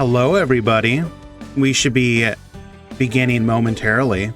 Hello, everybody. We should be beginning momentarily.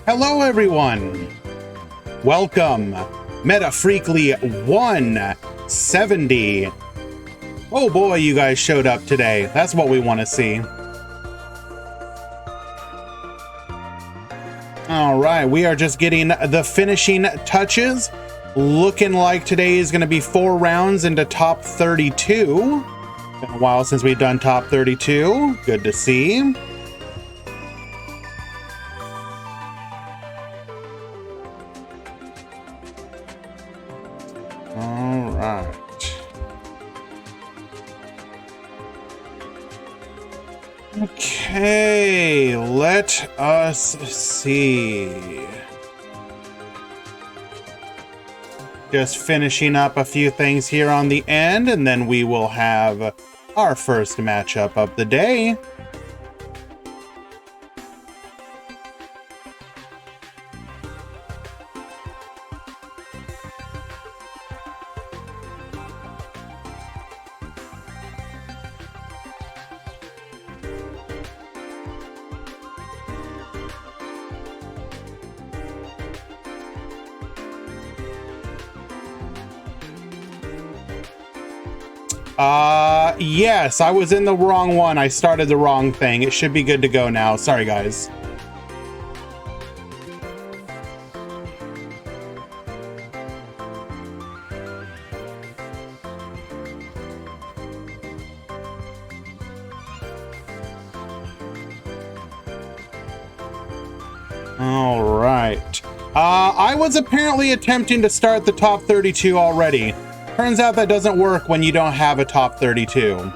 Hello, everyone. Welcome. Meta Freekly 170. Oh boy, you guys showed up today. That's what we want to see. All right, we are just getting the finishing touches. Looking like today is going to be 4 rounds into top 32. Been a while since we've done top 32. Good to see. All right. Okay, let us see. Just finishing up a few things here on the end, and then we will have our first matchup of the day. Yes, I was in the wrong one. I started the wrong thing. It should be good to go now. Sorry, guys. All right. I was apparently attempting to start the top 32 already. Turns out that doesn't work when you don't have a top 32.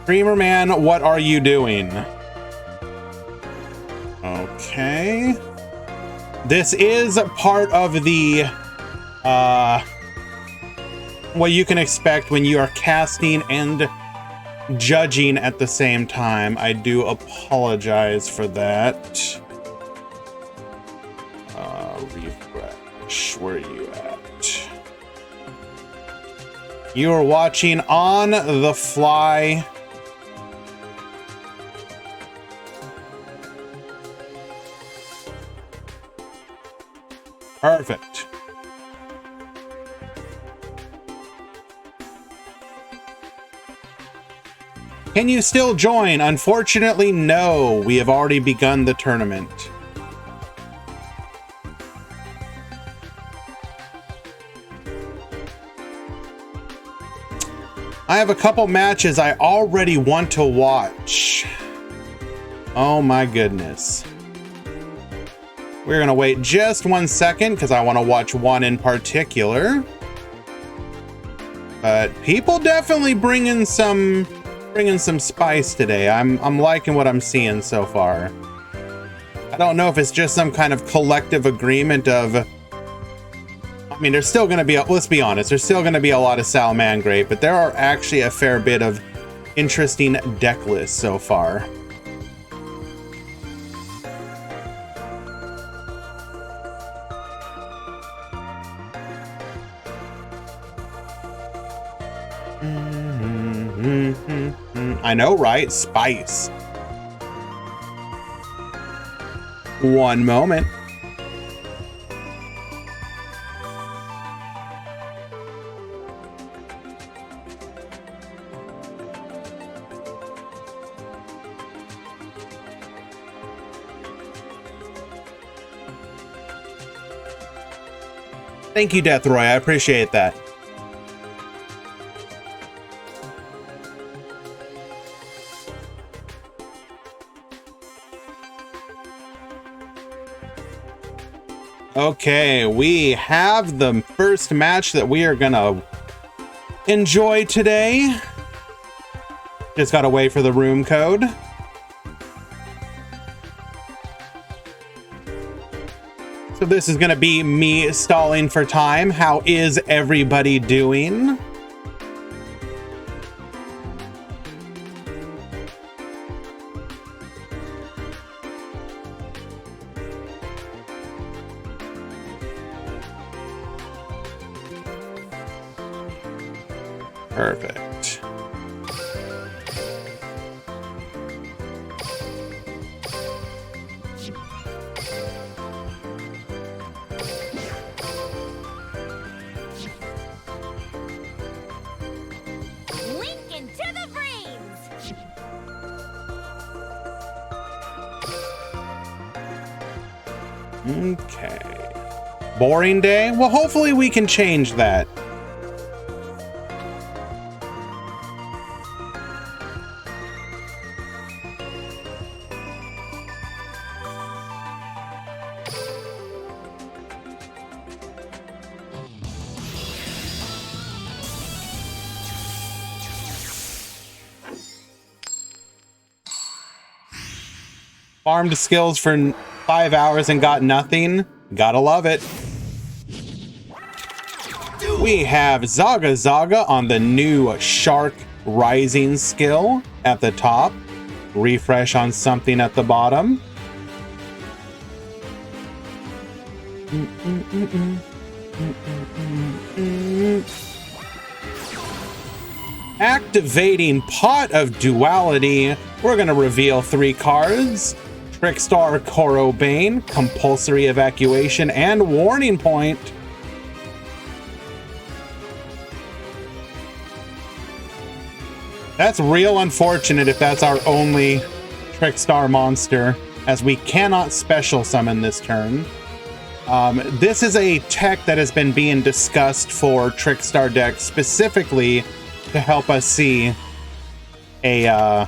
Streamer man, what are you doing? Okay. This is part of the what you can expect when you are casting and judging at the same time. I do apologize for that. Refresh. Where are you at? You are watching on the fly. Perfect. Can you still join? Unfortunately, no. We have already begun the tournament. I have a couple matches I already want to watch. Oh my goodness. We're gonna wait just 1 second because I want to watch one in particular. But people definitely bringing some spice today. I'm liking what I'm seeing so far. I don't know if it's just some kind of collective agreement of, I mean, there's still going to be, let's be honest, there's still going to be a lot of Salamangreat, but there are actually a fair bit of interesting deck lists so far. I know, right? Spice. One moment. Thank you, Deathroy. I appreciate that. Okay, we have the first match that we are gonna enjoy today. Just gotta wait for the room code. So this is gonna be me stalling for time. How is everybody doing? Perfect. Okay. Boring day? Well, hopefully we can change that. Farmed skills for 5 hours and got nothing. Gotta love it. We have Zaga Zaga on the new Shark Rising skill at the top. Refresh on something at the bottom. Activating Pot of Duality. We're going to reveal 3 cards. Trickstar Koro Bane, Compulsory Evacuation, and Warning Point. That's real unfortunate if that's our only Trickstar monster, as we cannot special summon this turn. This is a tech that has been being discussed for Trickstar decks specifically to help us see a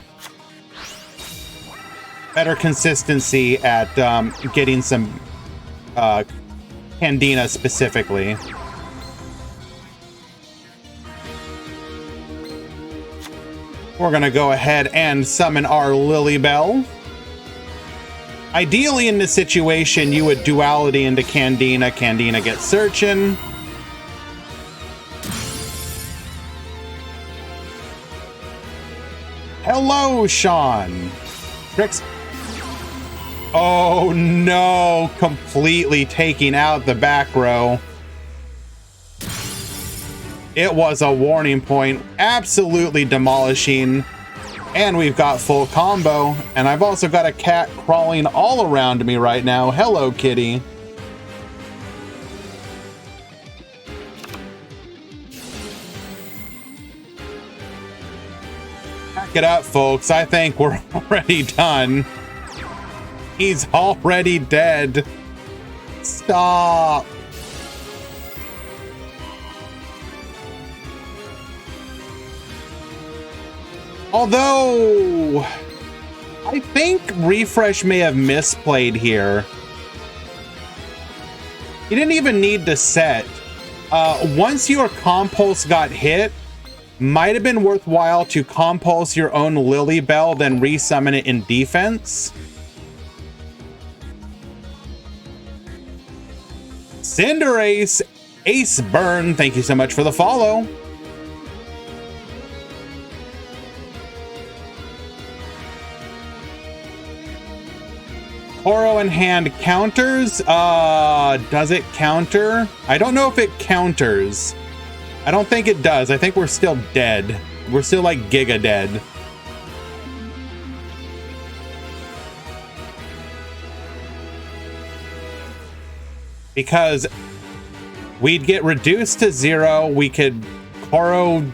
better consistency at getting some Candina specifically. We're gonna go ahead and summon our Lilybell. Ideally in this situation, you would duality into Candina. Candina gets searching. Hello, Sean. Tricks. Oh no, completely taking out the back row. It was a Warning Point, absolutely demolishing. And we've got full combo. And I've also got a cat crawling all around me right now. Hello, kitty. Back it up, folks. I think we're already done. He's already dead. Stop. Although, I think Refresh may have misplayed here. You didn't even need to set. Once your Compulse got hit, might have been worthwhile to Compulse your own Lilybell, then resummon it in defense. Cinderace, Ace Burn, thank you so much for the follow. Koro in hand counters. Does it counter? I don't know if it counters. I don't think it does. I think we're still dead. We're still like giga dead. Because we'd get reduced to 0. We could Koro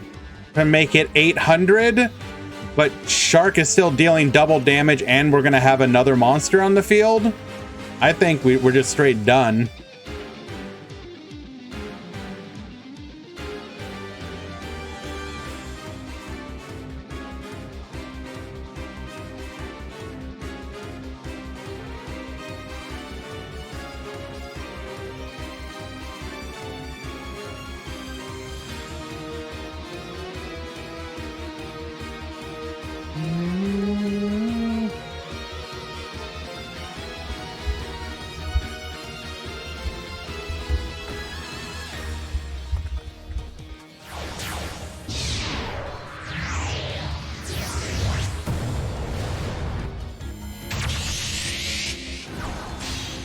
to make it 800. But Shark is still dealing double damage and we're going to have another monster on the field. I think we're just straight done.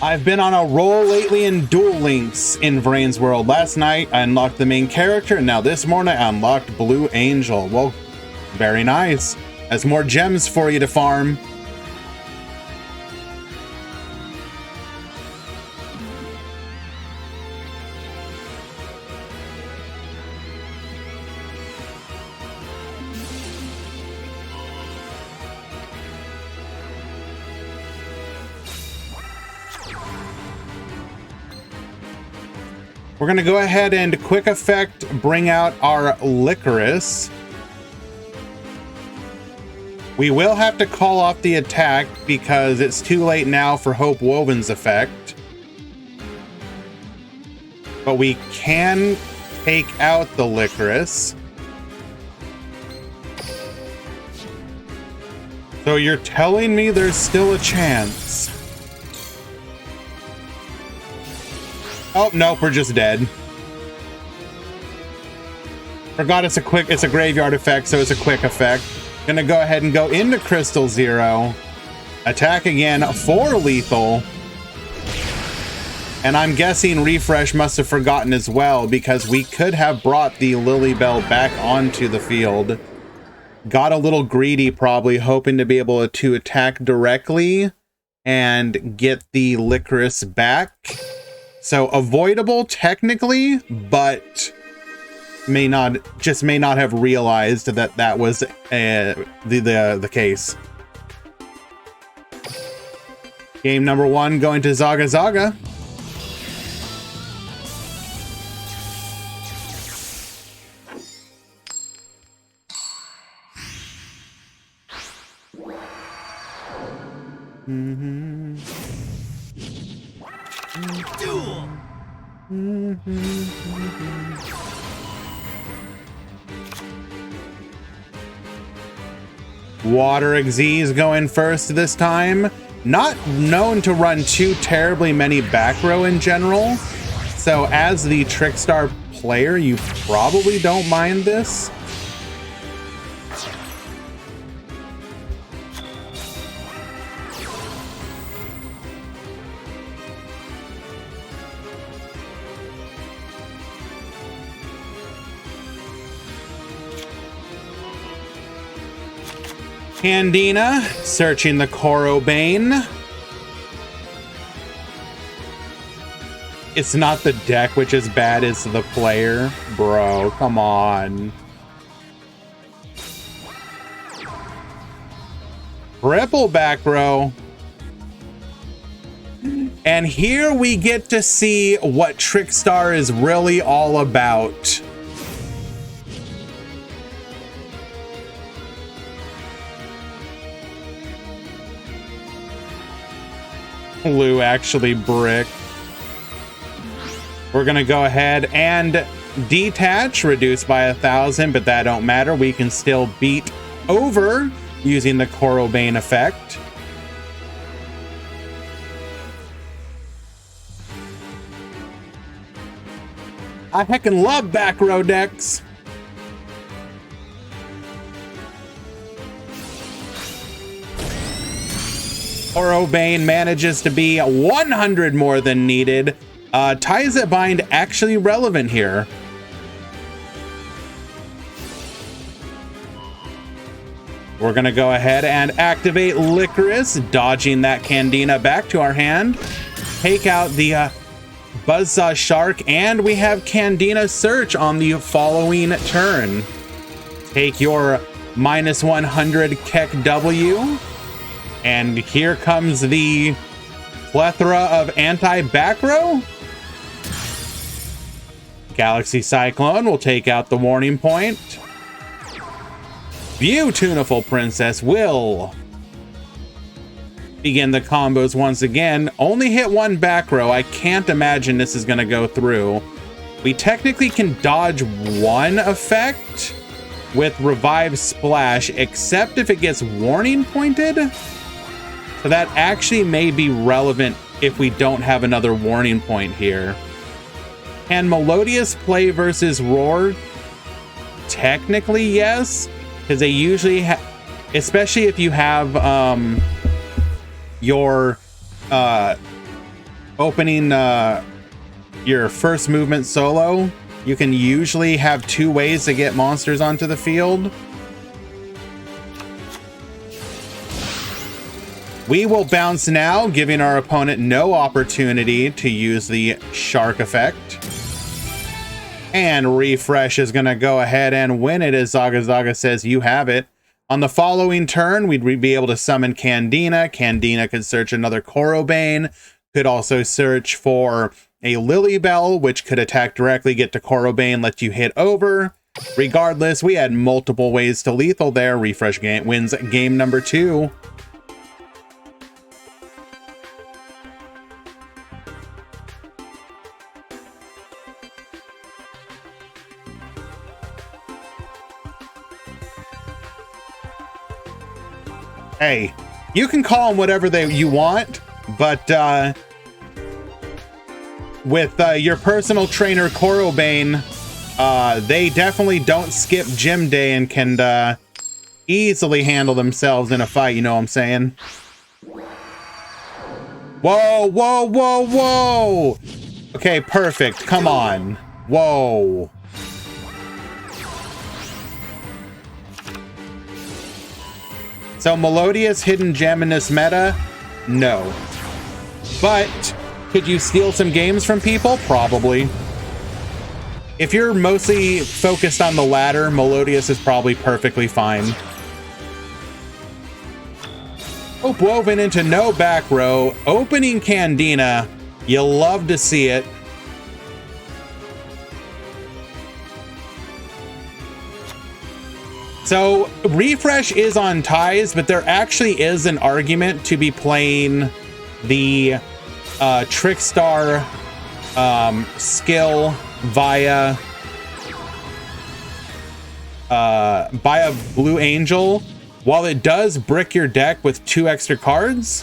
I've been on a roll lately in Duel Links in Vrain's World. Last night, I unlocked the main character, and now this morning, I unlocked Blue Angel. Well, very nice. Has more gems for you to farm. We're going to go ahead and quick effect bring out our Licorice. We will have to call off the attack because it's too late now for Hope Woven's effect. But we can take out the Licorice. So you're telling me there's still a chance? Oh, nope, we're just dead. Forgot it's a graveyard effect, so it's a quick effect. Gonna go ahead and go into Crystal Zero. Attack again for lethal. And I'm guessing Refresh must have forgotten as well, because we could have brought the Lilybell back onto the field. Got a little greedy, probably, hoping to be able to attack directly and get the Licorice back. So avoidable technically, but may not have realized that that was the case. Game number 1 going to Zaga Zaga. Water Xyz going first this time. Not known to run too terribly many back row in general. So as the Trickstar player, you probably don't mind this. Candina, searching the Corobane. It's not the deck which is bad, it's the player. Bro, come on. Triple back row. And here we get to see what Trickstar is really all about. Blue actually brick. We're gonna go ahead and detach, reduce by 1,000, but that don't matter. We can still beat over using the Corobane effect. I heckin' love back row decks. Corobane manages to be 100 more than needed. Ties that bind actually relevant here. We're gonna go ahead and activate Licorice, dodging that Candina back to our hand. Take out the Buzzsaw Shark, and we have Candina Search on the following turn. Take your -100 Keck W. And here comes the plethora of anti-back row. Galaxy Cyclone will take out the warning point. Beautiful Princess will begin the combos once again. Only hit one back row. I can't imagine this is going to go through. We technically can dodge one effect with Revive Splash, except if it gets warning pointed. So that actually may be relevant if we don't have another warning point here. Can Melodious play versus Roar? Technically, yes. Because they usually have, especially if you have your opening your first movement solo, you can usually have 2 ways to get monsters onto the field. We will bounce now, giving our opponent no opportunity to use the Shark effect. And Refresh is going to go ahead and win it, as Zaga Zaga says you have it. On the following turn, we'd be able to summon Candina. Candina could search another Corobane. Could also search for a Lily Bell, which could attack directly, get to Korobane, let you hit over. Regardless, we had multiple ways to lethal there. Refresh game wins game number 2. Hey, you can call them whatever you want, but with your personal trainer Korobane, they definitely don't skip gym day and can easily handle themselves in a fight, you know what I'm saying? Whoa, whoa, whoa, whoa! Okay, perfect, come on. Whoa. So Melodious hidden gem in this meta? No. But could you steal some games from people? Probably. If you're mostly focused on the latter, Melodious is probably perfectly fine. Oh, woven into no back row. Opening Candina. You'll love to see it. So Refresh is on ties, but there actually is an argument to be playing the Trickstar skill via Blue Angel. While it does brick your deck with 2 extra cards,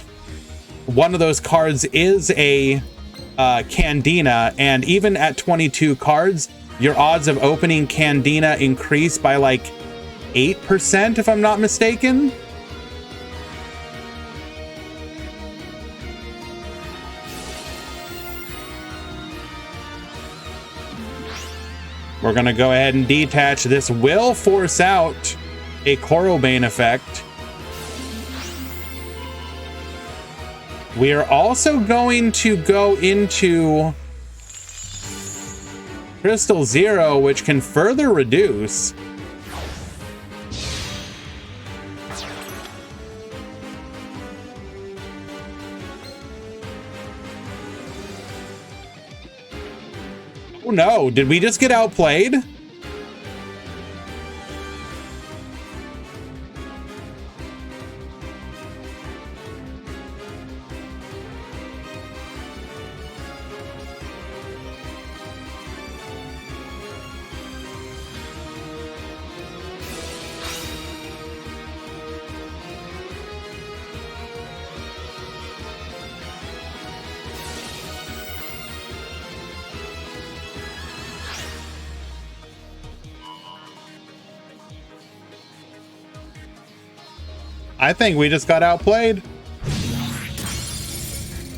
one of those cards is a Candina, and even at 22 cards, your odds of opening Candina increase by like 8%, if I'm not mistaken. We're gonna go ahead and detach. This will force out a Korobane effect. We are also going to go into Crystal Zero, which can further reduce. Oh no, did we just get outplayed? I think we just got outplayed.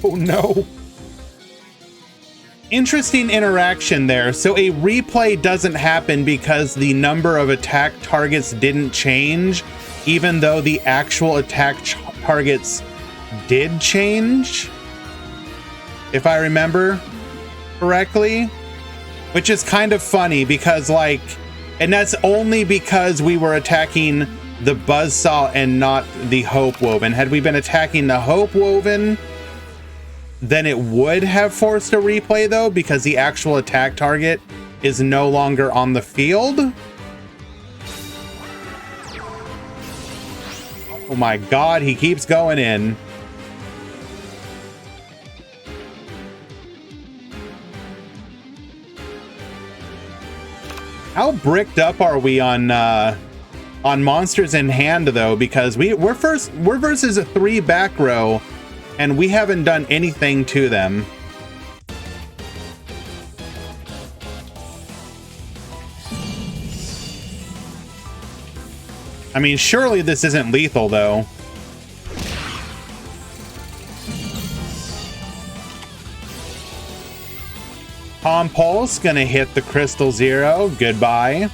Oh no. Interesting interaction there. So a replay doesn't happen because the number of attack targets didn't change, even though the actual attack targets did change, if I remember correctly, which is kind of funny because like, and that's only because we were attacking the Buzzsaw and not the Hope Woven. Had we been attacking the Hope Woven, then it would have forced a replay though, because the actual attack target is no longer on the field. Oh my God, he keeps going in. How bricked up are we on monsters in hand though? Because we're versus a 3 back row and we haven't done anything to them. I mean, surely this isn't lethal though. Palm Pulse gonna hit the Crystal Zero. Goodbye.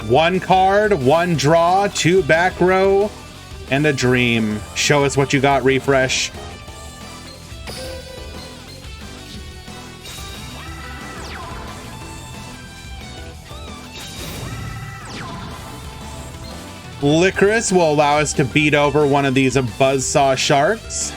One card, one draw, 2 back row, and a dream. Show us what you got, Refresh. Licorice will allow us to beat over one of these buzzsaw sharks.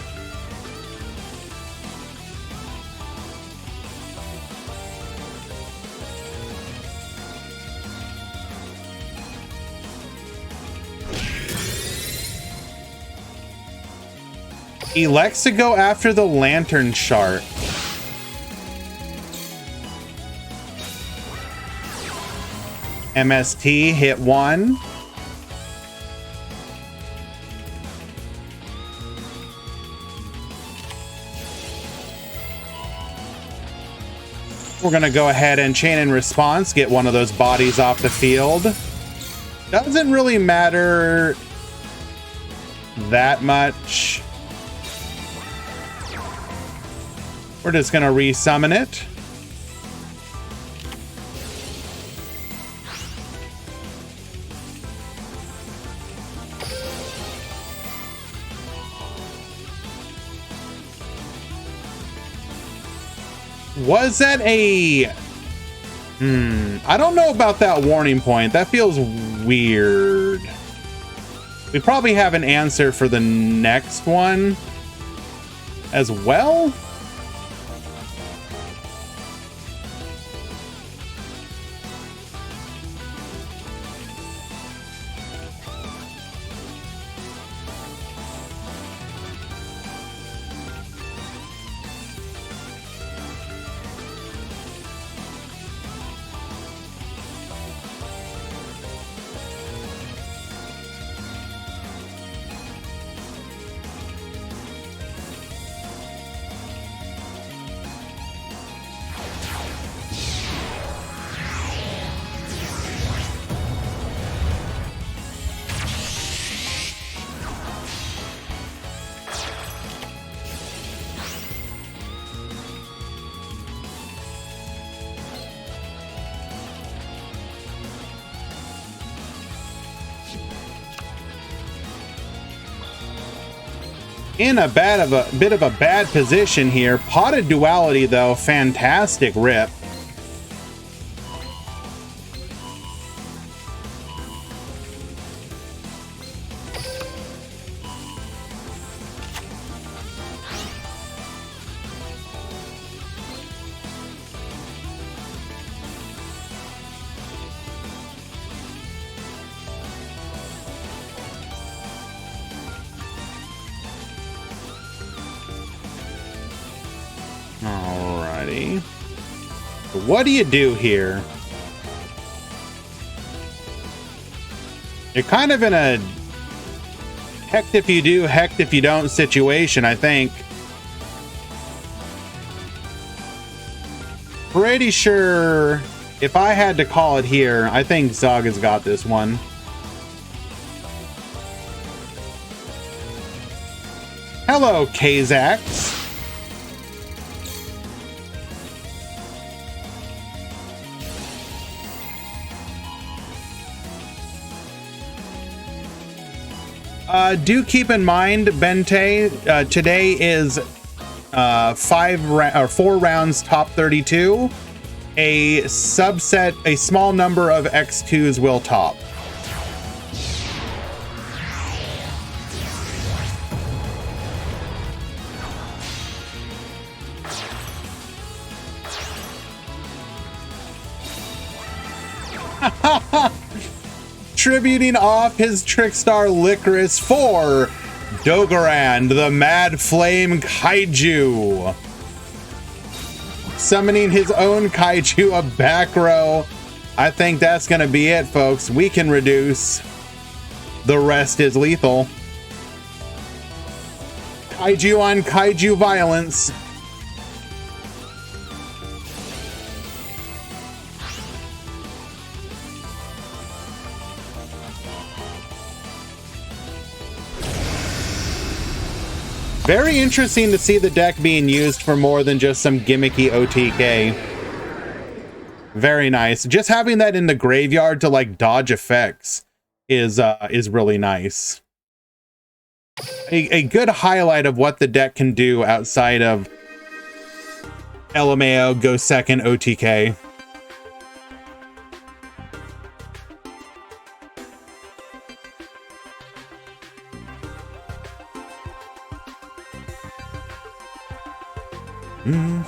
Elects to go after the lantern shark. MST hit one. We're gonna go ahead and chain in response, get one of those bodies off the field. Doesn't really matter that much. We're just gonna resummon it. Was that a... I don't know about that warning point. That feels weird. We probably have an answer for the next one as well. In a bit of a bad position here. Potted Duality, though, fantastic rip. Alrighty. What do you do here? You're kind of in a hecked if you do, hecked if you don't situation, I think. Pretty sure if I had to call it here, I think Zaga's got this one. Hello, Kazax. Do keep in mind, Bente, today is 4 rounds top 32. A subset, a small number of X2s will top. Tributing off his Trickstar Licorice for Dogoran, the Mad Flame Kaiju. Summoning his own Kaiju, a back row. I think that's going to be it, folks. We can reduce. The rest is lethal. Kaiju on Kaiju violence. Very interesting to see the deck being used for more than just some gimmicky OTK. Very nice. Just having that in the graveyard to like dodge effects is really nice. A good highlight of what the deck can do outside of LMAO go second OTK. Alrighty,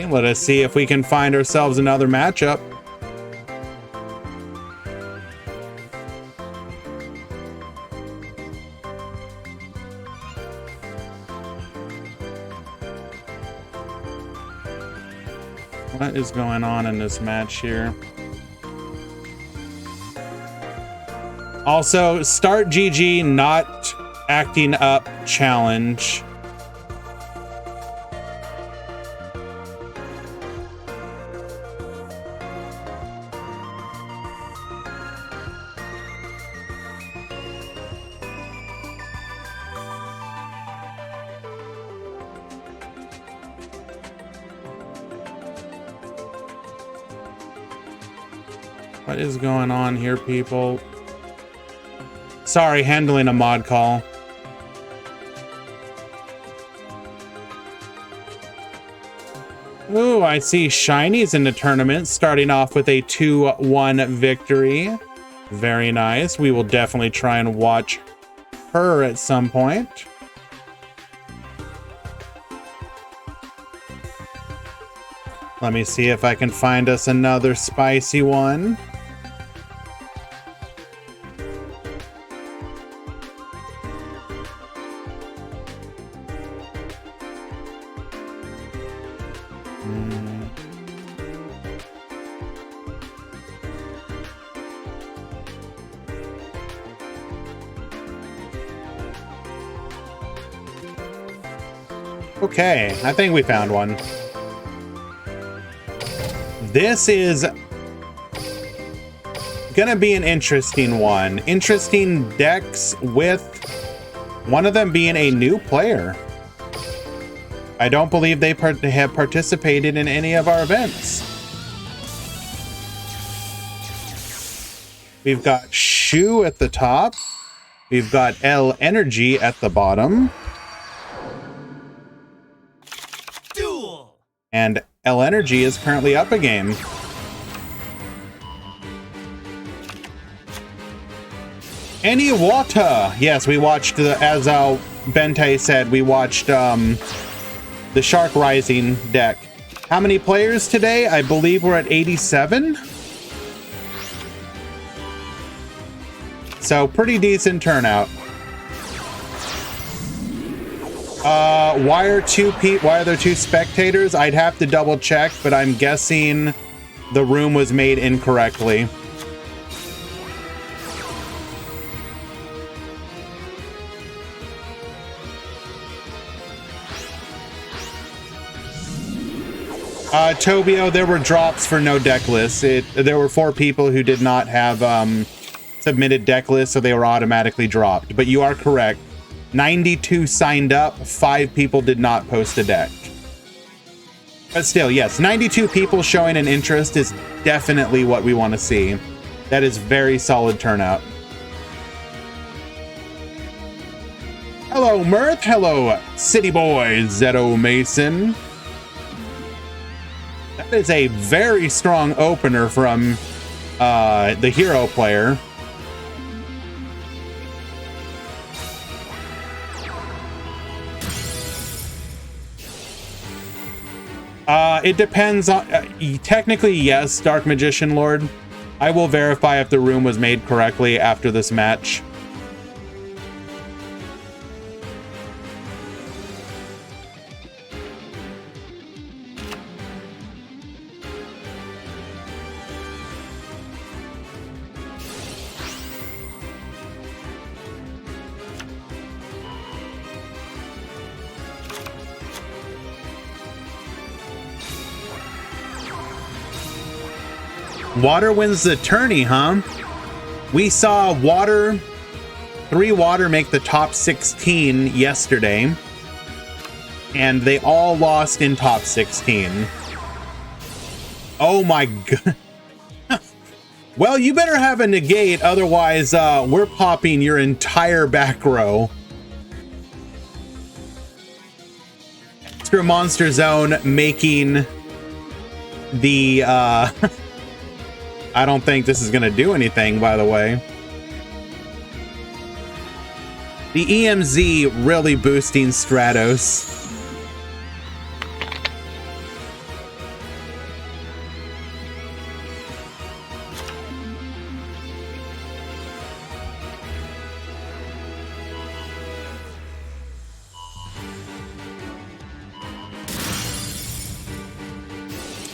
let us see if we can find ourselves another matchup. What is going on in this match here? Also, start GG not acting up challenge. What is going on here, people? Sorry, handling a mod call. Ooh, I see Shiny's in the tournament, starting off with a 2-1 victory. Very nice. We will definitely try and watch her at some point. Let me see if I can find us another spicy one. Okay, I think we found one. This is gonna be an interesting one. Interesting decks with one of them being a new player. I don't believe they have participated in any of our events. We've got Shu at the top. We've got L Energy at the bottom. And L Energy is currently up a game. Any water? Yes, we watched, as Bente said, we watched the Shark Rising deck. How many players today? I believe we're at 87. So pretty decent turnout. Why are there two spectators? I'd have to double check, but I'm guessing the room was made incorrectly. Tobio, there were drops for no deck lists. There were 4 people who did not have submitted deck lists, so they were automatically dropped. But you are correct. 92 signed up, 5 people did not post a deck. But still, yes, 92 people showing an interest is definitely what we want to see. That is very solid turnout. Hello, Mirth. Hello, City Boy Zeto Mason. That is a very strong opener from the hero player. It depends on... technically, yes, Dark Magician Lord. I will verify if the room was made correctly after this match. Water wins the tourney, huh? We saw 3 water make the top 16 yesterday, and they all lost in top 16. Oh my god. Well, you better have a negate, otherwise we're popping your entire back row. Extra Monster Zone making the I don't think this is gonna do anything, by the way. The EMZ really boosting Stratos.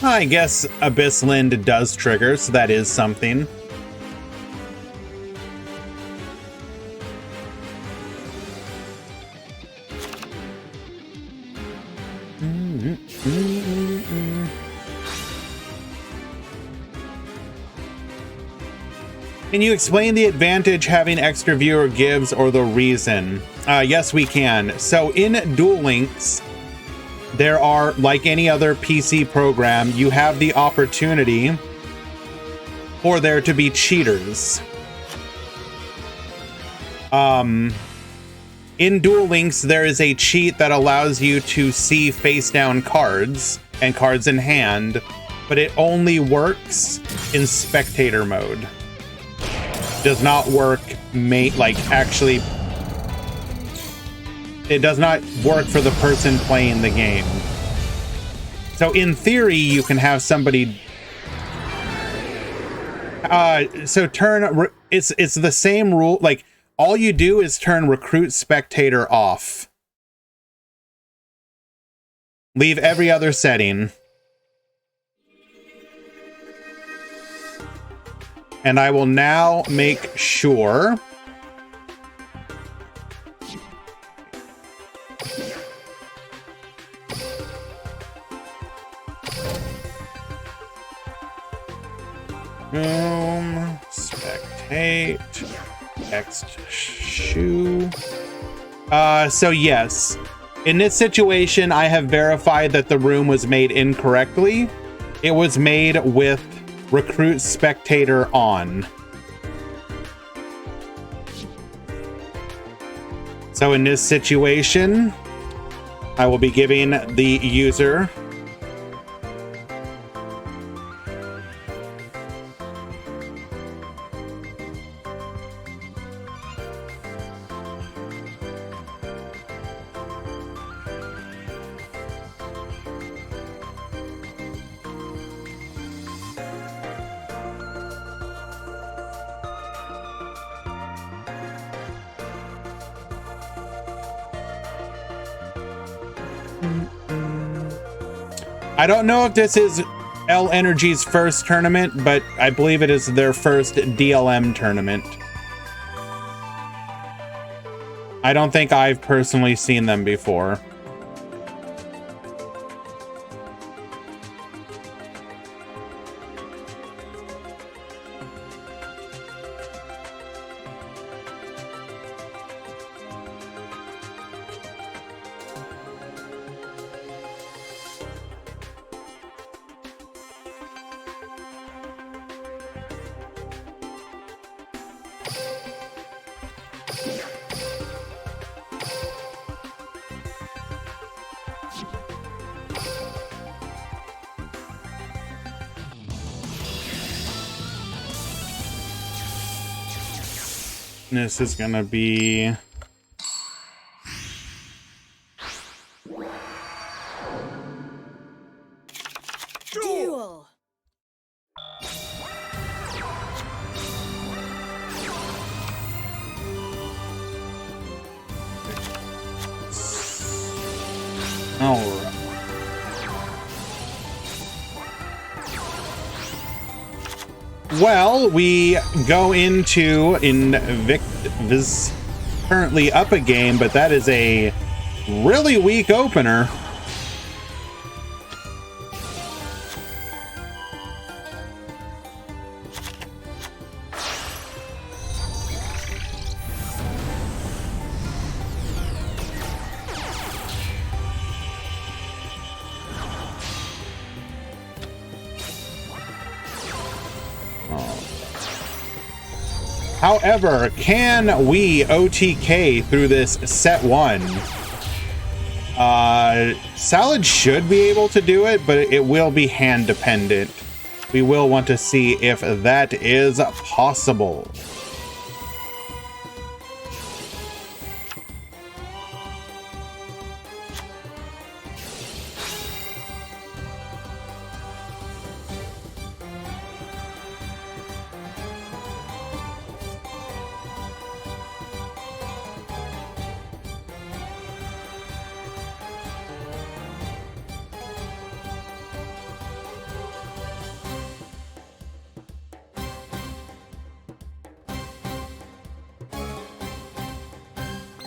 I guess Abyss Lind does trigger, so that is something. Can you explain the advantage having extra viewer gives or the reason? Yes, we can. So in Duel Links, there are, like any other PC program, you have the opportunity for there to be cheaters. In Duel Links, there is a cheat that allows you to see face-down cards and cards in hand, but it only works in spectator mode. Does not work, actually, it does not work for the person playing the game. So in theory, you can have somebody it's the same rule. Like, all you do is turn recruit spectator off. Leave every other setting. And I will now make sure spectate text shoe. So yes, in this situation, I have verified that the room was made incorrectly. It was made with recruit spectator on. So in this situation, I will be giving the user I don't know if this is L Energy's first tournament, but I believe it is their first DLM tournament. I don't think I've personally seen them before. This is gonna be duel. all right. Well, we go into Invictus, currently up a game, but that is a really weak opener. However, can we OTK through this set 1? Salad should be able to do it, but it will be hand dependent. We will want to see if that is possible.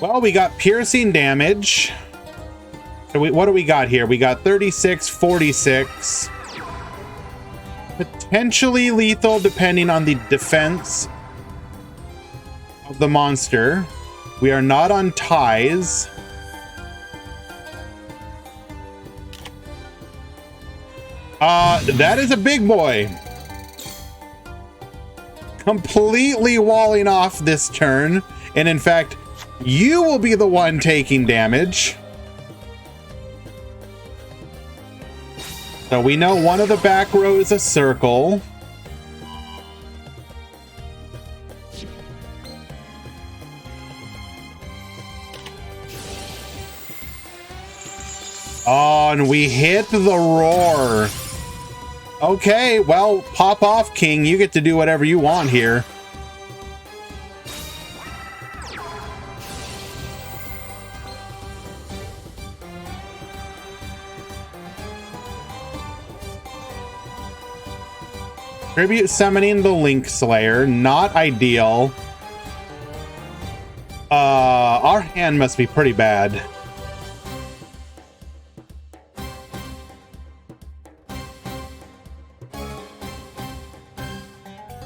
Well, we got piercing damage. So what do we got here? We got 36, 46. Potentially lethal depending on the defense of the monster. We are not on ties. That is a big boy. Completely walling off this turn. And in fact, you will be the one taking damage. So we know one of the back row is a circle. Oh, and we hit the roar. Okay, well, pop off, King. You get to do whatever you want here. Tribute summoning the Link Slayer, not ideal. Our hand must be pretty bad.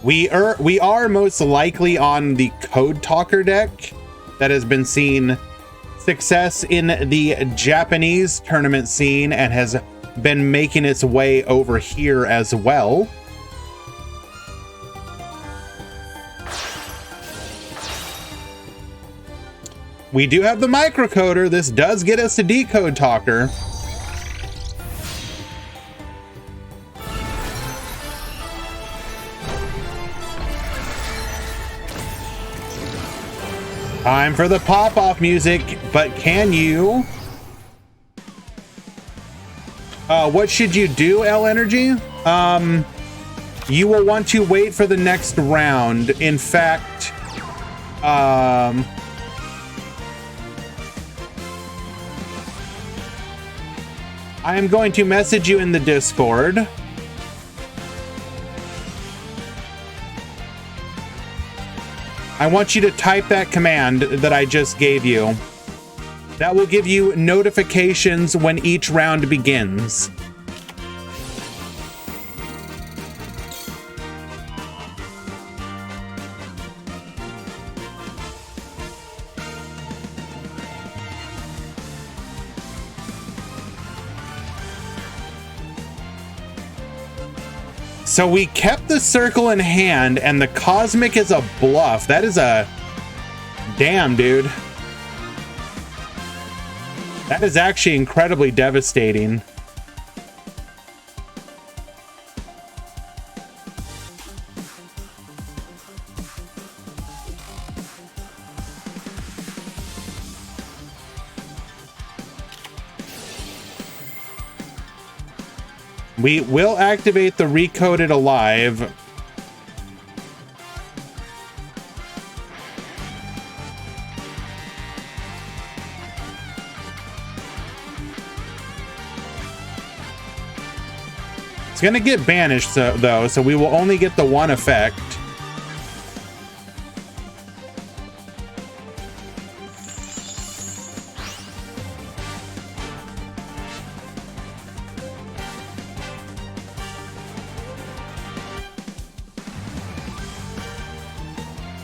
We are most likely on the Code Talker deck that has been seeing success in the Japanese tournament scene and has been making its way over here as well. We do have the microcoder. This does get us to Decode Talker. Time for the pop-off music, but can you? What should you do, L Energy? You will want to wait for the next round. In fact, I am going to message you in the Discord. I want you to type that command that I just gave you. That will give you notifications when each round begins. So we kept the circle in hand, and the cosmic is a bluff. That is a... Damn, dude. That is actually incredibly devastating. We will activate the Recoded Alive. It's going to get banished, though, so we will only get the one effect.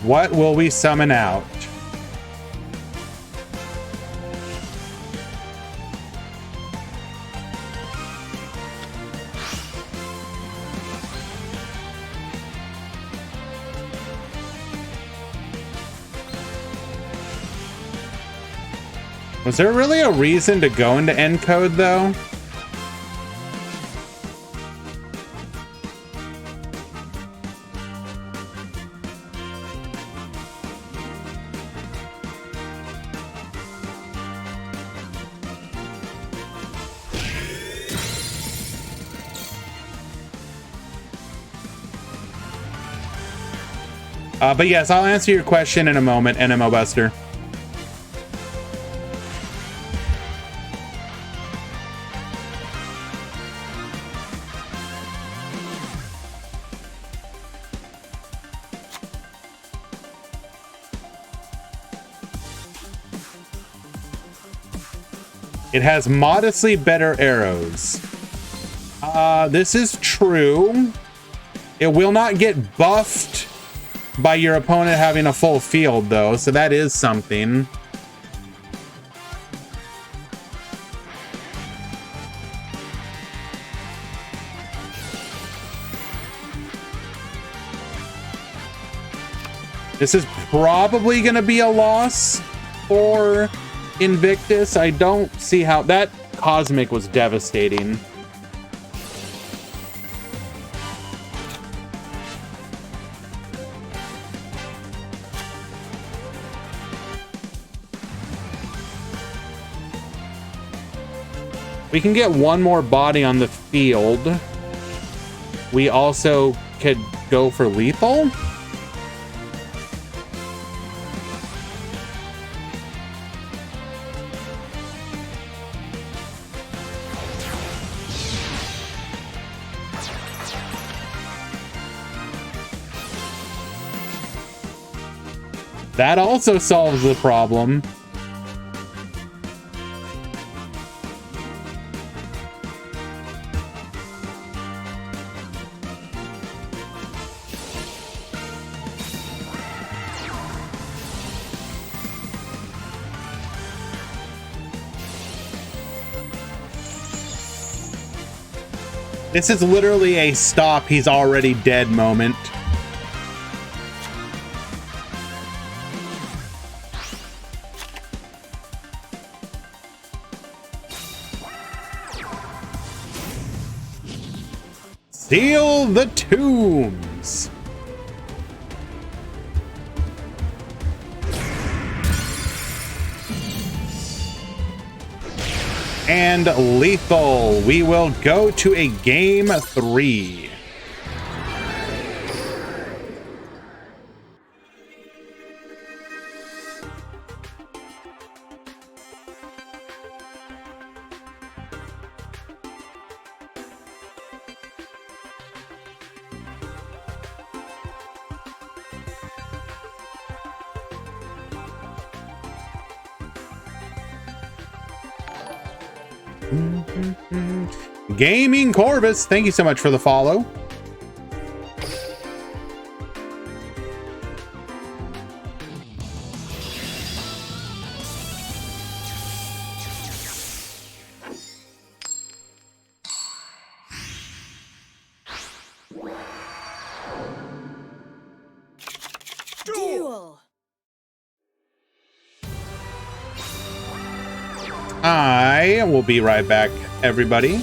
What will we summon out? Was there really a reason to go into encode though? But yes, I'll answer your question in a moment, NMO Buster. It has modestly better arrows. This is true. It will not get buffed by your opponent having a full field though, so that is something. This is probably going to be a loss for Invictus. I don't see how that Cosmic was devastating. We can get one more body on the field. We also could go for lethal. That also solves the problem. This is literally a stop, he's already dead moment. Seal the tombs. And lethal. We will go to a game 3. Gaming Corvus, thank you so much for the follow. Duel. I will be right back, everybody.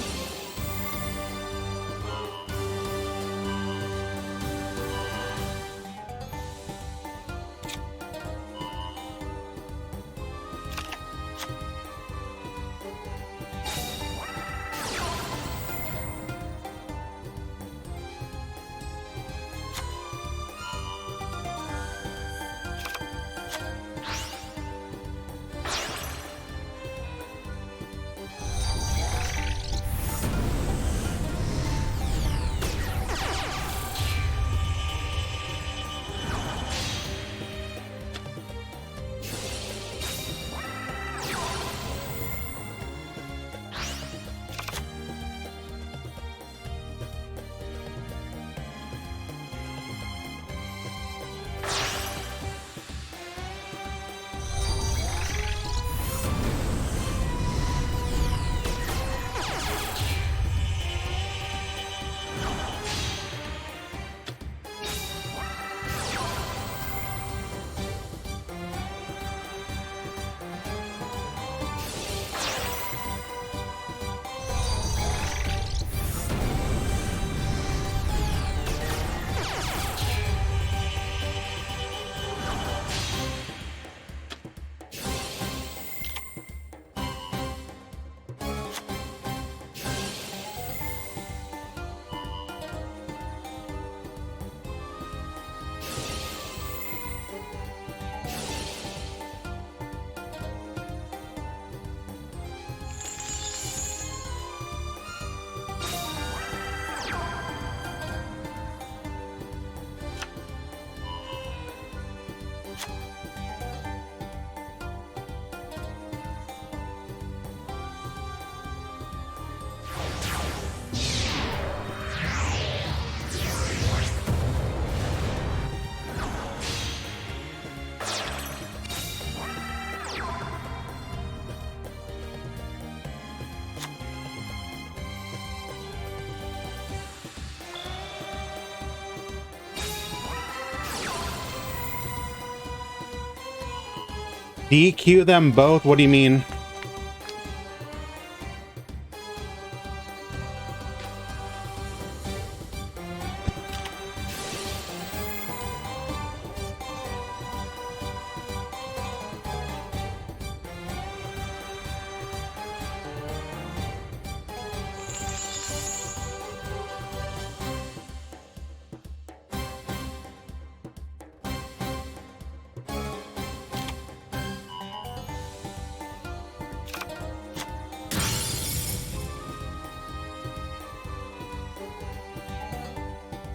DQ them both? What do you mean?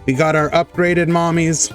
We got our upgraded mommies.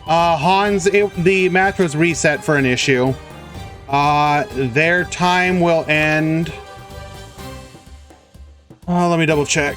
Hans, the match was reset for an issue. Their time will end. Let me double check.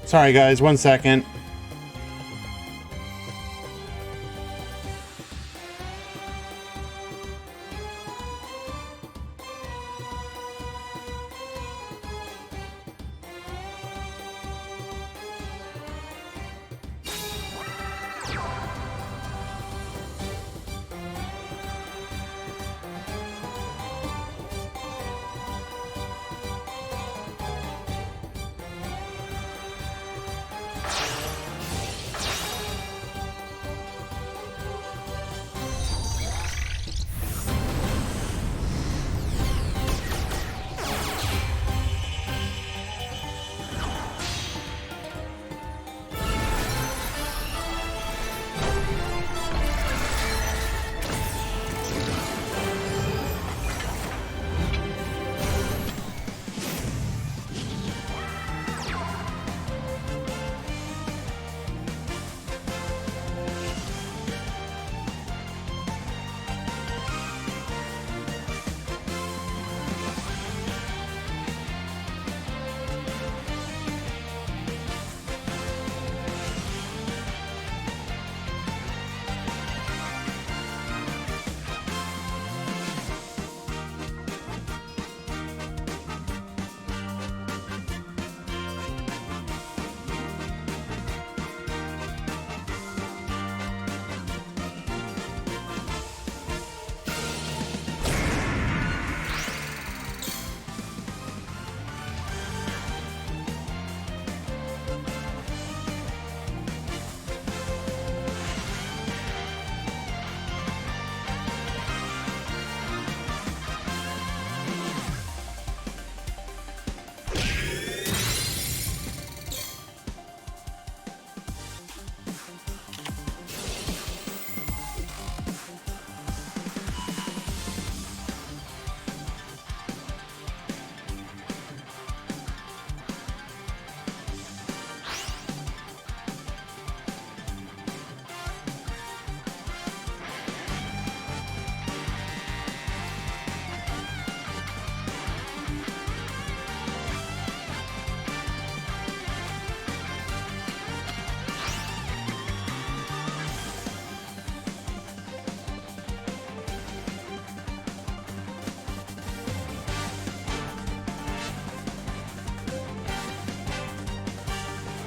Sorry guys, 1 second.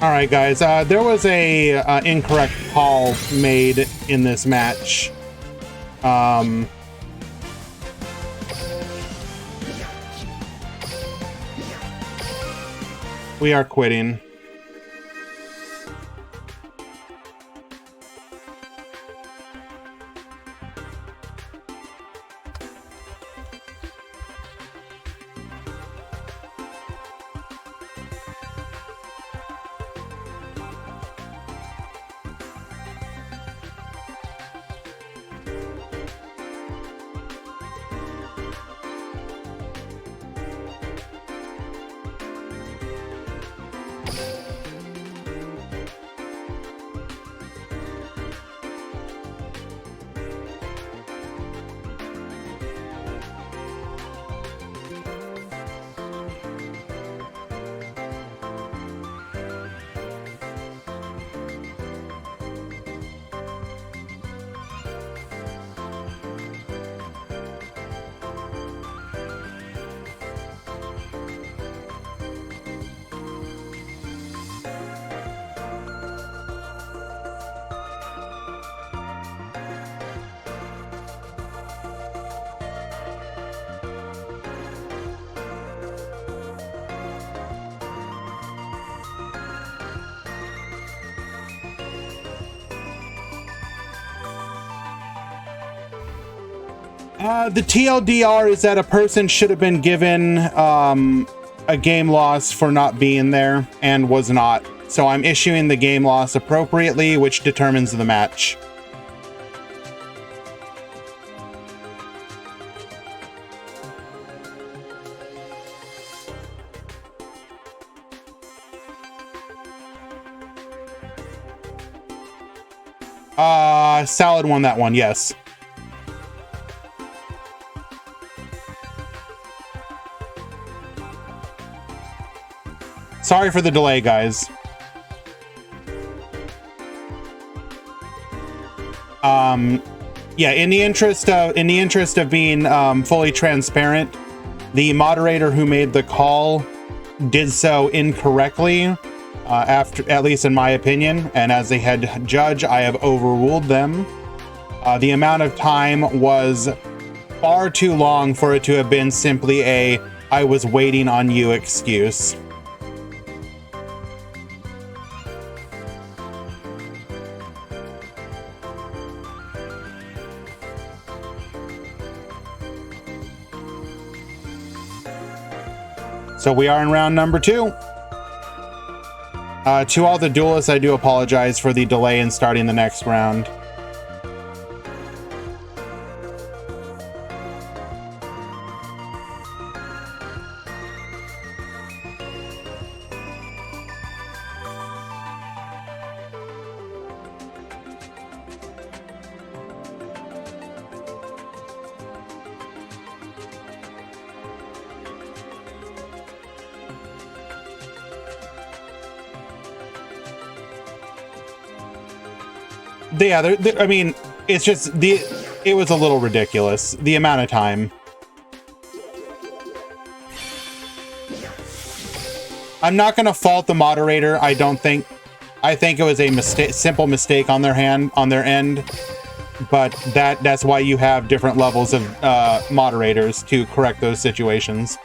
All right, guys. There was a incorrect call made in this match. We are quitting. The TLDR is that a person should have been given a game loss for not being there and was not. So I'm issuing the game loss appropriately, which determines the match. Salad won that one, yes. Sorry for the delay, guys. Yeah, in the interest of being fully transparent, the moderator who made the call did so incorrectly, after, at least in my opinion, and as a head judge, I have overruled them. The amount of time was far too long for it to have been simply a "I was waiting on you" excuse. So we are in round number 2. To all the duelists, I do apologize for the delay in starting the next round. Yeah, I mean, it's just it was a little ridiculous, the amount of time. I'm not going to fault the moderator. I think it was a simple mistake on their end, but that's why you have different levels of moderators to correct those situations.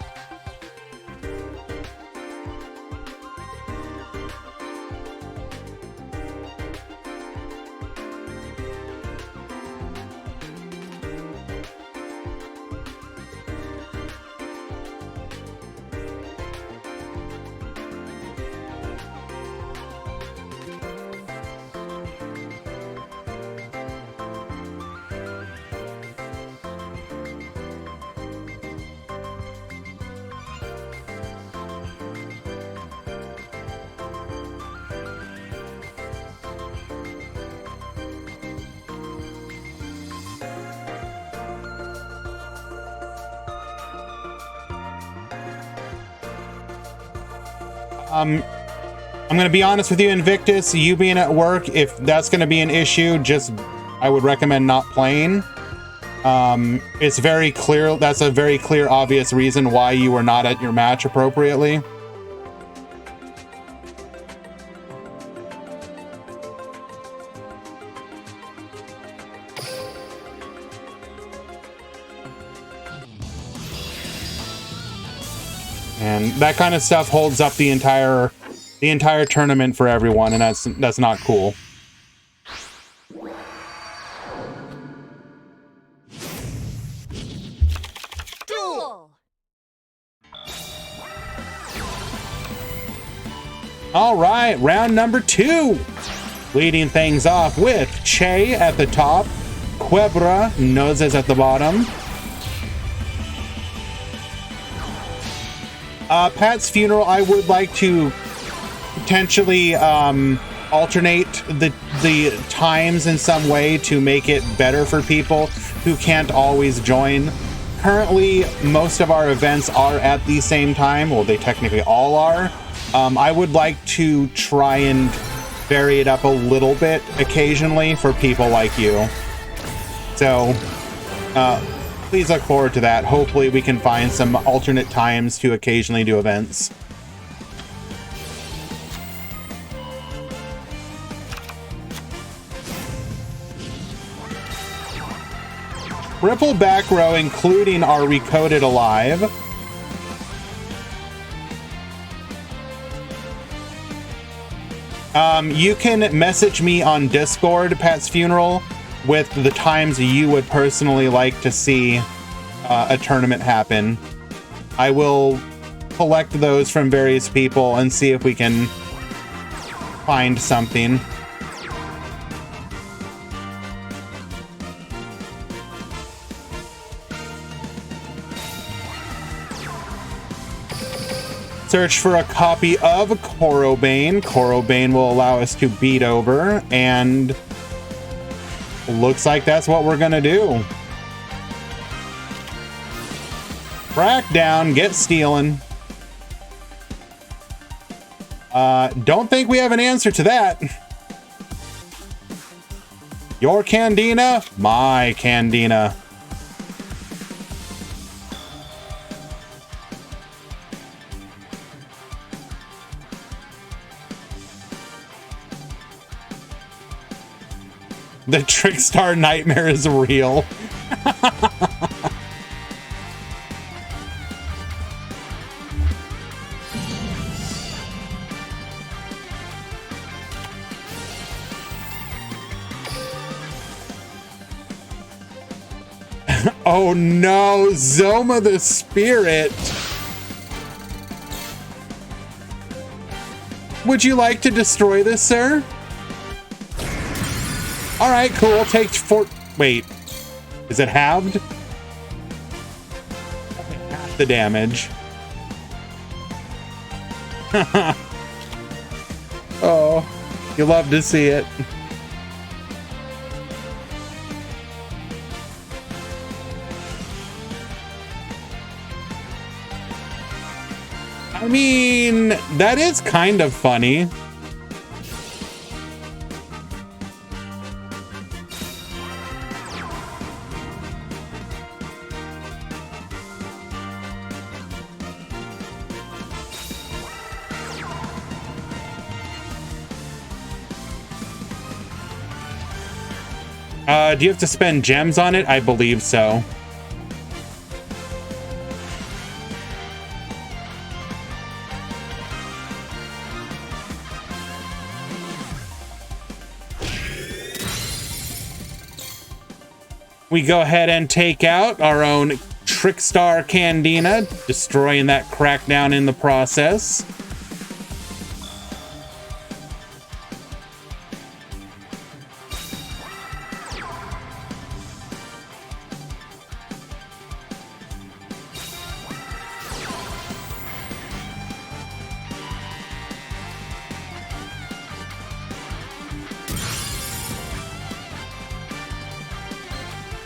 I'm going to be honest with you, Invictus, you being at work, if that's going to be an issue, I would recommend not playing. It's very clear, that's a very clear, obvious reason why you were not at your match appropriately. And that kind of stuff holds up the entire tournament for everyone, and that's not cool. Duel. All right, round number 2. Leading things off with Che at the top, Quebra, Noses at the bottom. Pat's Funeral, I would like to potentially alternate the times in some way to make it better for people who can't always join. Currently, most of our events are at the same time. Well, they technically all are. I would like to try and vary it up a little bit occasionally for people like you. So, please look forward to that. Hopefully we can find some alternate times to occasionally do events. Triple back row, including our Recoded Alive. You can message me on Discord, Pat's Funeral, with the times you would personally like to see a tournament happen. I will collect those from various people and see if we can find something. Search for a copy of Corobane. Corobane will allow us to beat over, and looks like that's what we're gonna do. Crackdown, get stealing. Don't think we have an answer to that. Your Candina, my Candina. The Trickstar nightmare is real. Oh no, Zoma the Spirit. Would you like to destroy this, sir? All right, cool. Take 4. Wait, is it halved? Half the damage. Oh, you love to see it. I mean, that is kind of funny. Do you have to spend gems on it? I believe so. We go ahead and take out our own Trickstar Candina, destroying that crackdown in the process.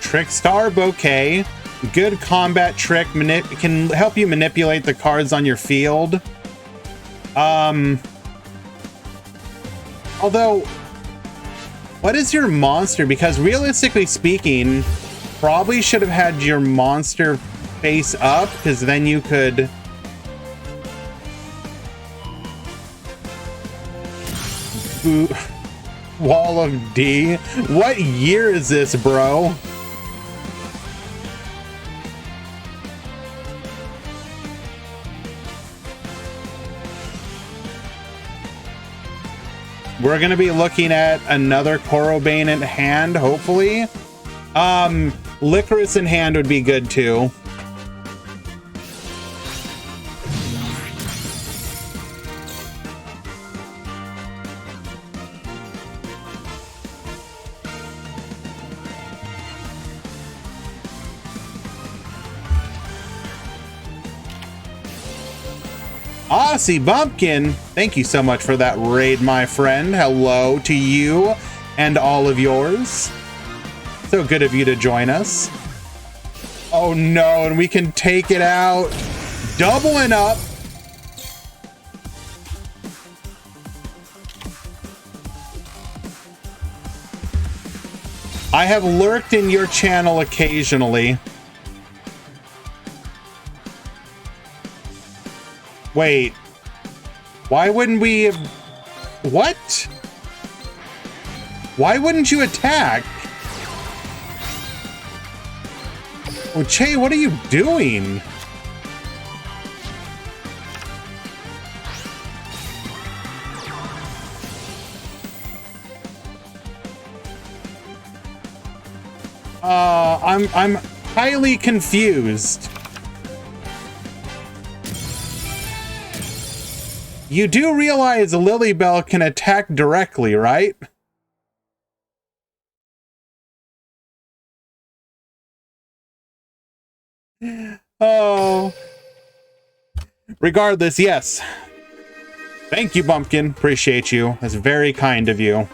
Trickstar Bouquet, good combat trick, can help you manipulate the cards on your field. Although, what is your monster? Because realistically speaking, probably should have had your monster face up, because then you could Wall of D. What year is this, bro? We're going to be looking at another Corobane in hand, hopefully. Licorice in hand would be good too. Aussie Bumpkin, thank you so much for that raid, my friend. Hello to you and all of yours. So good of you to join us. Oh no, and we can take it out. Doubling up. I have lurked in your channel occasionally. Wait, why wouldn't we have... What? Why wouldn't you attack? Oh, Che, what are you doing? I'm highly confused. You do realize Lilybell can attack directly, right? Oh. Regardless, yes. Thank you, Bumpkin. Appreciate you. That's very kind of you.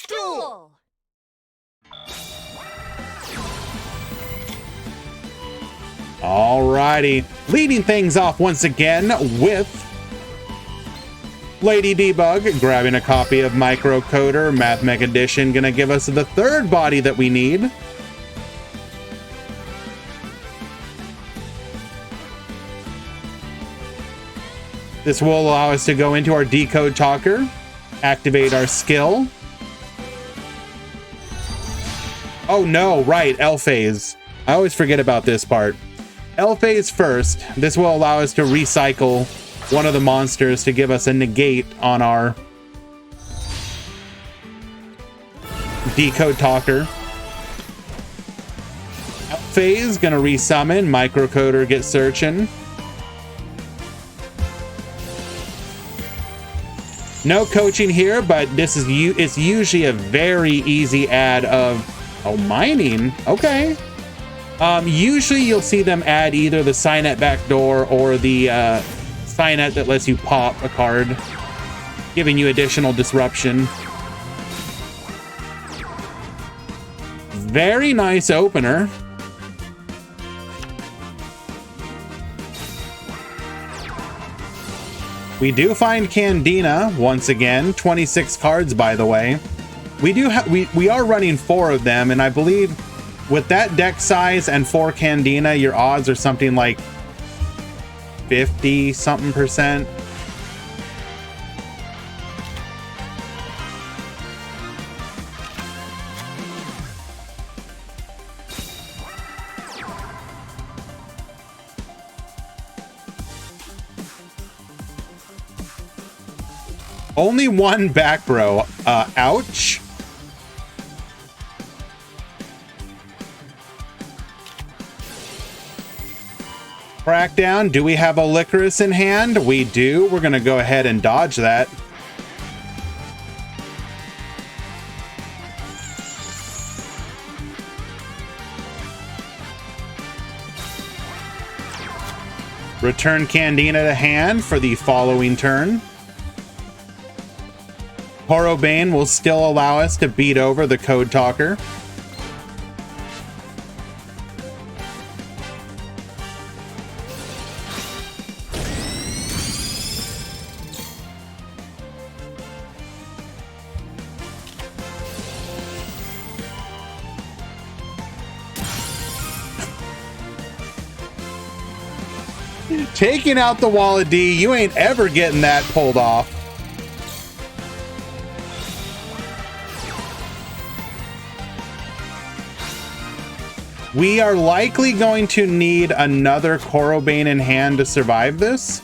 Duel. Alrighty, leading things off once again with Lady Debug, grabbing a copy of Microcoder, Math Mech Edition, gonna give us the third body that we need. This will allow us to go into our Decode Talker, activate our skill. Oh no, right, L phase. I always forget about this part. L phase first. This will allow us to recycle one of the monsters to give us a negate on our Decode Talker. L phase, gonna resummon. Microcoder, get searching. No coaching here, but this is it's usually a very easy add of mining. Okay. Usually you'll see them add either the Signet backdoor or the Signet that lets you pop a card, giving you additional disruption. Very nice opener. We do find Candina once again. 26 cards, by the way. We are running 4 of them, and I believe with that deck size and 4 Candina, your odds are something like 50-something%. Only one back row. Ouch. Crackdown. Do we have a Licorice in hand? We do. We're going to go ahead and dodge that. Return Candina to hand for the following turn. Corobane will still allow us to beat over the Code Talker. Taking out the wall of D, you ain't ever getting that pulled off. We are likely going to need another Korobane in hand to survive this.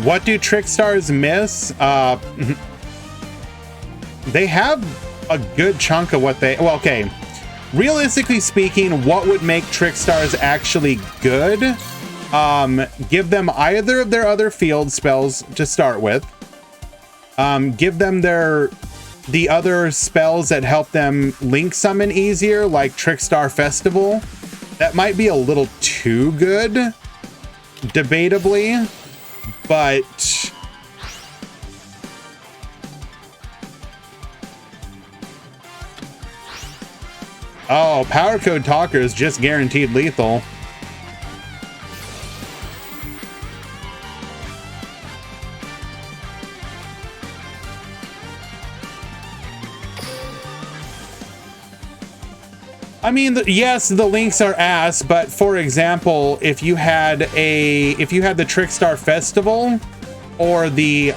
What do Trick Stars miss? They have a good chunk of what they... Well, okay. Realistically speaking, what would make Trick Stars actually good? Give them either of their other field spells to start with. Give them the other spells that help them link summon easier, like Trickstar Festival. That might be a little too good, debatably, but... Oh, Power Code Talker is just guaranteed lethal. I mean, yes, the links are ass, but for example, if you had the Trickstar Festival or the...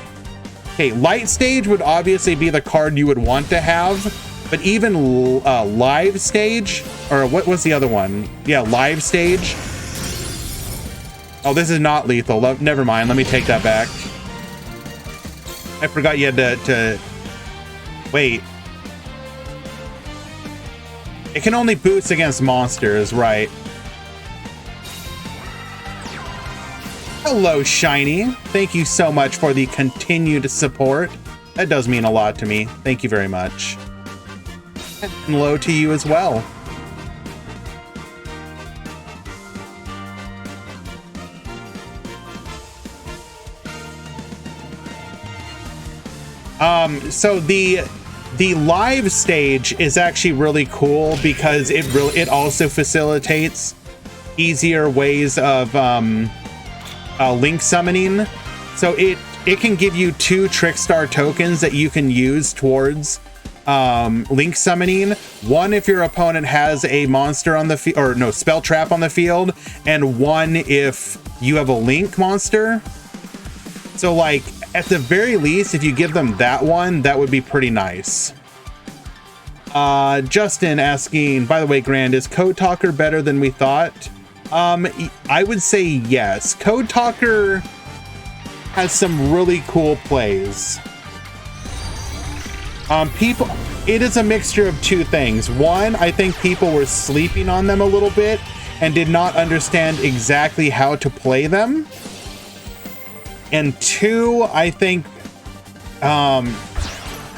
Okay, Light Stage would obviously be the card you would want to have. But even Live Stage, or what was the other one? Yeah, Live Stage. Oh, this is not lethal. Never mind. Let me take that back. I forgot you had to wait. It can only boost against monsters, right? Hello, Shiny. Thank you so much for the continued support. That does mean a lot to me. Thank you very much. And hello to you as well. So the live stage is actually really cool because it also facilitates easier ways of link summoning. So it can give you 2 Trickstar tokens that you can use towards link summoning. One if your opponent has a monster on the field, or no, spell trap on the field, and one if you have a link monster. So like at the very least, if you give them that one, that would be pretty nice. Justin asking, by the way, Grand, is Code Talker better than we thought? I would say yes. Code Talker has some really cool plays. It is a mixture of 2 things. One, I think people were sleeping on them a little bit and did not understand exactly how to play them. And 2, I think, how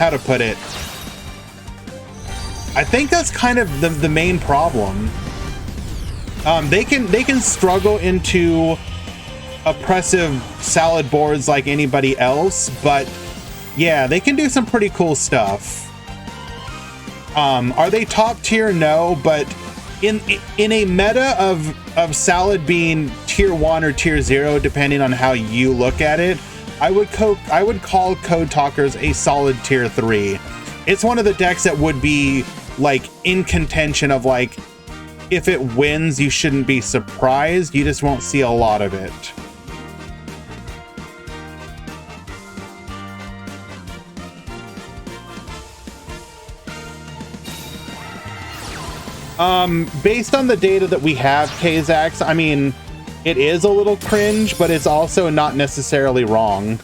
to put it? I think that's kind of the main problem. They can struggle into oppressive salad boards like anybody else, but yeah, they can do some pretty cool stuff. Are they top tier? No, but in a meta of salad being tier 1 or tier 0, depending on how you look at it, I would call Code Talkers a solid tier 3. It's one of the decks that would be like in contention of like, if it wins, you shouldn't be surprised. You just won't see a lot of it. Based on the data that we have, Kazax, I mean, it is a little cringe, but it's also not necessarily wrong.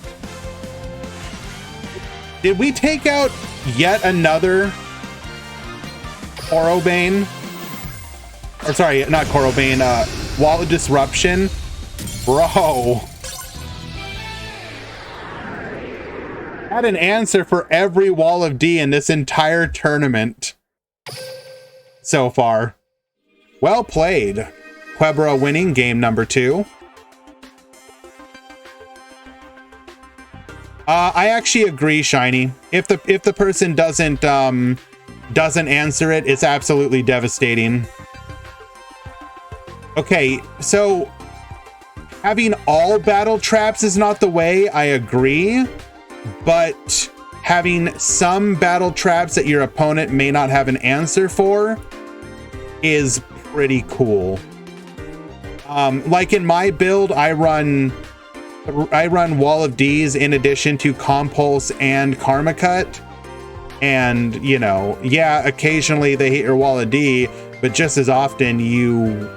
Did we take out yet another Korobane? Or sorry, not Korobane, Wall of Disruption? Bro. Had an answer for every Wall of D in this entire tournament so far. Well played. Quebra winning game number 2. I actually agree, Shiny. If the person doesn't answer it, it's absolutely devastating. Okay, so Having all battle traps is not the way, I agree, but having some battle traps that your opponent may not have an answer for is pretty cool. Like in my build, I run Wall of D's in addition to Compulse and Karma Cut. And, you know, yeah, occasionally they hit your Wall of D, but just as often you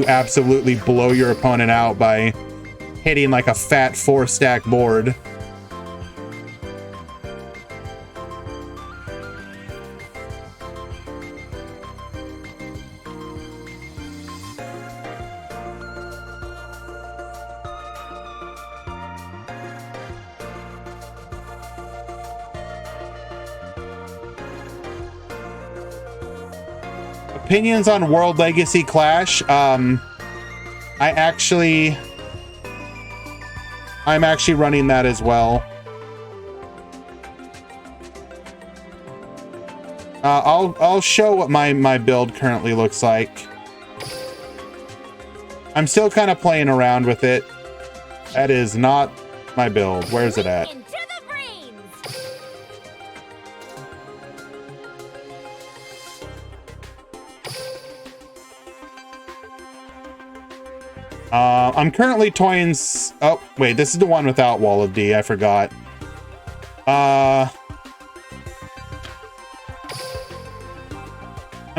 absolutely blow your opponent out by hitting like a fat 4-stack board. Opinions on World Legacy Clash. I'm actually running that as well. I'll show what my build currently looks like. I'm still kind of playing around with it. That is not my build. Where's it at? I'm currently toying. Oh, wait, this is the one without Wall of D. I forgot. I'm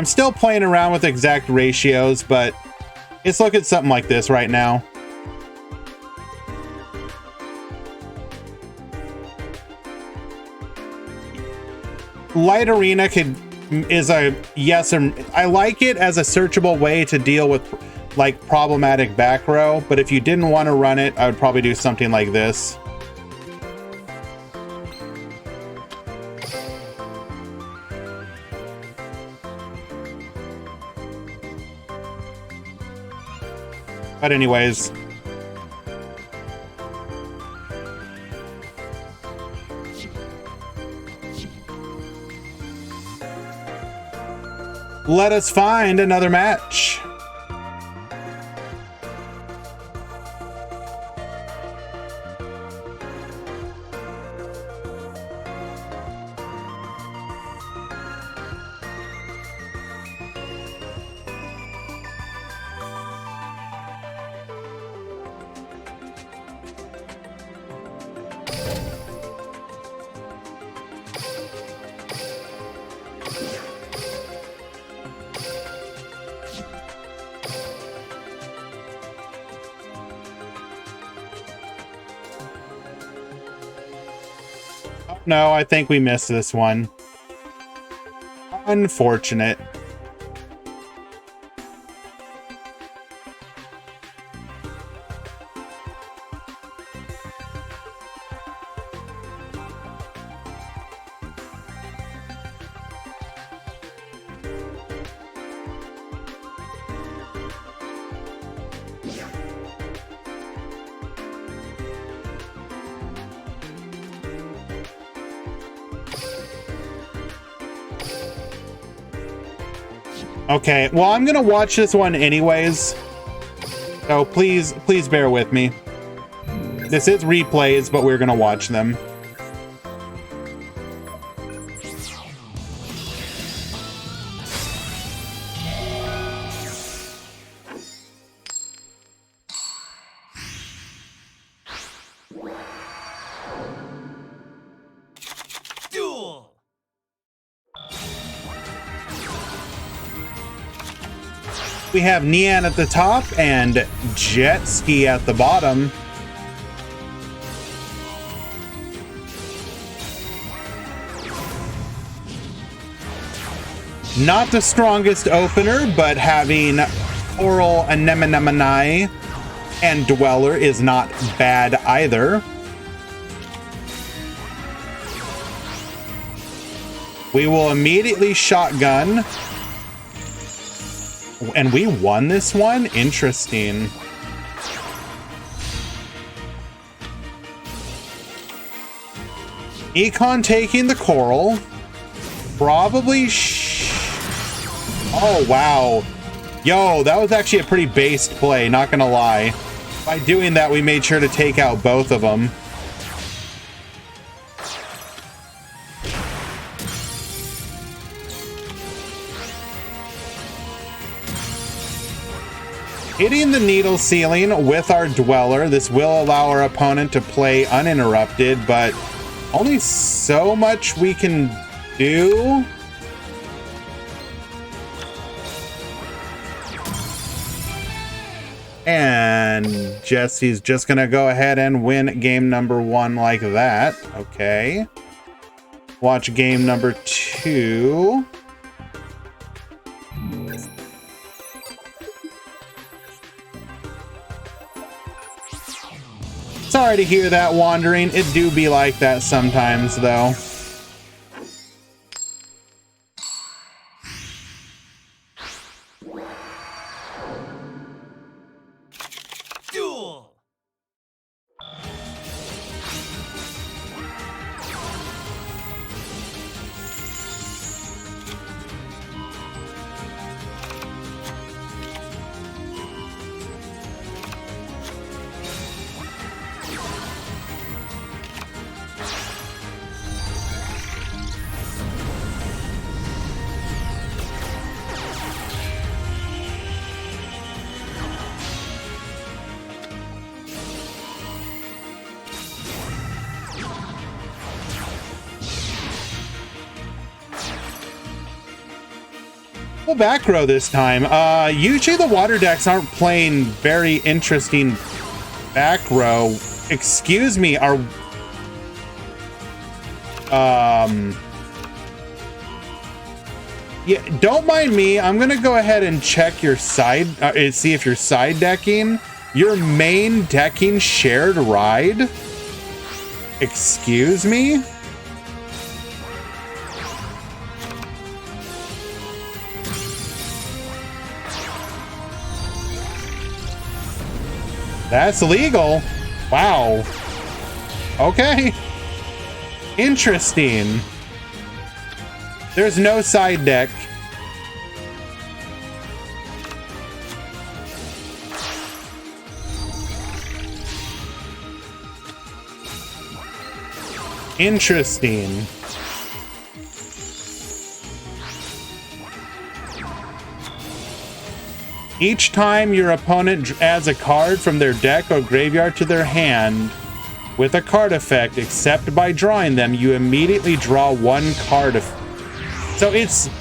still playing around with exact ratios, but let's look at something like this right now. Light Arena is a yes, I like it as a searchable way to deal with like problematic back row, but if you didn't want to run it, I would probably do something like this. But anyways, let us find another match. No, I think we missed this one. Unfortunate. Okay, well, I'm gonna watch this one anyways, so please bear with me. This is replays, but we're gonna watch them. We have Nian at the top and Jet Ski at the bottom. Not the strongest opener, but having Oral Anemone and Dweller is not bad either. We will immediately shotgun. And we won this one? Interesting. Econ taking the coral. Probably oh, wow. Yo, that was actually a pretty based play, not gonna lie. By doing that, we made sure to take out both of them. Hitting the needle ceiling with our dweller, this will allow our opponent to play uninterrupted, but only so much we can do. And Jesse's just gonna go ahead and win game number 1 like that. Okay. Watch game number 2. Sorry to hear that, Wandering. It do be like that sometimes, though. Duel. Well, back row this time. Usually the water decks aren't playing very interesting back row. Excuse me, our yeah, don't mind me. I'm gonna go ahead and check your side, see if you're side decking. Your main decking shared ride? Excuse me? That's legal. Wow. Okay. Interesting. There's no side deck. Interesting. Each time your opponent adds a card from their deck or graveyard to their hand with a card effect, except by drawing them, you immediately draw 1 card. So it's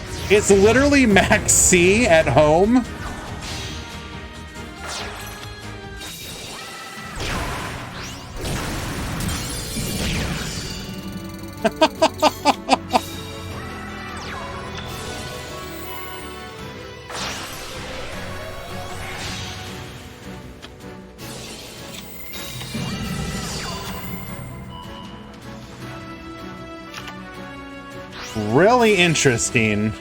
literally Max C at home. Really interesting.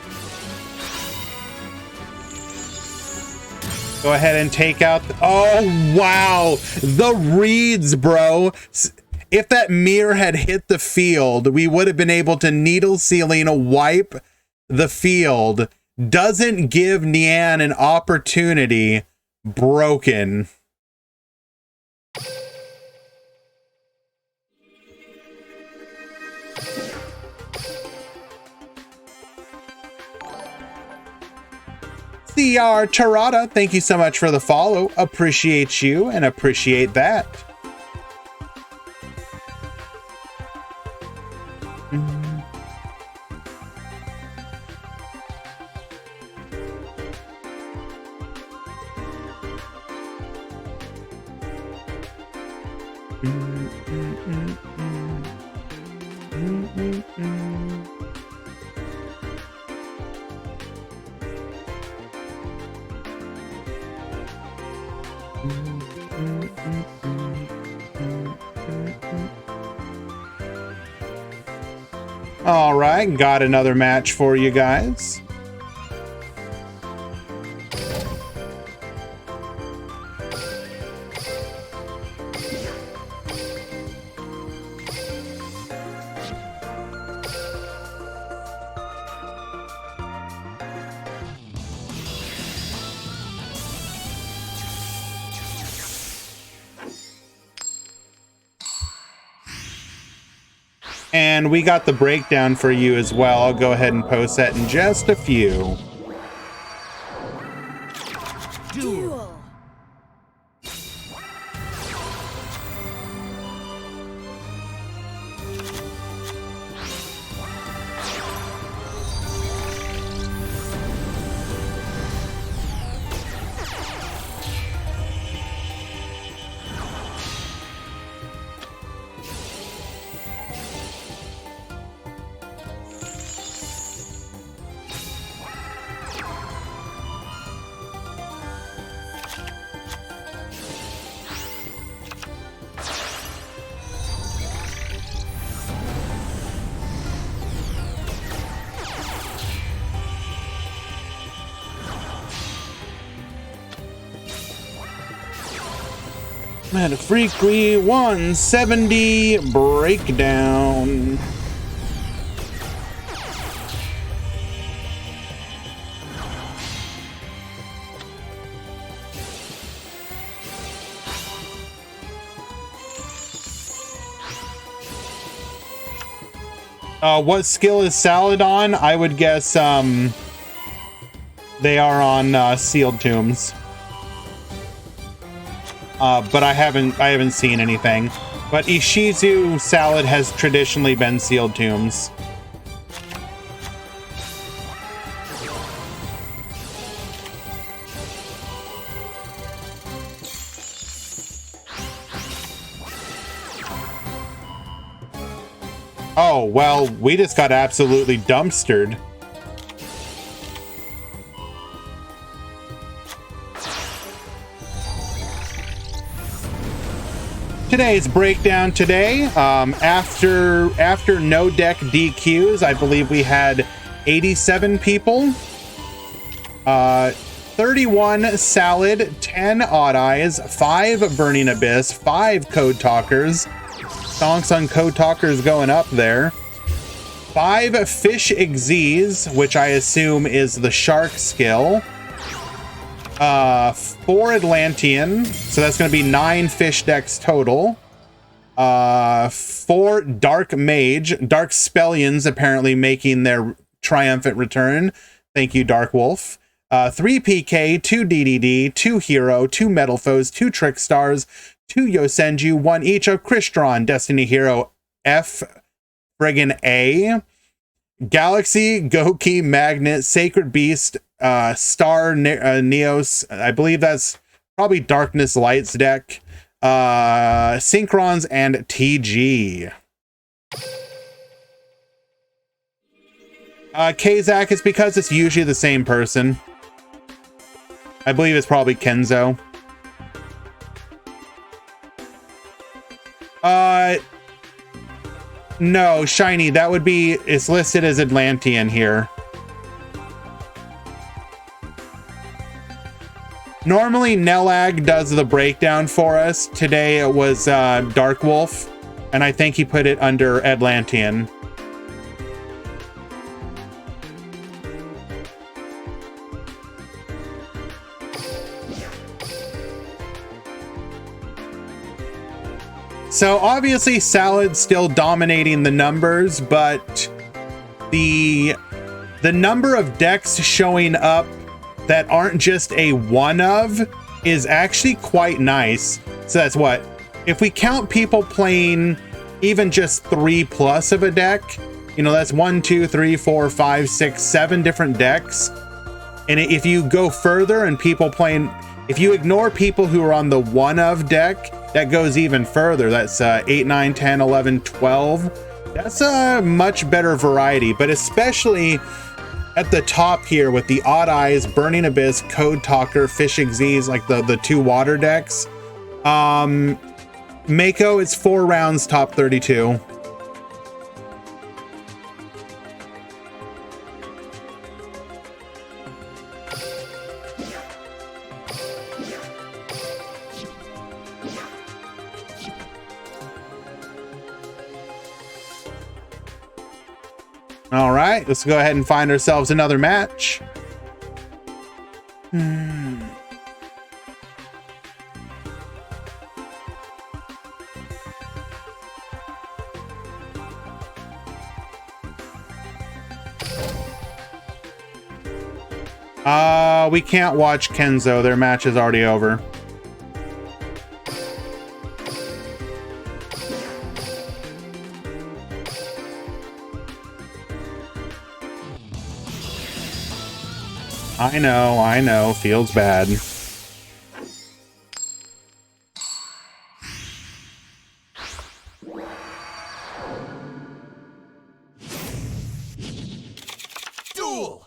Go ahead and take out. Oh, wow. The reeds, bro. If that mirror had hit the field, we would have been able to needle ceiling wipe the field. Doesn't give Nian an opportunity. Broken. CR Tarada, thank you so much for the follow. Appreciate you and appreciate that. All right, got another match for you guys. And we got the breakdown for you as well. I'll go ahead and post that in just a few. Duel. Man, a Freekly 170 breakdown. What skill is Salad on? I would guess they are on Sealed Tombs. But I haven't seen anything. But Ishizu Salad has traditionally been Sealed Tombs. Oh, well, we just got absolutely dumpstered. Today's breakdown today, after no deck DQs, I believe we had 87 people, 31 Salad, 10 Odd Eyes, 5 Burning Abyss, 5 Code Talkers, stonks on Code Talkers going up there, 5 Fish Exes, which I assume is the Shark skill, 4 Atlantean, so that's going to be 9 fish decks total. 4 Dark Mage, Dark Spellions apparently making their triumphant return. Thank you, Dark Wolf. 3 PK, 2 DDD, 2 Hero, 2 Metal Foes, 2 Trick Stars, 2 Yosenju, 1 each of Crystron, Destiny Hero F friggin' A, Galaxy, Goki, Magnet, Sacred Beast, Star, Neos, I believe that's probably Darkness Lights deck, Synchrons, and TG. Kazak is because it's usually the same person. I believe it's probably Kenzo. No, Shiny, that would be, it's listed as Atlantean here. Normally, Nelag does the breakdown for us. Today it was Dark Wolf, and I think he put it under Atlantean. So obviously Salad's still dominating the numbers, but the number of decks showing up that aren't just a one of is actually quite nice. So that's what, if we count people playing even just 3+ of a deck, you know, that's 1, 2, 3, 4, 5, 6, 7 different decks. And if you go further and people playing, if you ignore people who are on the one of deck, that goes even further. That's 8, 9, 10, 11, 12. That's a much better variety, but especially at the top here with the Odd Eyes, Burning Abyss, Code Talker, Fish Exes, like the 2 water decks. Mako is 4 rounds, top 32. All right, let's go ahead and find ourselves another match. We can't watch Kenzo. Their match is already over. I know. Feels bad. Duel.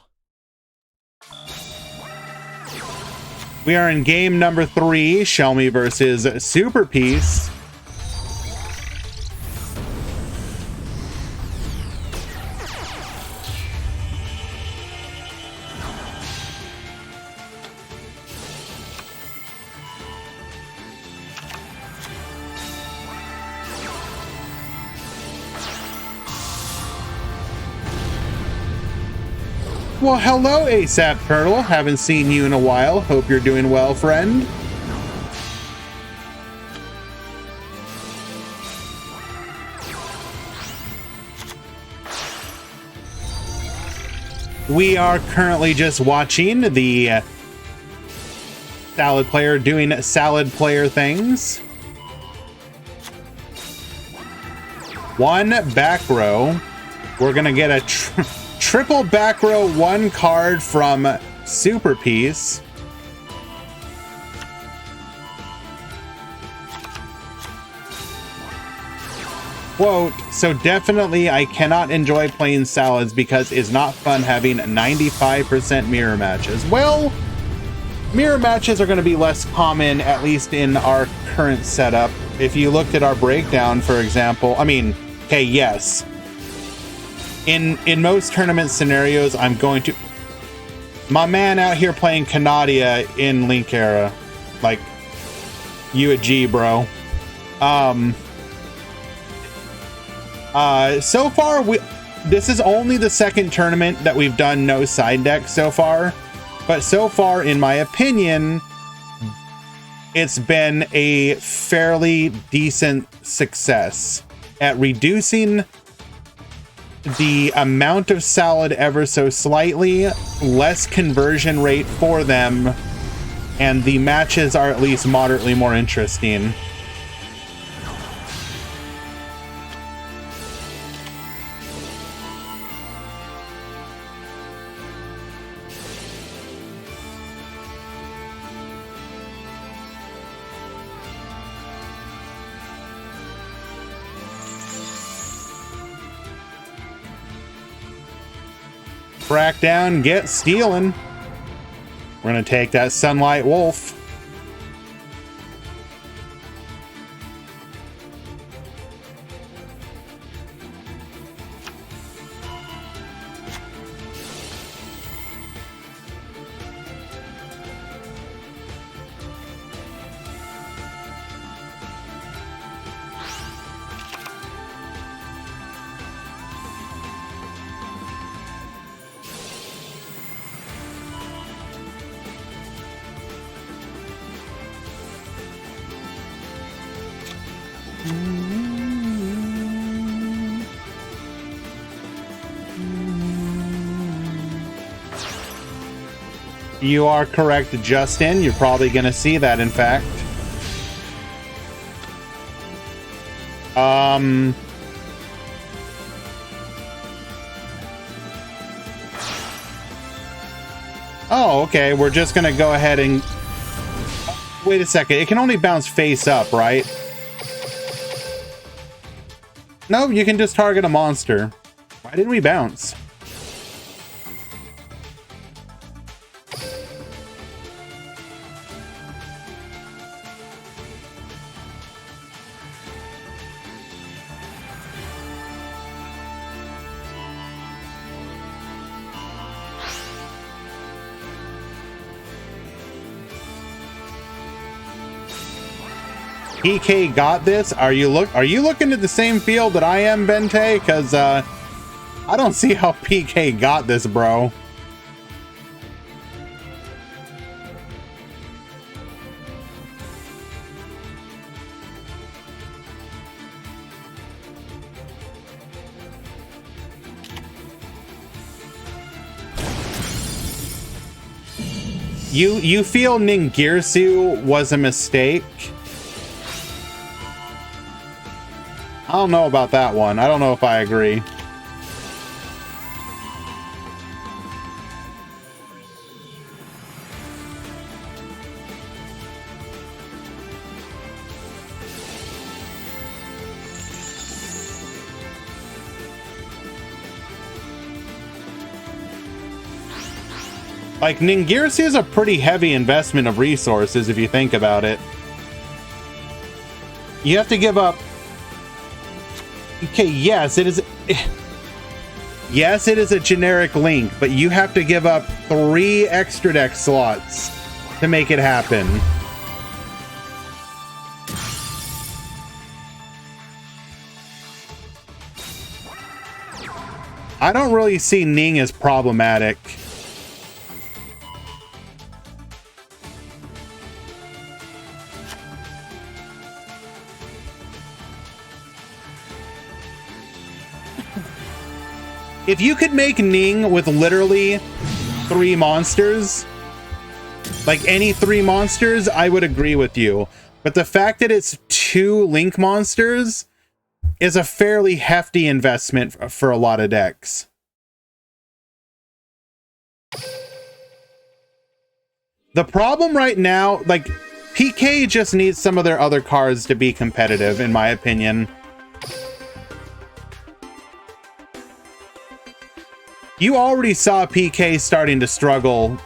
We are in game number 3, Shelmy versus Super Piece. Well, hello, ASAP Turtle. Haven't seen you in a while. Hope you're doing well, friend. We are currently just watching the salad player doing salad player things. One back row. We're gonna get a triple back row, 1 card from Super Piece. Quote, so definitely I cannot enjoy playing salads because it's not fun having 95% mirror matches. Well, mirror matches are going to be less common, at least in our current setup. If you looked at our breakdown, for example, I mean, okay, yes. In most tournament scenarios, I'm going to... My man out here playing Canadia in Link Era. Like, you a G, bro. So far, this is only the second tournament that we've done no side deck so far. But so far, in my opinion, it's been a fairly decent success at reducing the amount of salad ever so slightly, less conversion rate for them, and the matches are at least moderately more interesting. Crack down, get stealing. We're gonna take that Sunlight Wolf. You are correct, Justin. You're probably going to see that, in fact. Oh, okay. We're just going to go ahead and... Wait a second. It can only bounce face up, right? No, you can just target a monster. Why didn't we bounce? PK got this. Are you looking at the same field that I am, Bente? Because I don't see how PK got this, bro. You feel Ningirsu was a mistake? I don't know about that one. I don't know if I agree. Like, Ningirsu is a pretty heavy investment of resources if you think about it. You have to give up... Okay, yes, it is... Yes, it is a generic link, but you have to give up 3 extra deck slots to make it happen. I don't really see Ning as problematic. If you could make Ning with literally 3 monsters, like any 3 monsters, I would agree with you. But the fact that it's 2 Link monsters is a fairly hefty investment for a lot of decks. The problem right now, like, PK just needs some of their other cards to be competitive, in my opinion. You already saw PK starting to struggle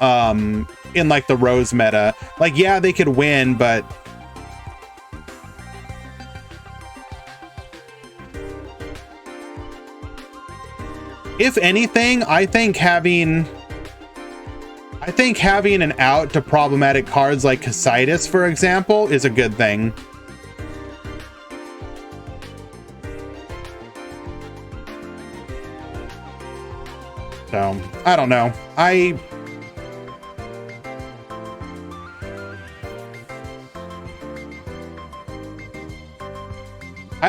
in like the Rose meta. Like, yeah, they could win, but if anything, I think having an out to problematic cards like Casitas, for example, is a good thing. So, I don't know. I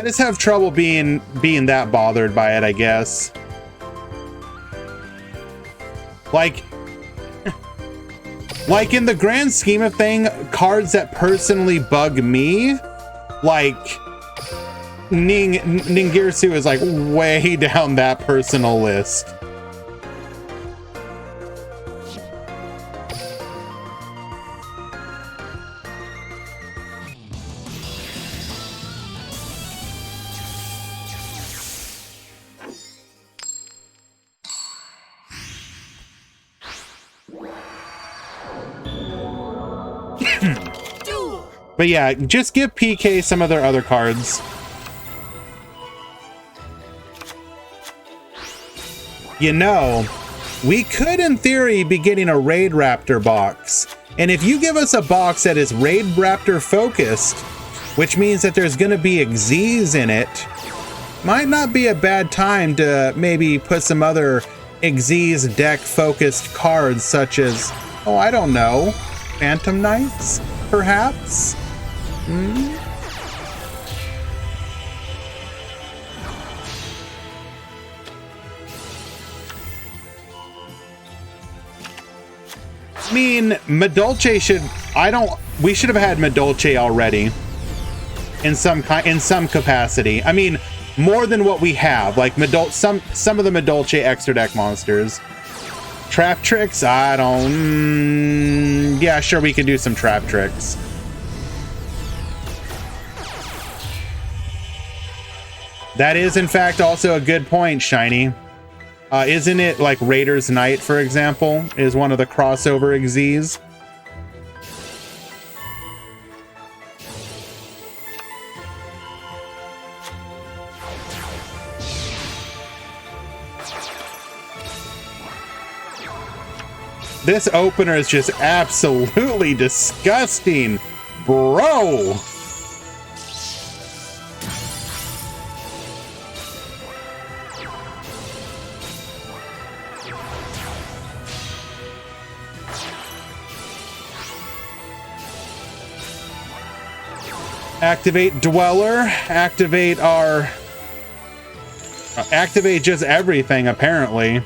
just have trouble being that bothered by it, I guess. Like in the grand scheme of thing, cards that personally bug me, like Ningirsu is like way down that personal list. But yeah, just give PK some of their other cards. You know, we could in theory be getting a Raid Raptor box. And if you give us a box that is Raid Raptor focused, which means that there's going to be Xyz in it, might not be a bad time to maybe put some other Xyz deck focused cards such as, oh, I don't know, Phantom Knights, perhaps? I mean, Madolche we should have had Madolche already in some capacity. I mean, more than what we have, like some of the Madolche extra deck monsters. Trap tricks? I don't... yeah, sure, we can do some trap tricks. That is, in fact, also a good point, Shiny. Isn't it like Raider's Knight, for example, is one of the crossover Xyz? This opener is just absolutely disgusting, bro. Activate Dweller, activate our... activate just everything, apparently.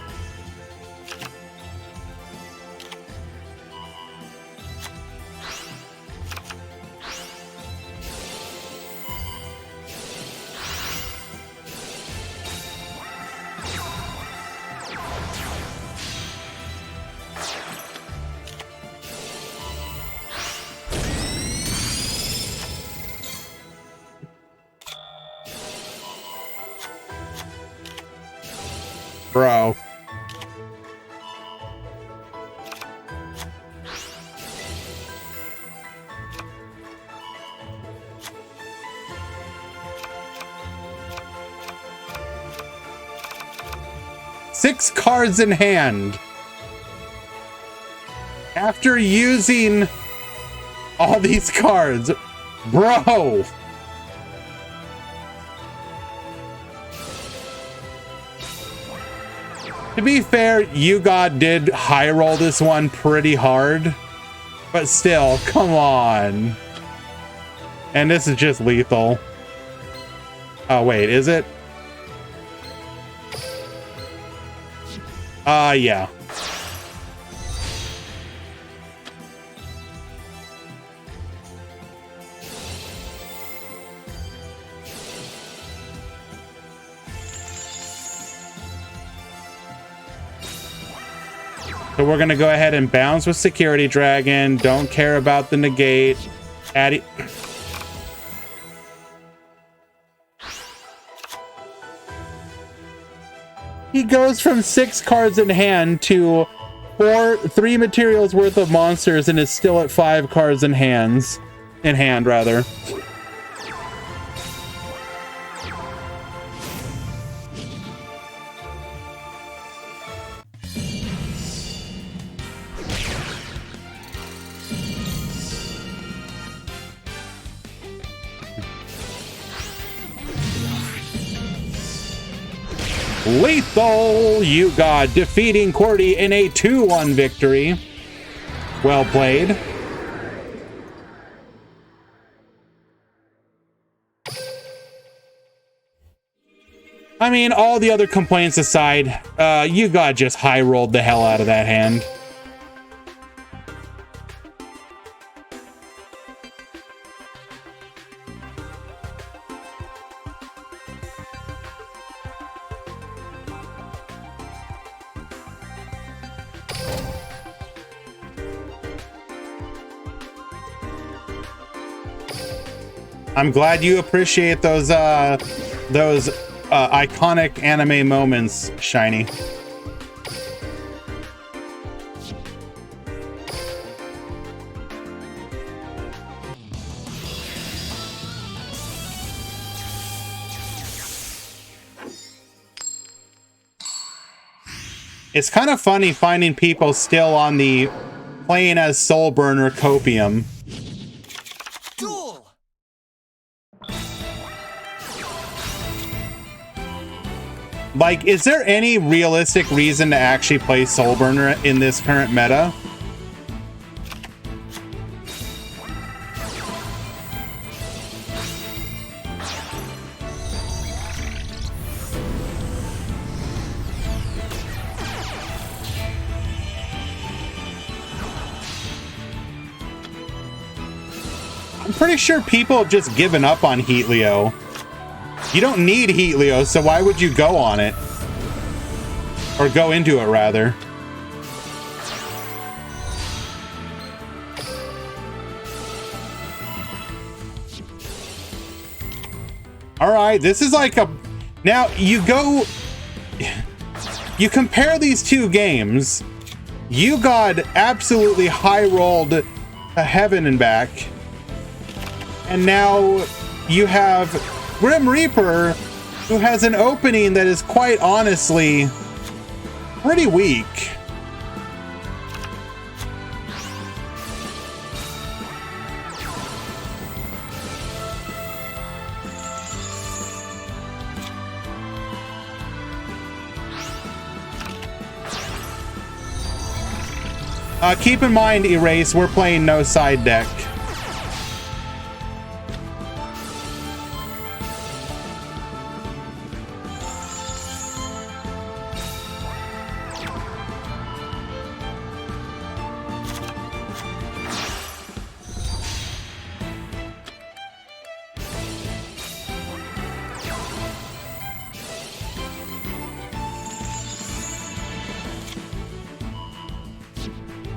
Bro. Six cards in hand. After using all these cards, bro. To be fair, you God did high roll this one pretty hard, but still, come on. And this is just lethal. Oh wait, is it? Yeah. So we're gonna go ahead and bounce with Security Dragon. Don't care about the negate. Addy. He goes from 6 cards in hand to 3 materials worth of monsters and is still at 5 cards in hand. Lethal, you God, defeating Cordy in a 2-1 victory. Well played. I mean, all the other complaints aside, you God just high rolled the hell out of that hand. I'm glad you appreciate those iconic anime moments, Shiny. It's kind of funny finding people still on the playing as Soul Burner copium. Like, is there any realistic reason to actually play Soul Burner in this current meta? I'm pretty sure people have just given up on Heatleo. You don't need Heatleo, so why would you go on it? Or go into it, rather. Alright, this is like a... Now, you compare these two games. You God absolutely high-rolled to heaven and back. And now you have Grim Reaper, who has an opening that is quite honestly pretty weak. Keep in mind, Erase, we're playing no side deck.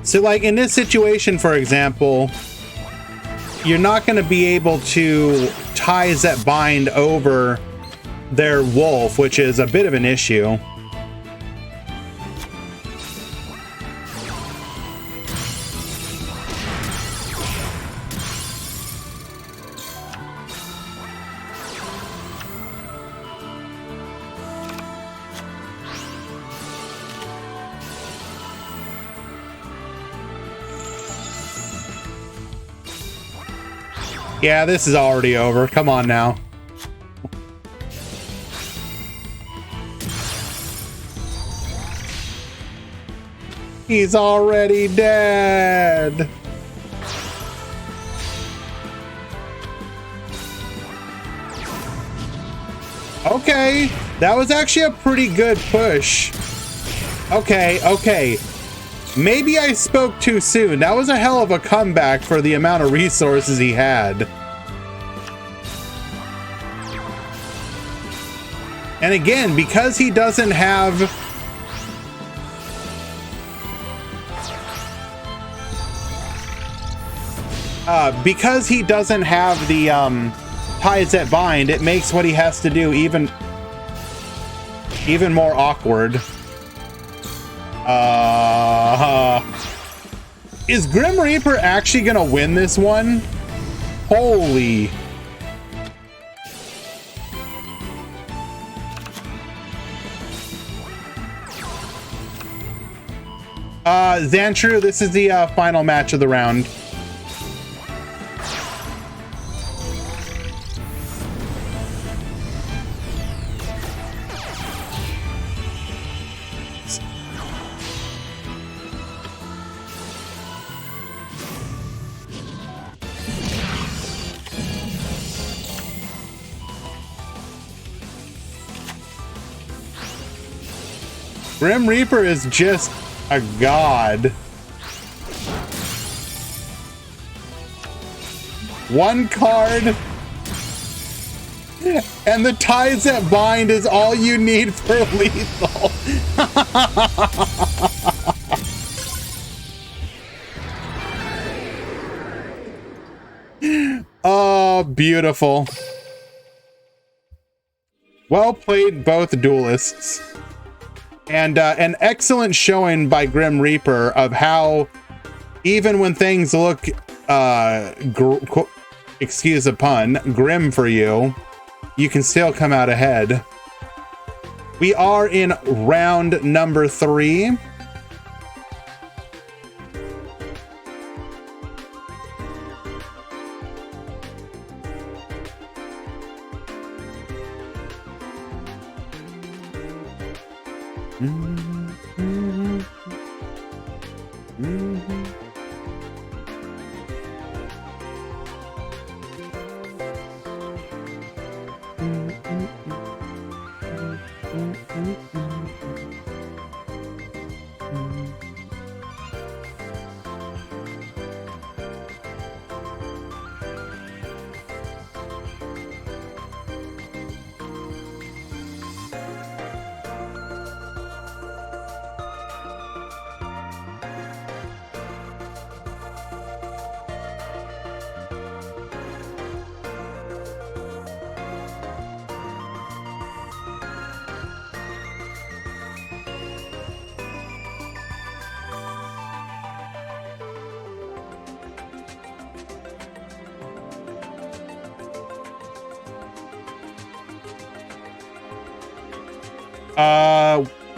So, like, in this situation, for example, you're not going to be able to ties that bind over their wolf, which is a bit of an issue. Yeah, this is already over. Come on now. He's already dead. Okay, that was actually a pretty good push. Okay. Maybe I spoke too soon. That was a hell of a comeback for the amount of resources he had. And again, because he doesn't have... because he doesn't have the ties that bind, it makes what he has to do even more awkward. Is Grim Reaper actually gonna win this one? Holy. Xantru, this is the final match of the round. Grim Reaper is just a god. One card, and the ties that bind is all you need for lethal. Oh, beautiful. Well played, both duelists. And an excellent showing by Grim Reaper of how even when things look, excuse the pun, grim for you, you can still come out ahead. We are in round number 3.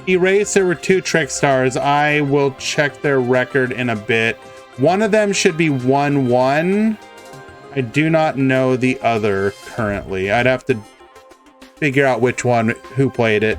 Erase, there were 2 trick stars. I will check their record in a bit. One of them should be 1-1. I do not know the other currently. I'd have to figure out which one, who played it.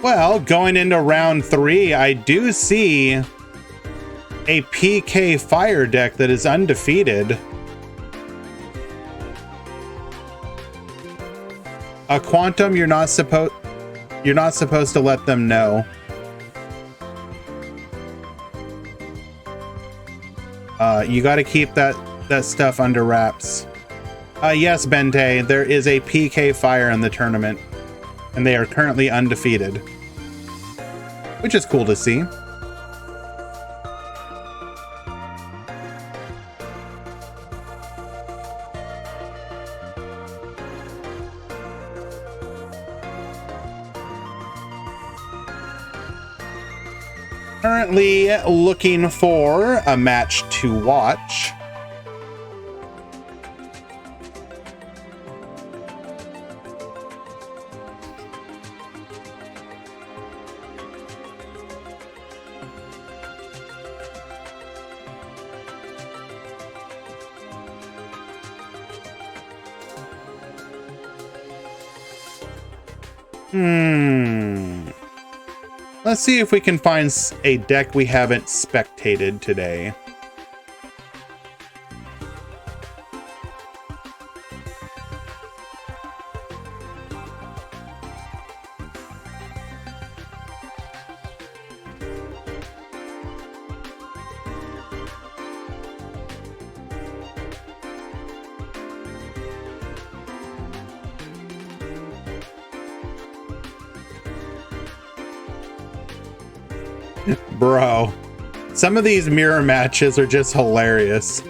Well, going into round 3, I do see a PK Fire deck that is undefeated. A Quantum, you're not supposed to let them know. You got to keep that stuff under wraps. Yes, Bente, there is a PK Fire in the tournament, and they are currently undefeated, which is cool to see. Currently looking for a match to watch. Let's see if we can find a deck we haven't spectated today. Bro, some of these mirror matches are just hilarious.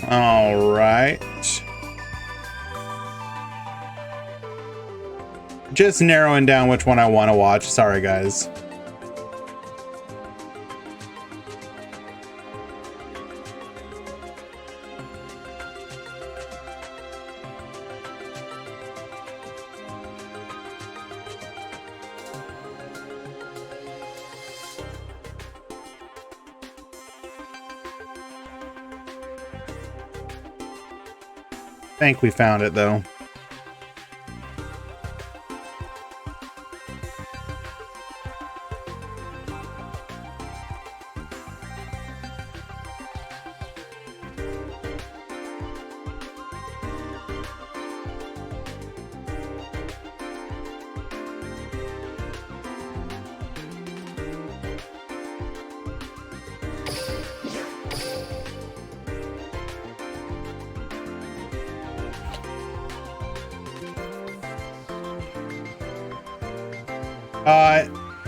All right. Just narrowing down which one I want to watch. Sorry, guys. I think we found it though.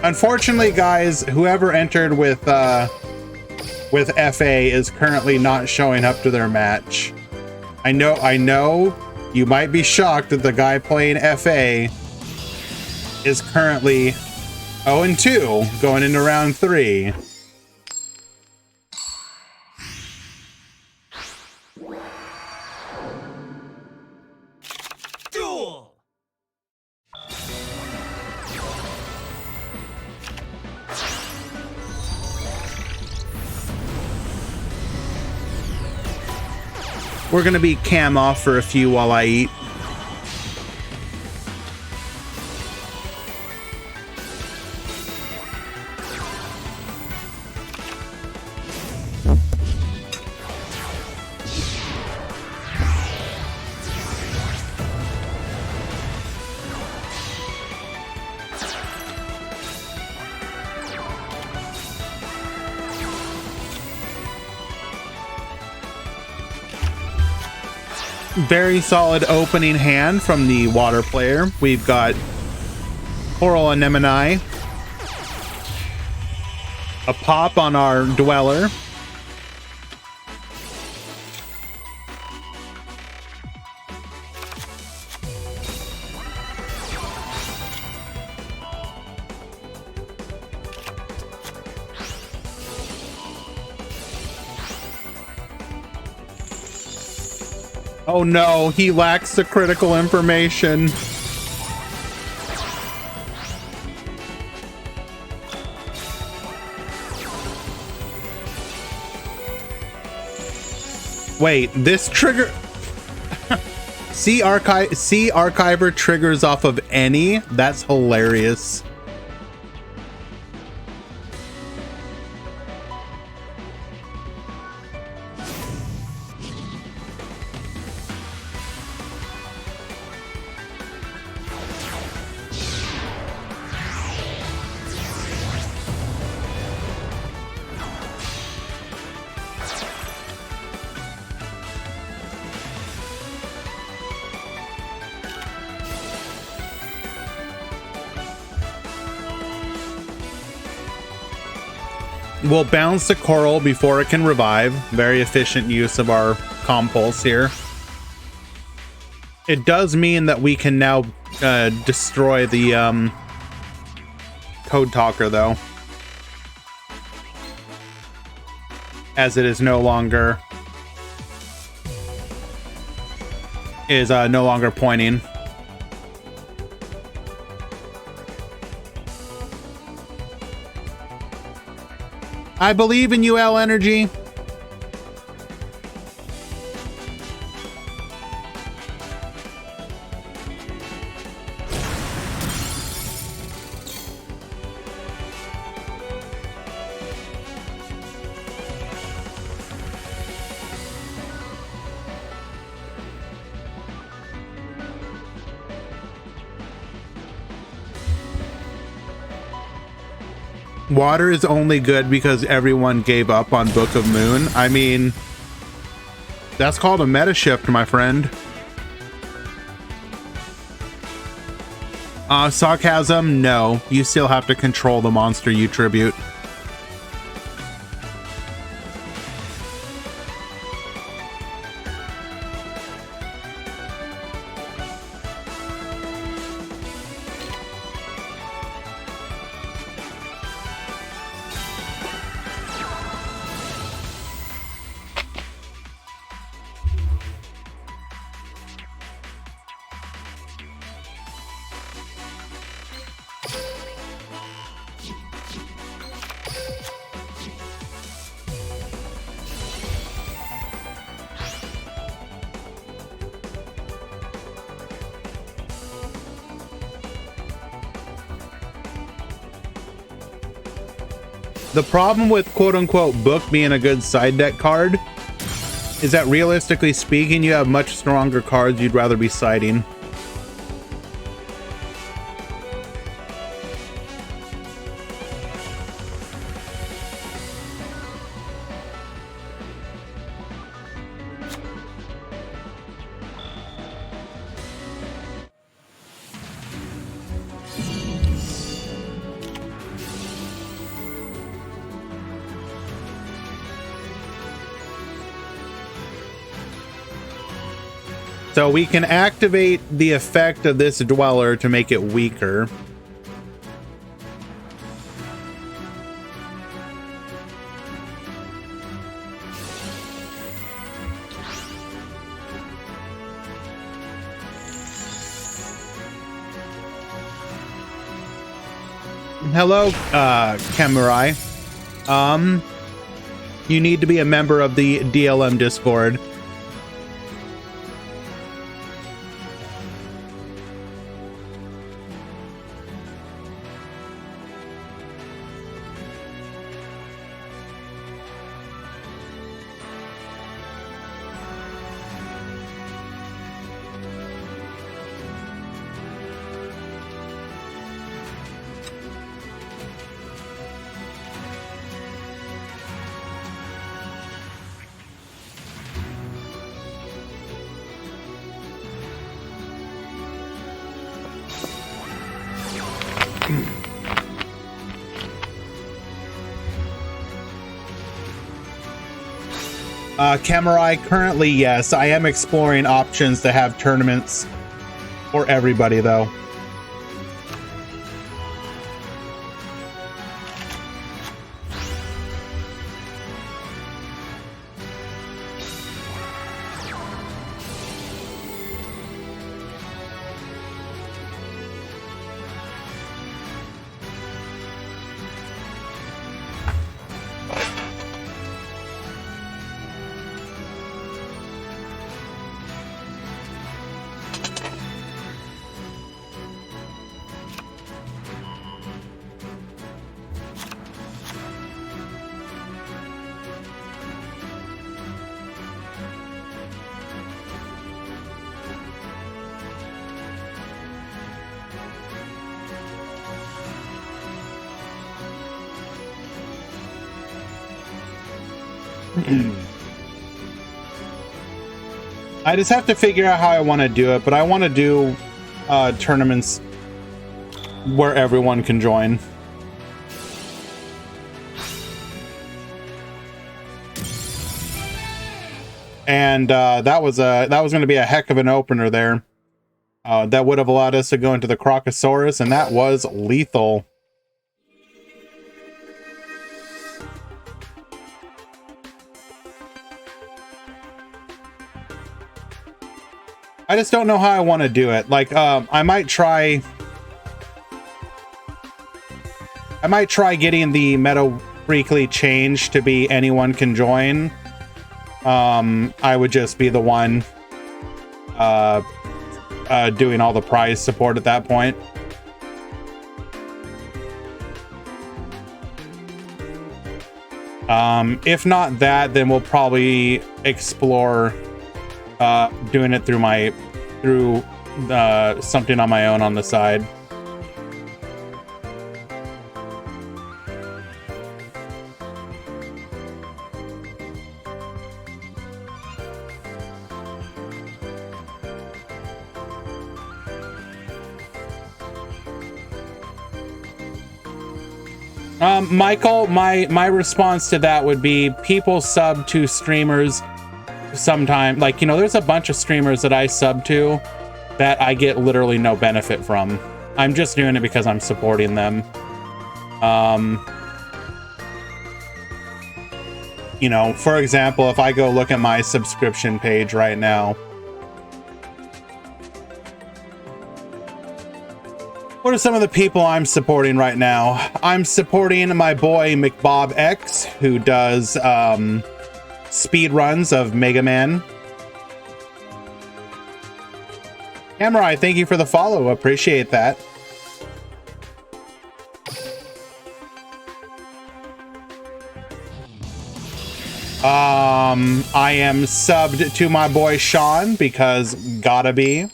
Unfortunately, guys, whoever entered with FA is currently not showing up to their match. I know you might be shocked that the guy playing FA is currently 0-2 going into round 3. We're gonna be cam off for a few while I eat. Very solid opening hand from the water player. We've got Coral Anemone, a pop on our Dweller, oh no, he lacks the critical information. Wait, this trigger... See Archiver triggers off of any? That's hilarious. We'll bounce the coral before it can revive. Very efficient use of our compulse here. It does mean that we can now destroy the Code Talker, though, as it is no longer pointing. I believe in you, L Energy. Water is only good because everyone gave up on Book of Moon. I mean, that's called a meta shift, my friend. Sarcasm, no. You still have to control the monster you tribute. The problem with quote-unquote book being a good side deck card is that realistically speaking, you have much stronger cards you'd rather be siding. So we can activate the effect of this dweller to make it weaker. Hello, Kemurai. You need to be a member of the DLM Discord. Kemurai, currently, yes. I am exploring options to have tournaments for everybody, though. I just have to figure out how I want to do it, but I want to do tournaments where everyone can join. And that was going to be a heck of an opener there. That would have allowed us to go into the Crocosaurus, and that was lethal. I just don't know how I want to do it. Like, I might try getting the meta Freekly change to be anyone can join. I would just be the one doing all the prize support at that point. If not that, then we'll probably explore doing it through something on my own on the side. Michael, my response to that would be people sub to streamers sometime. Like, you know, there's a bunch of streamers that I sub to that I get literally no benefit from. I'm just doing it because I'm supporting them. You know, for example, if I go look at my subscription page right now, what are some of the people I'm supporting right now? I'm supporting my boy McBobX, who does speed runs of Mega Man. Samurai, thank you for the follow. Appreciate that. I am subbed to my boy Sean because gotta be.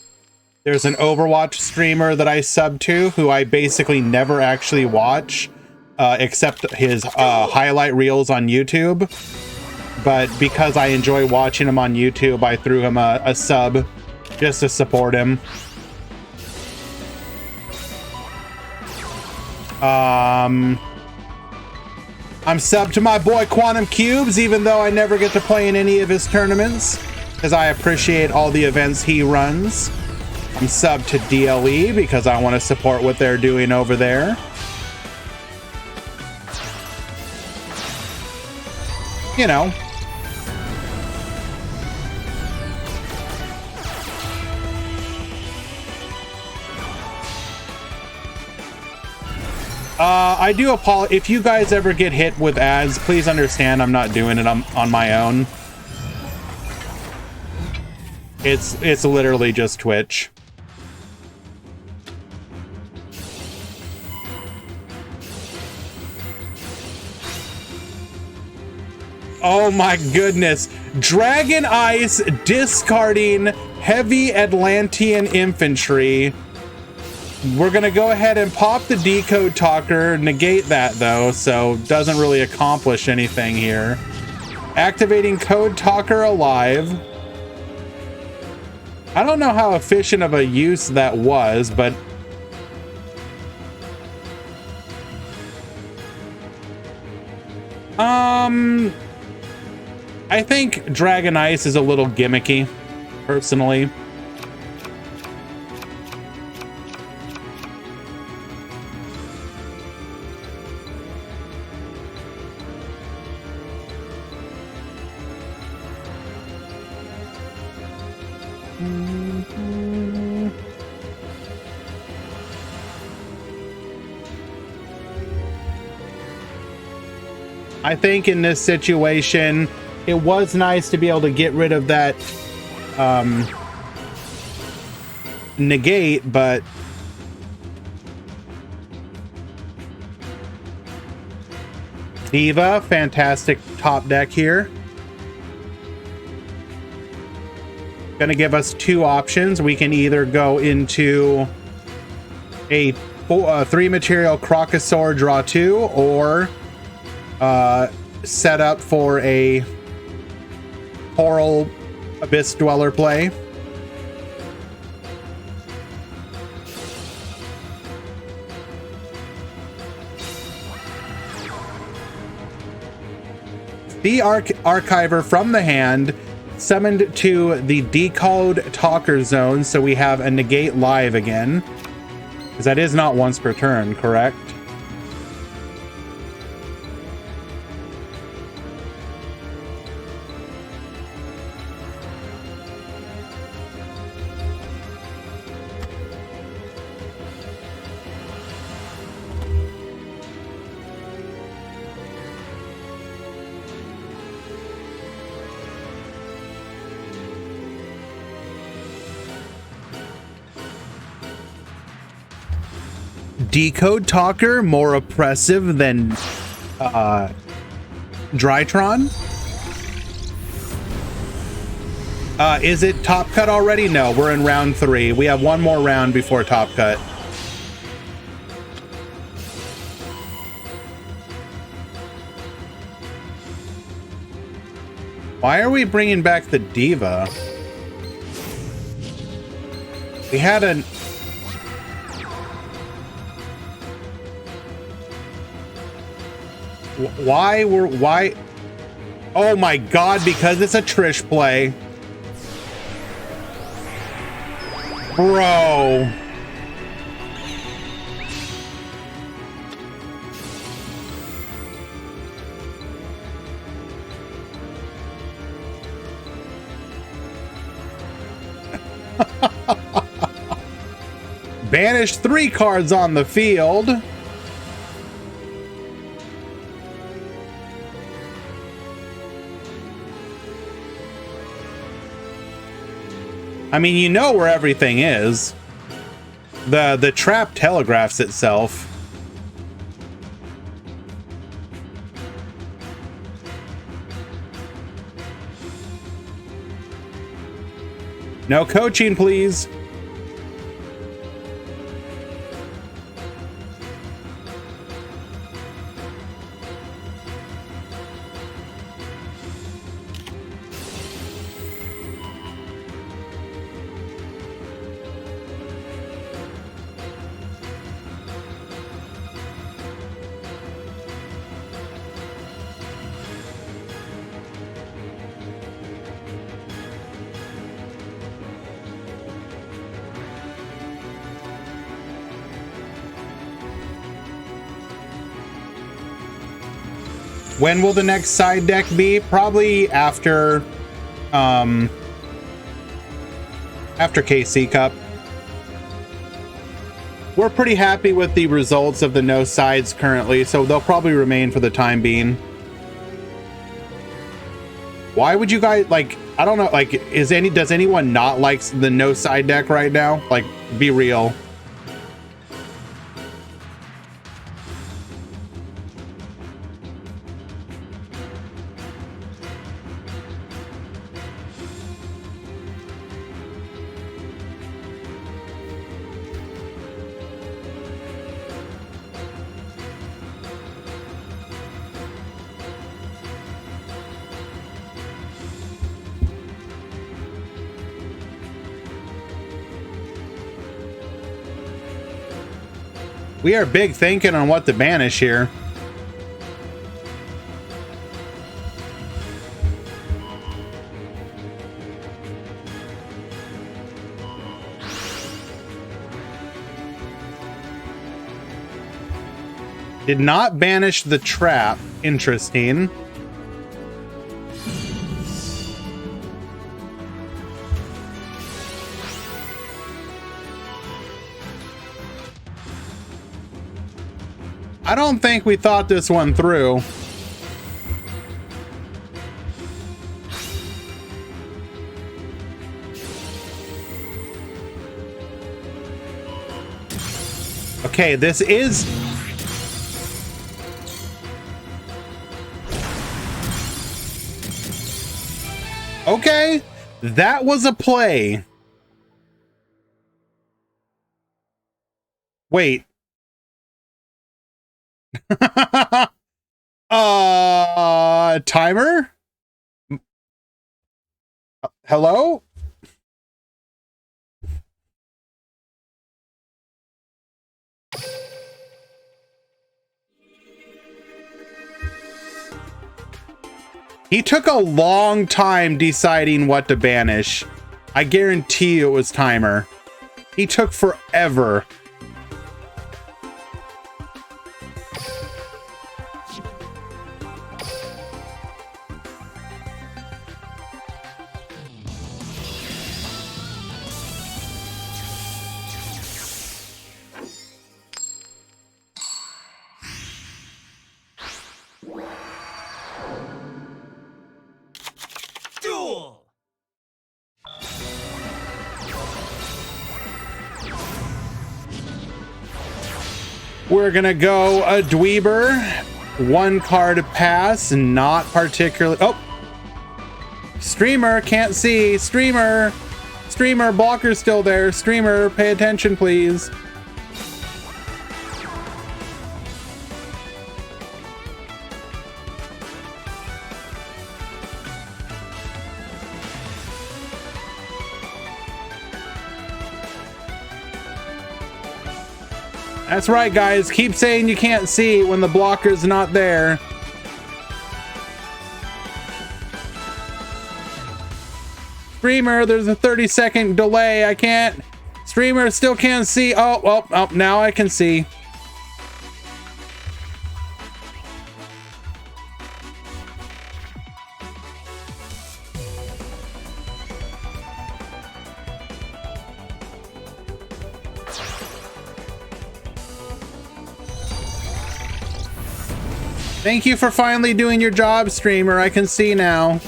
There's an Overwatch streamer that I sub to who I basically never actually watch, except his highlight reels on YouTube. But because I enjoy watching him on YouTube, I threw him a sub just to support him. I'm subbed to my boy Quantum Cubes, even though I never get to play in any of his tournaments, because I appreciate all the events he runs. I'm subbed to DLE because I want to support what they're doing over there. You know. I do apologize. If you guys ever get hit with ads, please understand I'm not doing it on my own. It's literally just Twitch. Oh my goodness. Dragon Ice discarding heavy Atlantean infantry. We're going to go ahead and pop the decode talker, negate that though, so doesn't really accomplish anything here. Activating code talker alive. I don't know how efficient of a use that was, but I think Dragon Ice is a little gimmicky, personally. I think in this situation, it was nice to be able to get rid of that negate, but Diva, fantastic top deck here. Gonna give us two options. We can either go into a 3 material Crocosaur draw 2, or set up for a Coral Abyss Dweller play. The Archiver from the hand, summoned to the decode talker zone, so we have a negate live again. Because that is not once per turn, correct? Decode Talker more oppressive than Drytron? Is it Top Cut already? No, we're in round 3. We have one more round before Top Cut. Why are we bringing back the Diva? We had an... Why? Oh my god, because it's a Trish play. Bro. Banish 3 cards on the field. I mean, you know where everything is. The trap telegraphs itself. No coaching, please. When will the next side deck be? Probably after KC Cup. We're pretty happy with the results of the no sides currently, so they'll probably remain for the time being. Why would you guys, like, I don't know, like, does anyone not like the no side deck right now? Like, be real. We are big thinking on what to banish here. Did not banish the trap. Interesting. I don't think we thought this one through. Okay, this is... Okay, that was a play. Wait. Timer? Hello? He took a long time deciding what to banish. I guarantee you it was timer. He took forever. Duel. We're gonna go a Dweeber. One card pass, not particularly. Oh! Streamer, can't see. Streamer! Streamer, blocker's still there. Streamer, pay attention, please. That's right, guys. Keep saying you can't see when the blocker's not there. Streamer, there's a 30-second delay. I can't. Streamer still can't see. Oh, now I can see. Thank you for finally doing your job, streamer. I can see now.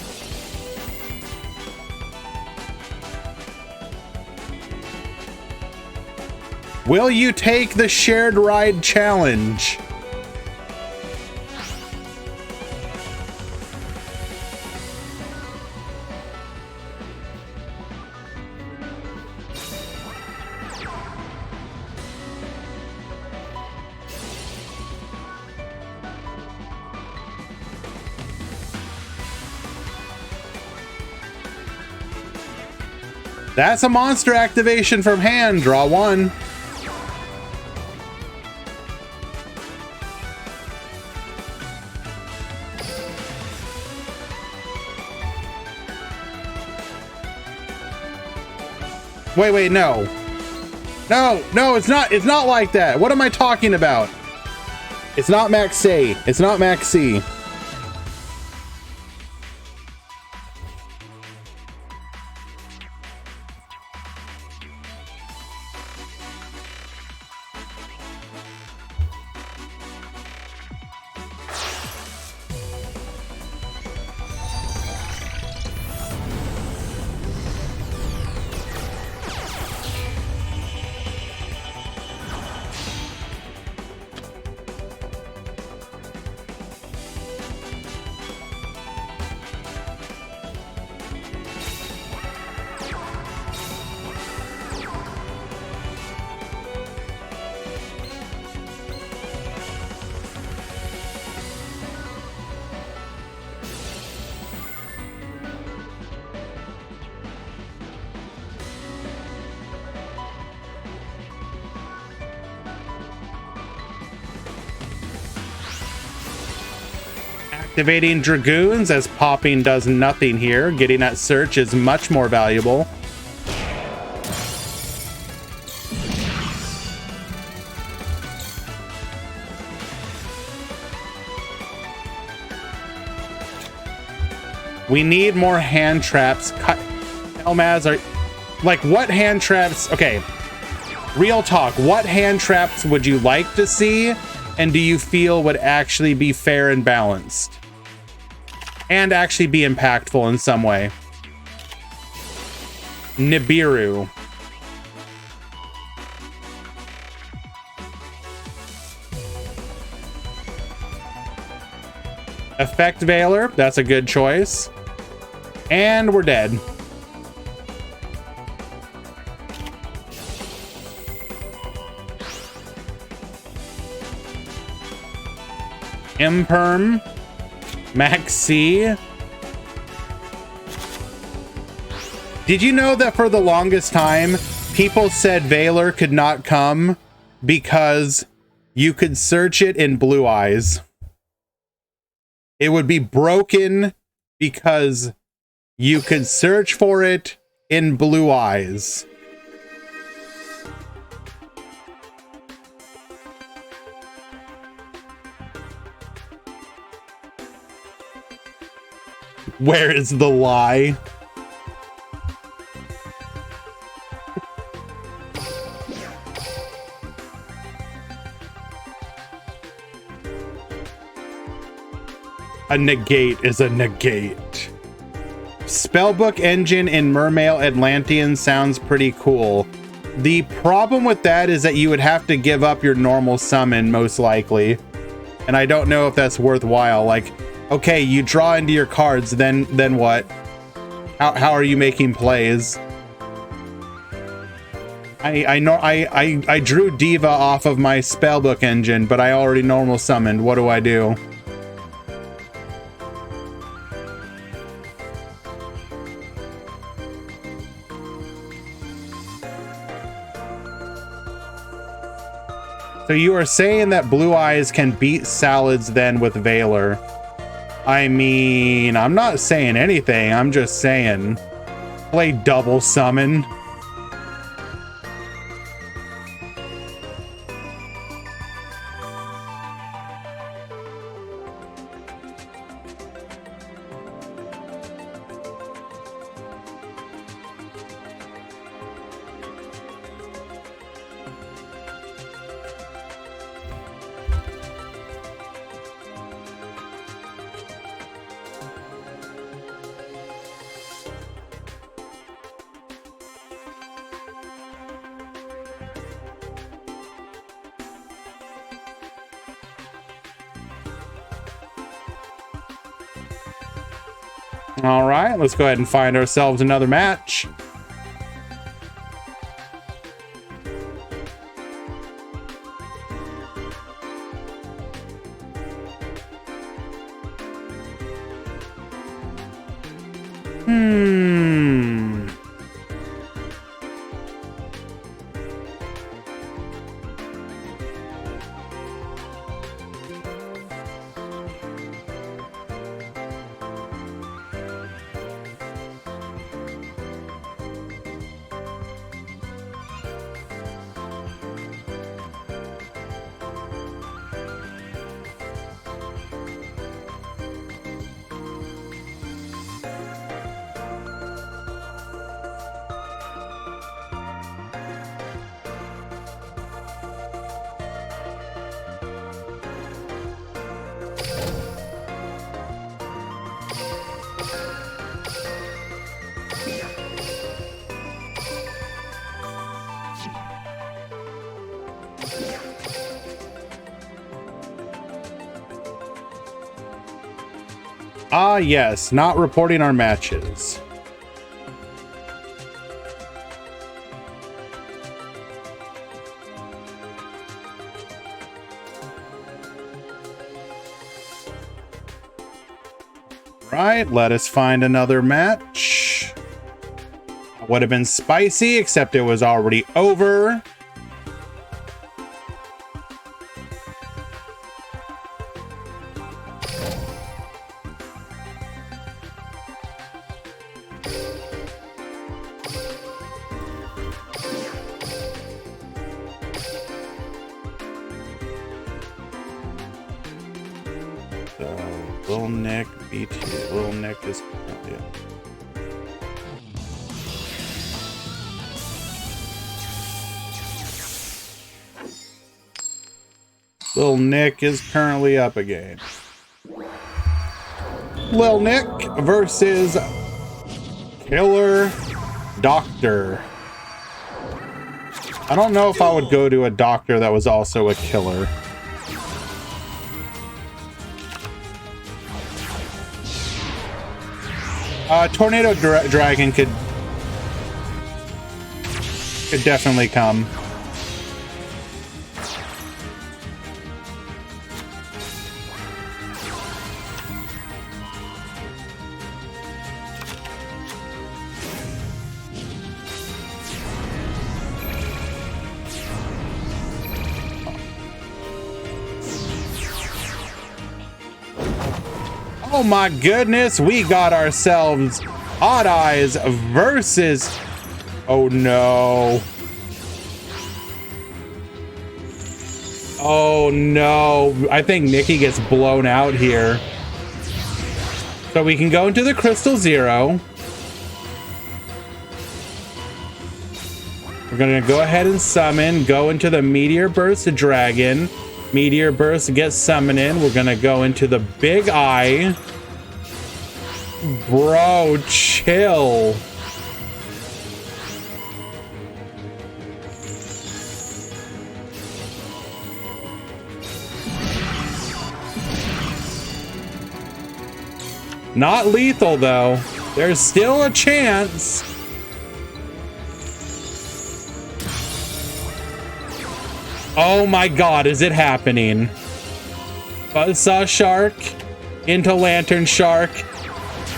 Will you take the shared ride challenge? That's a monster activation from hand. Draw one. Wait, no. No, it's not like that. What am I talking about? It's not Max C. It's not Max C. Activating Dragoons as popping does nothing here. Getting that search is much more valuable. We need more hand traps. Elmaz are like, what hand traps? Okay, real talk. What hand traps would you like to see? And do you feel would actually be fair and balanced? And actually be impactful in some way? Nibiru. Effect Veiler, that's a good choice. And we're dead. Imperm. Max C. Did you know that for the longest time, people said Veiler could not come because you could search it in Blue Eyes? It would be broken because you could search for it in Blue Eyes. Where is the lie? A negate is a negate. Spellbook engine in Mermail Atlantean sounds pretty cool. The problem with that is that you would have to give up your normal summon, most likely. And I don't know if that's worthwhile. Like, okay, you draw into your cards, then what? How are you making plays? I know I drew Diva off of my spellbook engine, but I already normal summoned. What do I do? So you are saying that Blue Eyes can beat Salads then with Valor? I mean, I'm not saying anything. I'm just saying, play double summon. All right, let's go ahead and find ourselves another match. Ah, yes, not reporting our matches. Right, let us find another match. Would have been spicy, except it was already over. Little Nick, BT, Little Nick is Little Nick is currently up again. Lil Nick versus Killer Doctor. I don't know if I would go to a doctor that was also a killer. Tornado Dragon could definitely come. Oh my goodness, we got ourselves Odd Eyes versus... Oh no. Oh no. I think Nikki gets blown out here. So we can go into the Crystal Zero. We're gonna go ahead and summon, go into the Meteor Burst Dragon. Meteor Burst gets summoning. We're gonna go into the Big Eye. Bro, chill. Not lethal though. There's still a chance. Oh my god, is it happening? Buzzsaw Shark into Lantern Shark.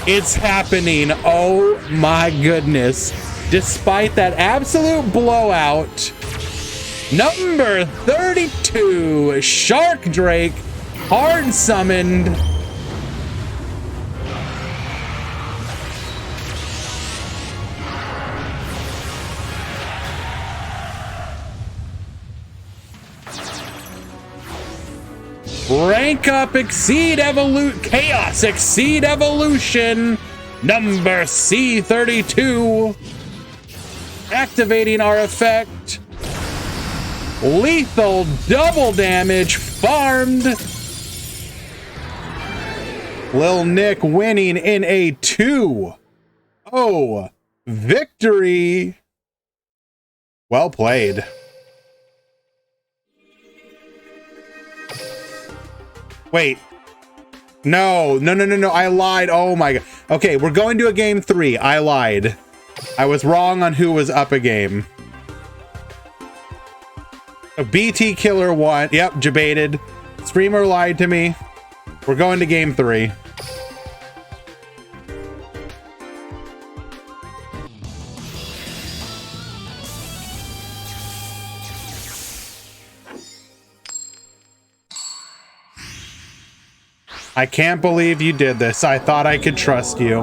It's happening. Oh my goodness. Despite that absolute blowout, number 32, Shark Drake, hard summoned. Rank up, exceed chaos, exceed evolution, number C32. Activating our effect. Lethal double damage farmed. Lil Nick winning in a 2-0 victory. Well played. Wait. No. I lied. Oh my god. Okay, we're going to a game 3. I lied. I was wrong on who was up a game. A BT Killer won. Yep, debated. Streamer lied to me. We're going to game 3. I can't believe you did this. I thought I could trust you.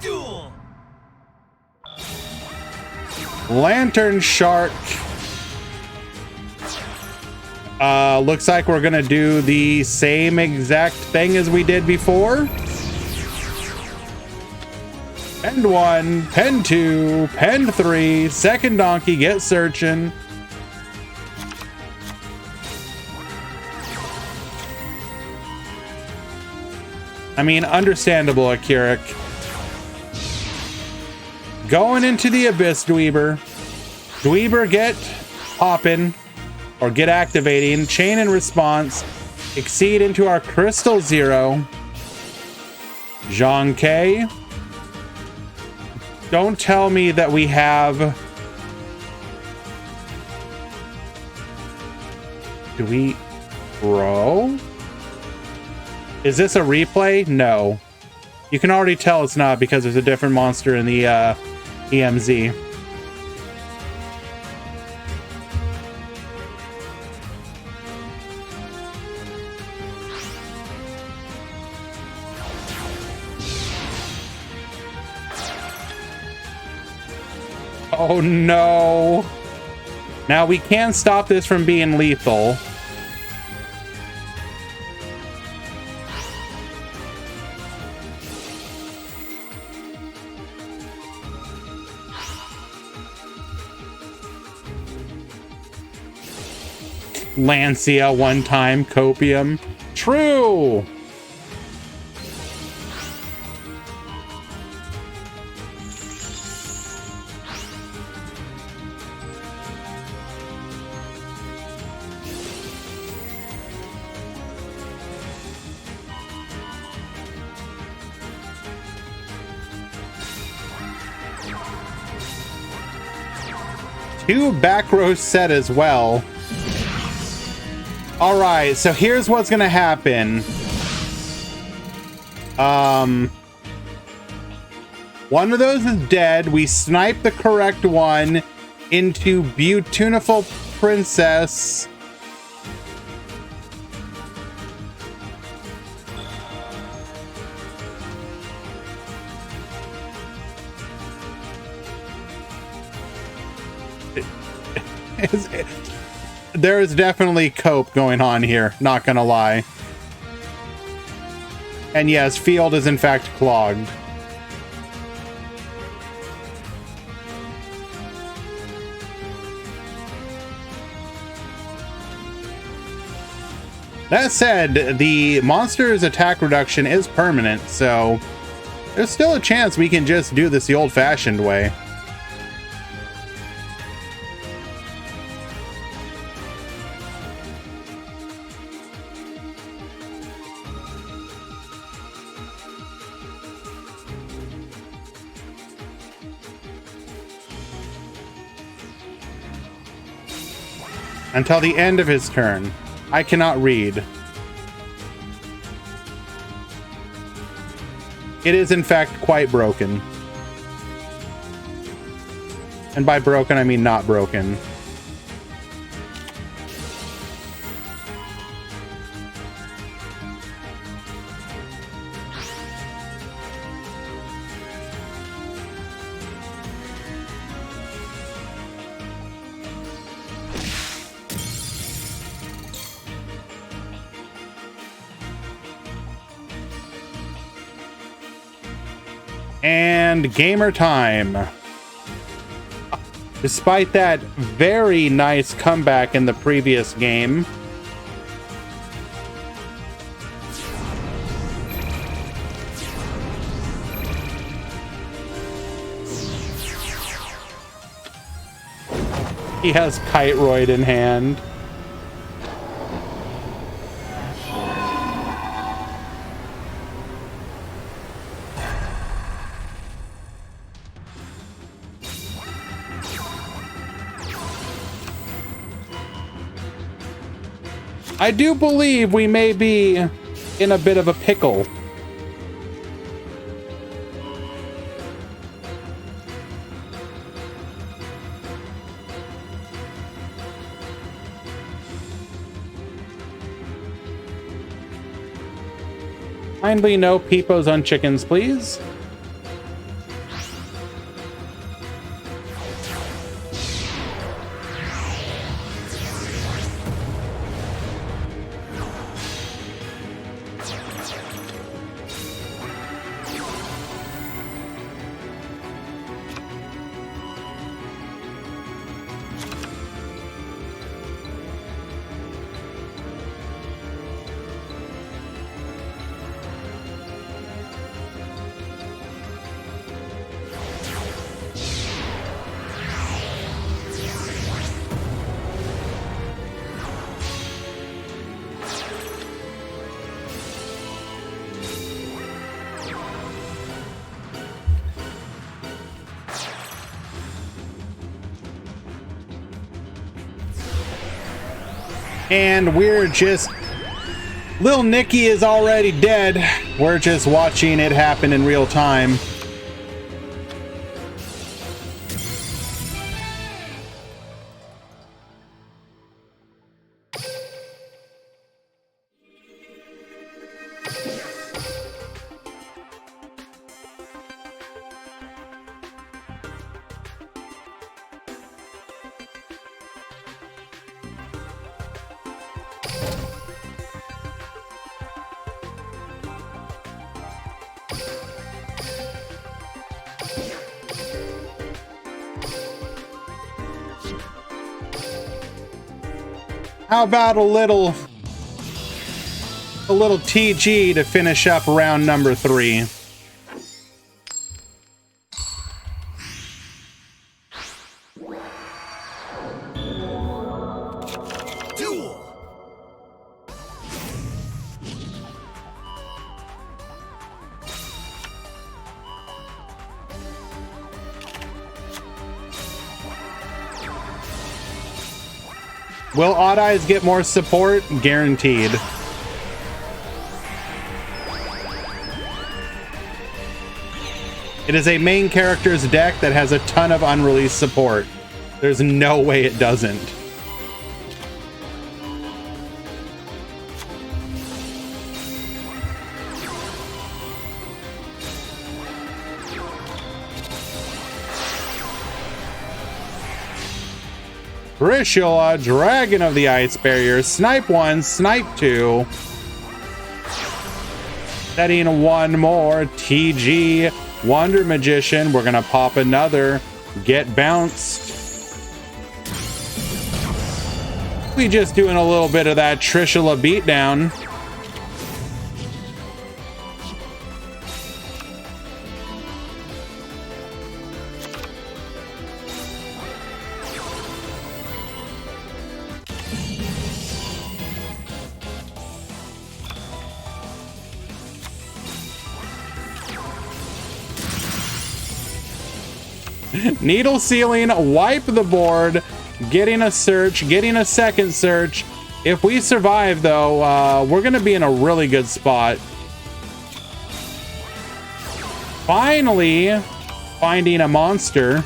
Duel. Lantern Shark. Looks like we're gonna do the same exact thing as we did before. Pen 1, Pen 2, Pen 3, second donkey, get searching. I mean, understandable, Akirik. Going into the Abyss, Dweeber. Dweeber, get hopping, or get activating. Chain in response. Exceed into our Crystal Zero. Zhang K. Don't tell me that we have... Do we... Bro? Is this a replay? No. You can already tell it's not because there's a different monster in the EMZ. Oh no. Now we can stop this from being lethal. Lancia one time, Copium. True! Two back row set as well. All right, so here's what's gonna happen. One of those is dead. We snipe the correct one into beautiful princess. There is definitely cope going on here, not gonna lie. And yes, field is in fact clogged. That said, the monster's attack reduction is permanent, so there's still a chance we can just do this the old-fashioned way. Until the end of his turn. I cannot read. It is in fact quite broken. And by broken, I mean not broken. And gamer time. Despite that very nice comeback in the previous game, he has Kiteroid in hand. I do believe we may be in a bit of a pickle. Kindly no peepos on chickens, please. And we're just... Lil Nicky is already dead. We're just watching it happen in real time. How about a little TG to finish up round number 3? Duel. Will Odd Eyes get more support? Guaranteed. It is a main character's deck that has a ton of unreleased support. There's no way it doesn't. Trishula, Dragon of the Ice Barrier, Snipe 1, Snipe 2. Setting one more, TG, Wonder Magician. We're gonna pop another, Get Bounced. We just doing a little bit of that Trishula beatdown. Needle Sealing, wipe the board, getting a search, getting a second search. If we survive, though, we're going to be in a really good spot. Finally, finding a monster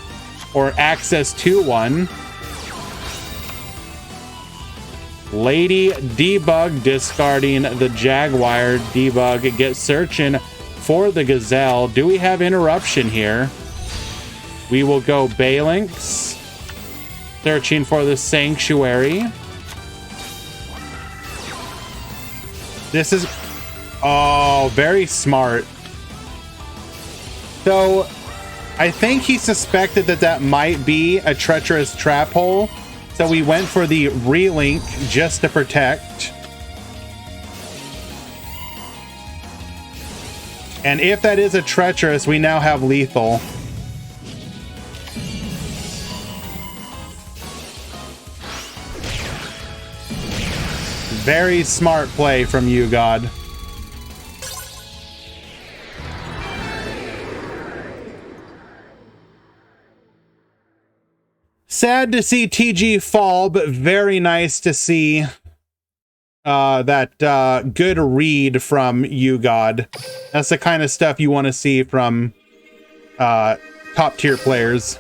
or access to one. Lady Debug, discarding the Jaguar. Debug, get searching for the Gazelle. Do we have interruption here? We will go Balinx, searching for the Sanctuary. This is, oh, very smart. So I think he suspected that that might be a treacherous trap hole. So we went for the relink just to protect. And if that is a treacherous, we now have lethal. Very smart play from you, God. Sad to see TG fall, but very nice to see that good read from you, God. That's the kind of stuff you want to see from top tier players.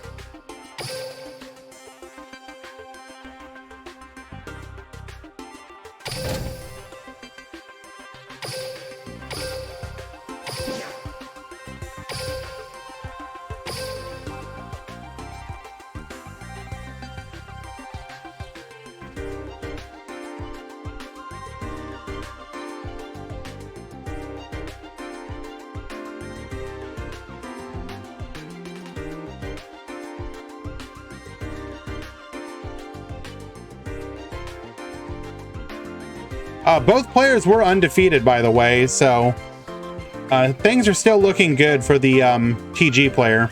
Both players were undefeated, by the way, so things are still looking good for the TG player.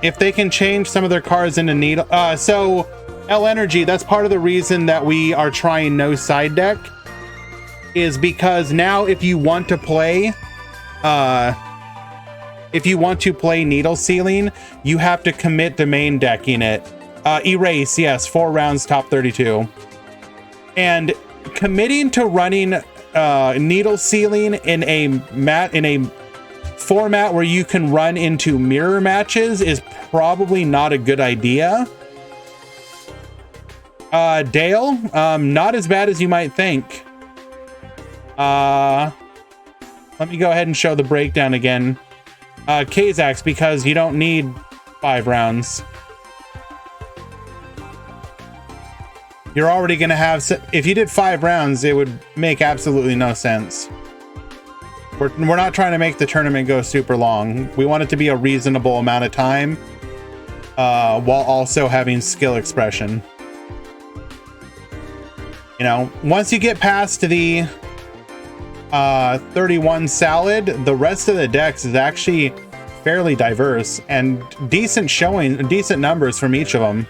If they can change some of their cards into needle, so L Energy, that's part of the reason that we are trying no side deck, is because now if you want to play needle sealing, you have to commit to main decking it. Erase, yes, 4 rounds, top 32, and committing to running needle sealing in a format where you can run into mirror matches is probably not a good idea. Dale, not as bad as you might think. Let me go ahead and show the breakdown again. Kazax, because you don't need 5 rounds. You're already going to have, if you did 5 rounds, it would make absolutely no sense. We're not trying to make the tournament go super long. We want it to be a reasonable amount of time, while also having skill expression. You know, once you get past the 31 salad, the rest of the decks is actually fairly diverse and decent numbers from each of them.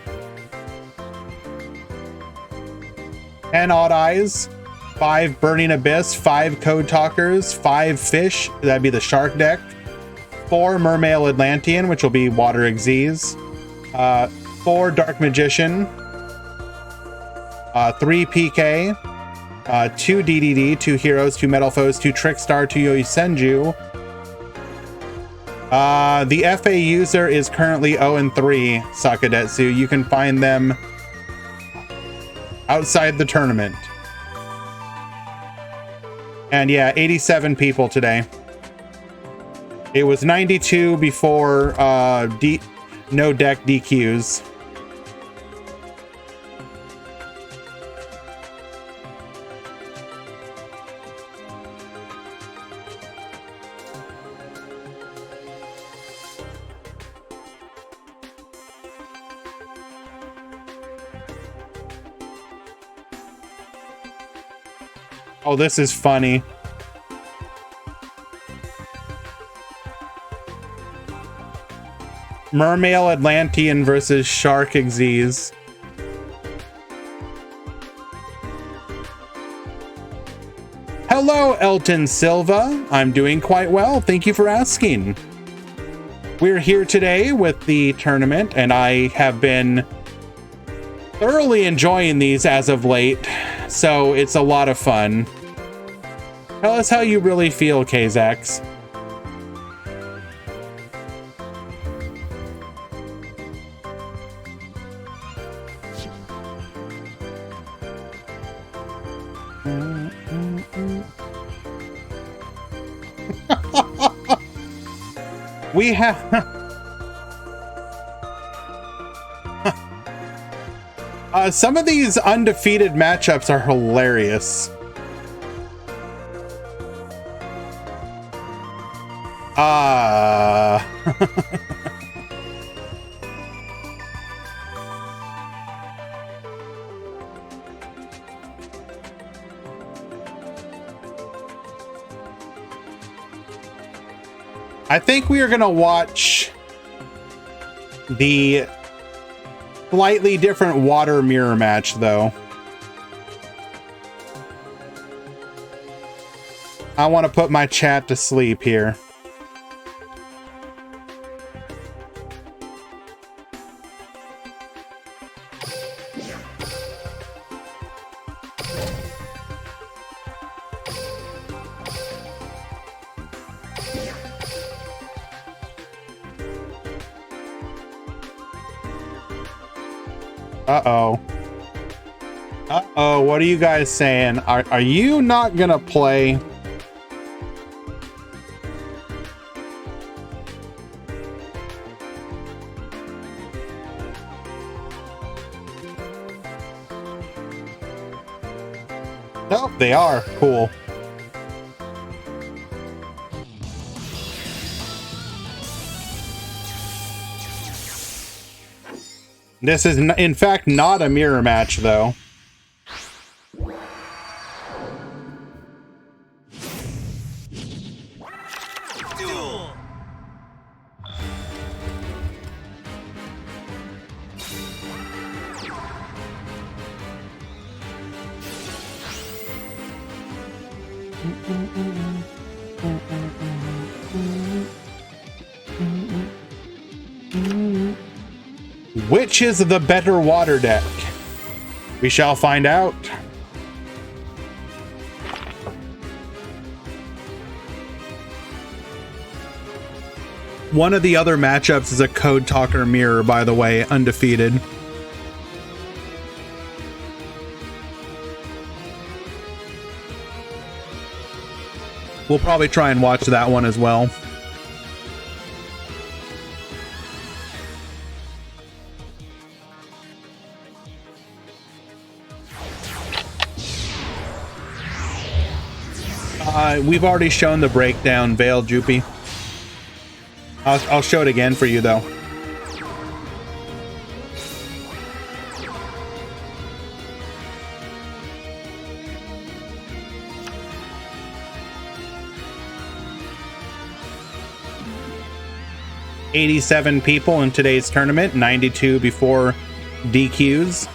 10 Odd Eyes, 5 Burning Abyss, 5 Code Talkers, 5 Fish, that'd be the Shark deck, 4 Mermail Atlantean, which will be Water Xyz, 4 Dark Magician, 3 PK, 2 DDD, 2 Heroes, 2 Metal Foes, 2 Trickstar, 2 Yoisenju. The FA user is currently 0-3, Sakadetsu. You can find them outside the tournament. And yeah, 87 people today. It was 92 before no deck DQs. Oh, this is funny. Mermail Atlantean versus Shark Xyz. Hello, Elton Silva. I'm doing quite well. Thank you for asking. We're here today with the tournament, and I have been thoroughly enjoying these as of late, so it's a lot of fun. Tell us how you really feel, Kzax. We have some of these undefeated matchups are hilarious. I think we are going to watch the slightly different water mirror match, though. I want to put my chat to sleep here. Uh-oh. Uh-oh, what are you guys saying? Are you not gonna play? Nope, they are. Cool. This is, in fact, not a mirror match, though. Duel. Which is the better water deck? We shall find out. One of the other matchups is a Code Talker mirror, by the way, undefeated. We'll probably try and watch that one as well. We've already shown the breakdown, Veil Jupy. I'll show it again for you, though. $87 people in today's tournament, 92 before DQs.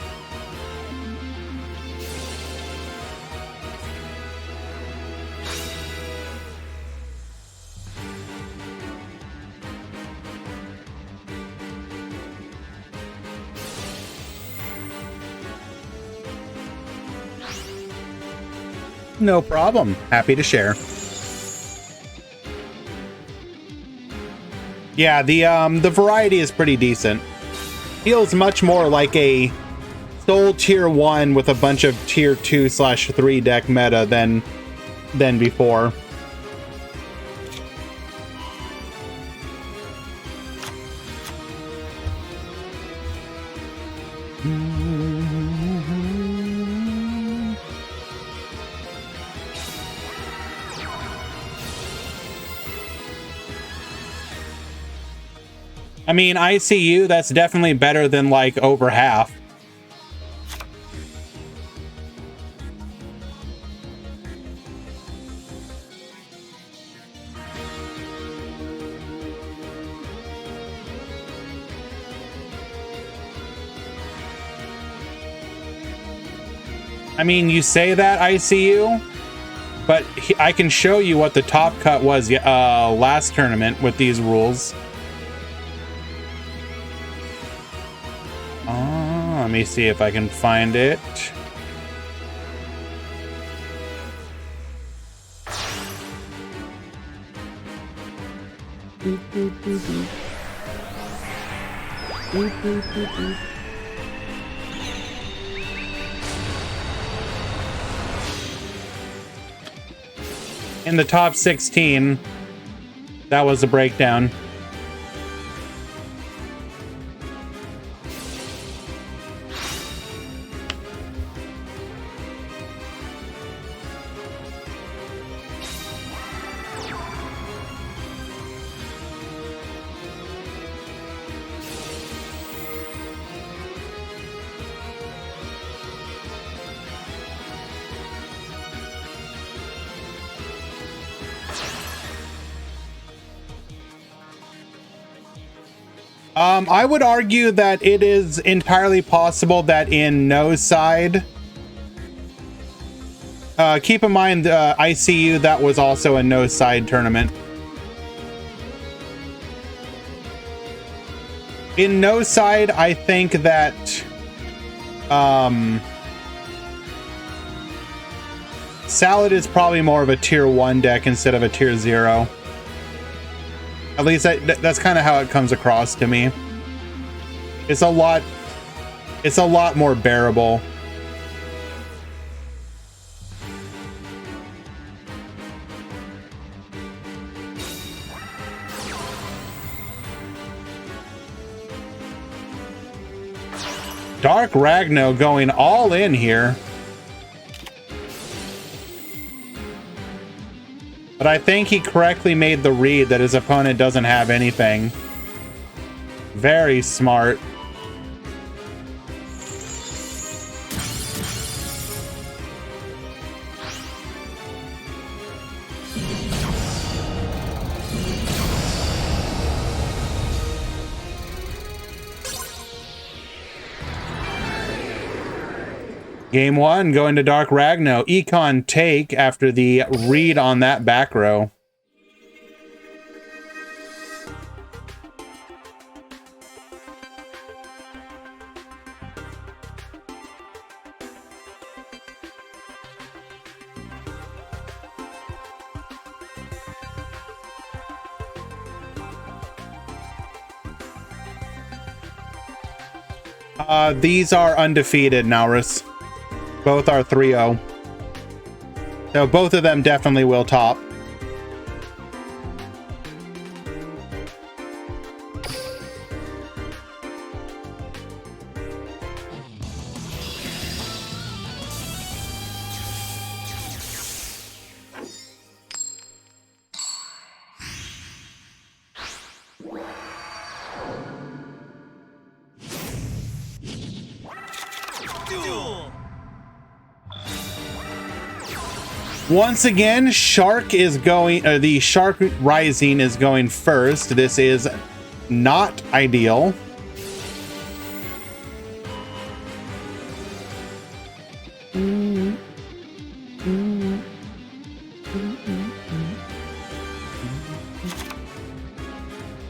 No problem. Happy to share. Yeah, the variety is pretty decent. Feels much more like a Soul Tier 1 with a bunch of Tier 2/3 deck meta than before. I mean, ICU, that's definitely better than like over half. I mean, you say that, ICU, but I can show you what the top cut was last tournament with these rules. Let me see if I can find it. In the top 16, that was the breakdown. I would argue that it is entirely possible that in no side, keep in mind ICU, that was also a no side tournament. In no side, I think that Salad is probably more of a tier 1 deck instead of a tier 0. At least that's kind of how it comes across to me. It's a lot more bearable. Dark Ragno going all in here. But I think he correctly made the read that his opponent doesn't have anything. Very smart. Game 1 going to Dark Ragno. Econ take after the read on that back row. These are undefeated, Naurus. Both are 3-0. So both of them definitely will top. Once again, Shark is going, the Shark Rising is going first. This is not ideal.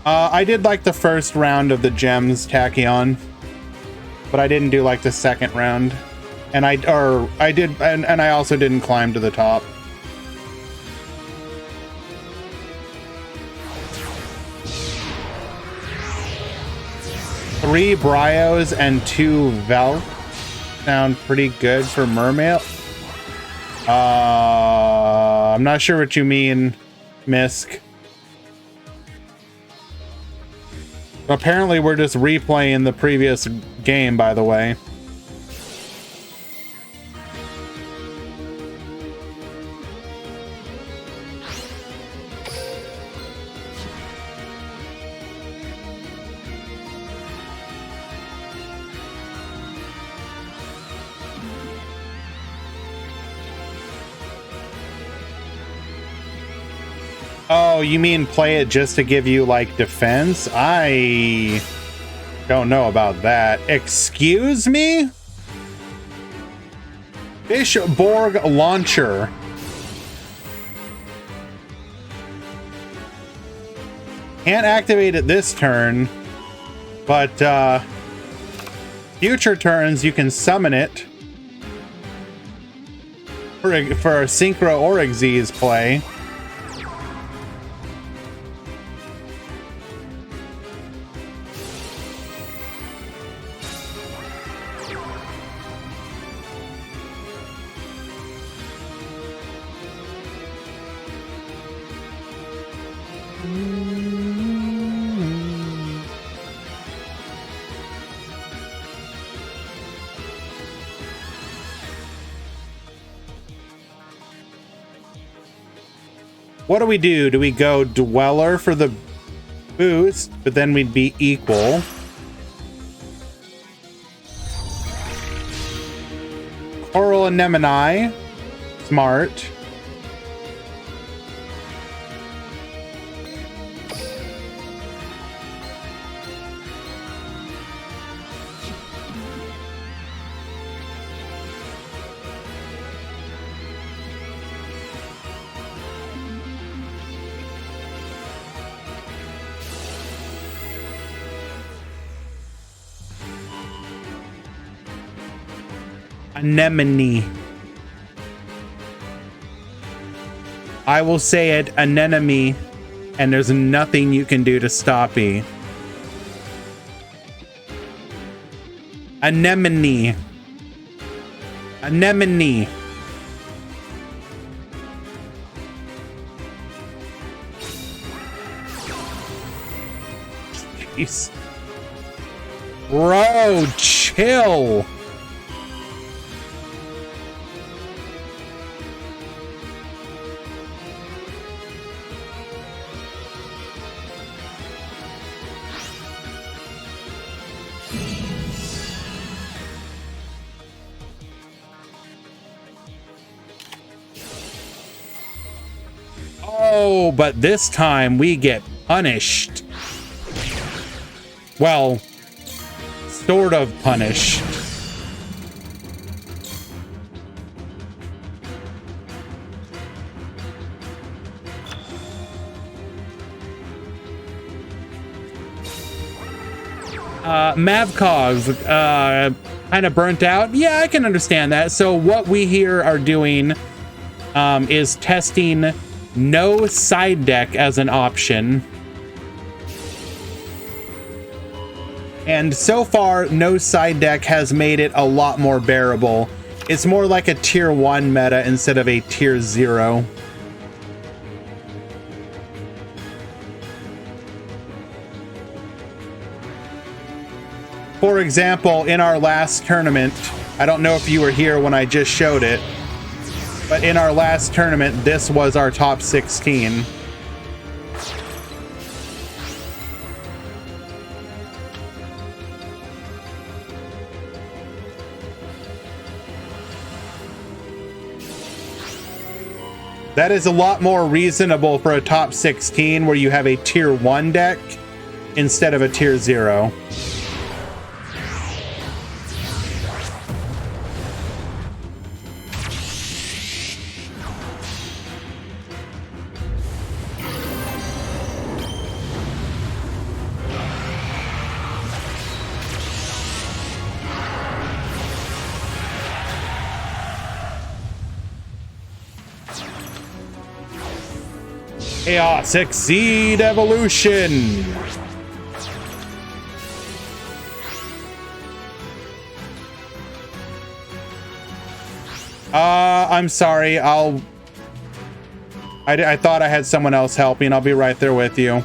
I did like the first round of the gems Tachyon, but I didn't do like the second round. And I did, and I also didn't climb to the top. Three Bryos and 2 Val sound pretty good for Mermail. I'm not sure what you mean, Misk. Apparently we're just replaying the previous game, by the way. Oh, you mean play it just to give you, like, defense? I don't know about that. Excuse me? Fishborg Launcher. Can't activate it this turn, but future turns you can summon it for a Synchro or Xyz play. What do we do? Do we go Dweller for the boost, but then we'd be equal? Coral Anemone. Smart. Anemone. I will say it, anemone, and there's nothing you can do to stop me. Anemone. Anemone. Jeez. Bro, chill. Oh, but this time we get punished. Well, sort of punished. Mavcogs, kind of burnt out. Yeah, I can understand that. So what we here are doing is testing no side deck as an option. And so far, no side deck has made it a lot more bearable. It's more like a tier 1 meta instead of a tier 0. For example, in our last tournament, I don't know if you were here when I just showed it, but in our last tournament, this was our top 16. That is a lot more reasonable for a top 16 where you have a tier 1 deck instead of a tier 0. Chaos Exceed Evolution. I'm sorry. I thought I had someone else helping. I'll be right there with you.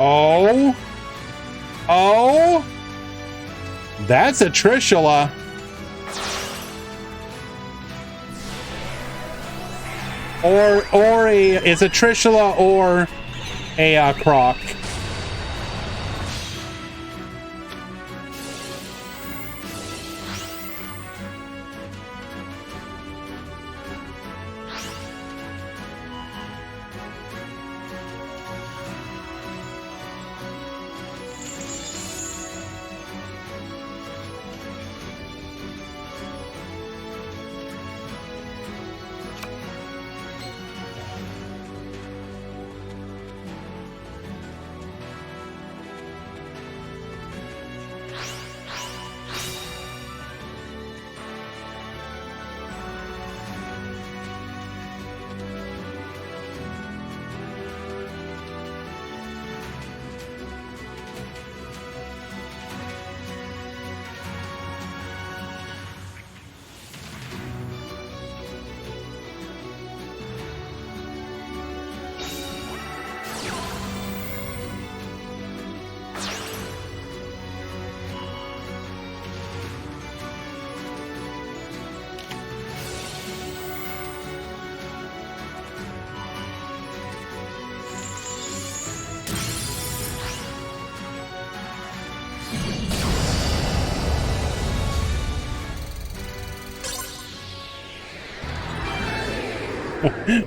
Oh. Oh. That's a Trishula. Or it's a Trishula or a Croc.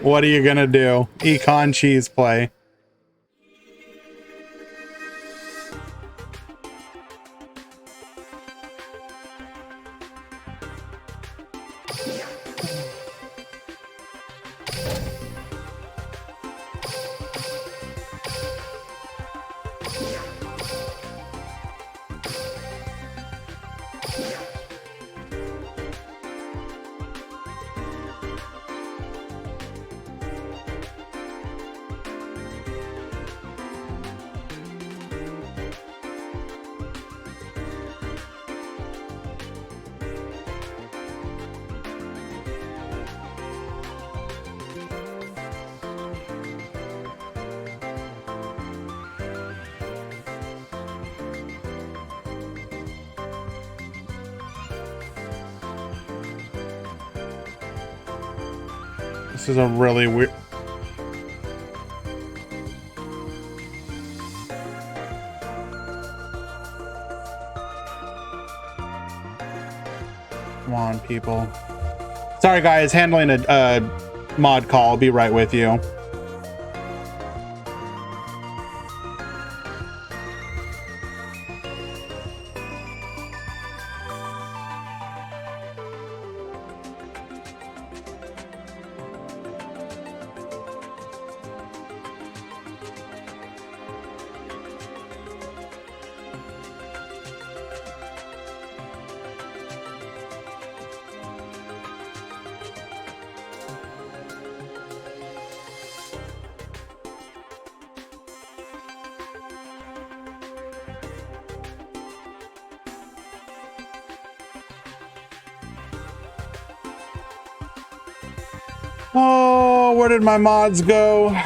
What are you gonna do? Econ cheese play. This is a really weird. Come on, people. Sorry, guys. Handling a mod call. I'll be right with you. Oh, where did my mods go?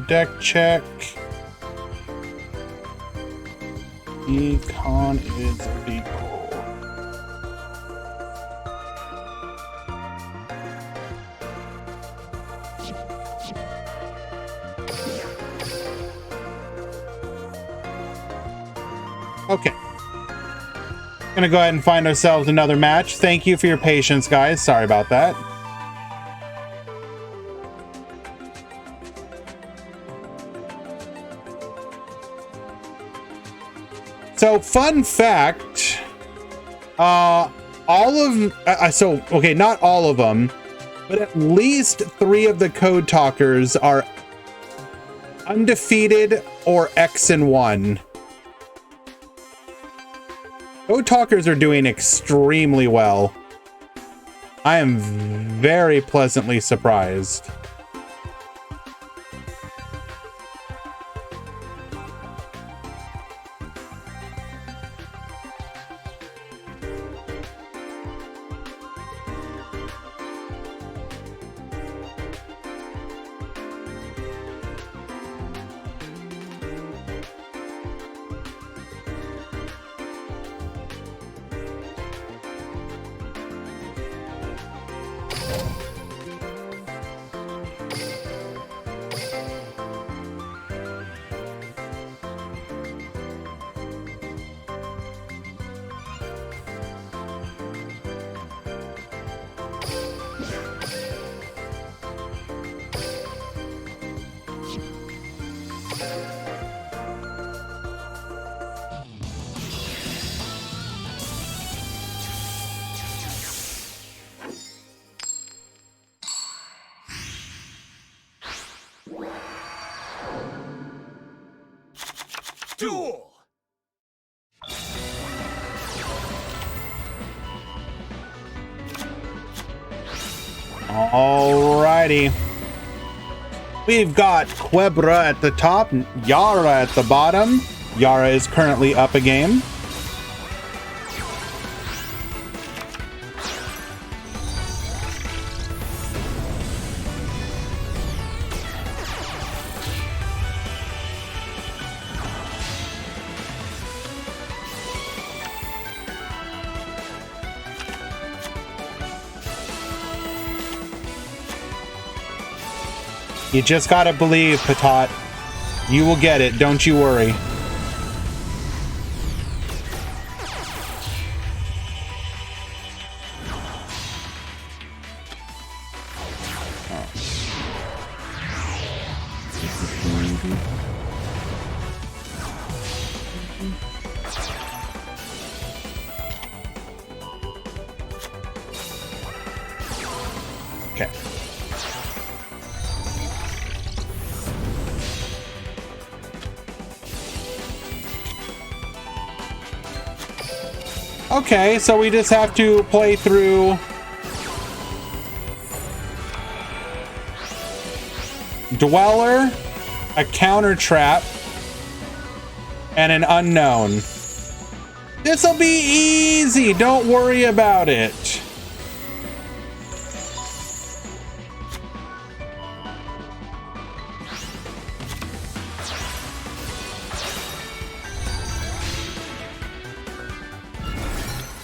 Deck check. Econ is equal. Okay. Gonna go ahead and find ourselves another match. Thank you for your patience, guys. Sorry about that. So, fun fact, not all of them, but at least 3 of the code talkers are undefeated or X-1. Code talkers are doing extremely well. I am very pleasantly surprised. Duel! Alrighty. We've got Quebra at the top, Yara at the bottom. Yara is currently up a game. You just gotta believe, Patat. You will get it, don't you worry. Okay. Okay, so we just have to play through Dweller, a counter trap, and an unknown. This'll be easy, don't worry about it.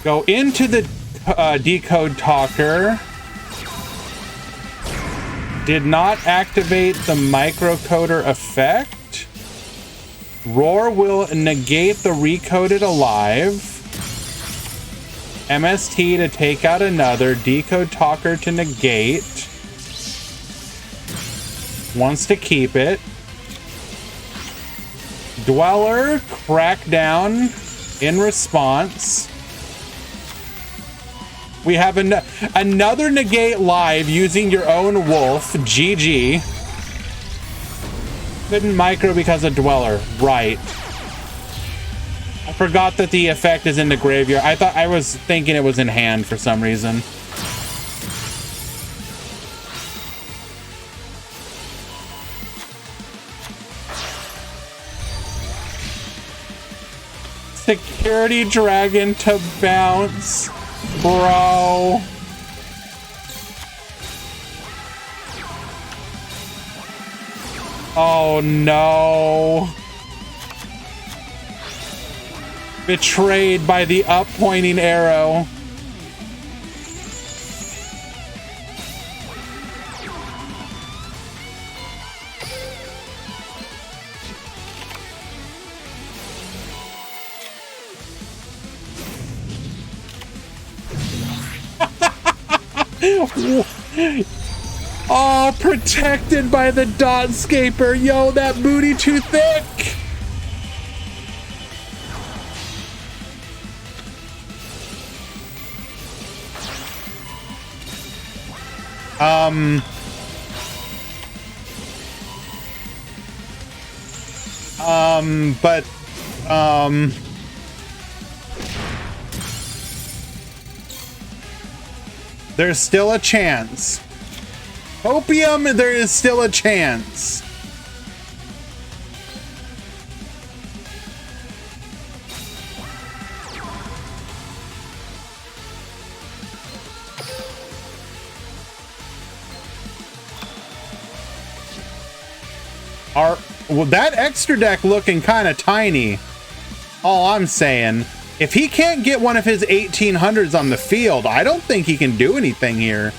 Go into the decode talker. Did not activate the microcoder effect. Roar will negate the recoded alive. MST to take out another. Decode talker to negate. Wants to keep it. Dweller, crackdown. In response, we have another negate live using your own wolf. GG. Couldn't micro because of Dweller. Right. I forgot that the effect is in the graveyard. I was thinking it was in hand for some reason. Security dragon to bounce, bro. Oh no. Betrayed by the up-pointing arrow. Oh, protected by the Dotscaper. Yo, that booty too thick. But there's still a chance. Opium, there is still a chance. Well, that extra deck looking kind of tiny. All I'm saying, if he can't get one of his 1800s on the field, I don't think he can do anything here.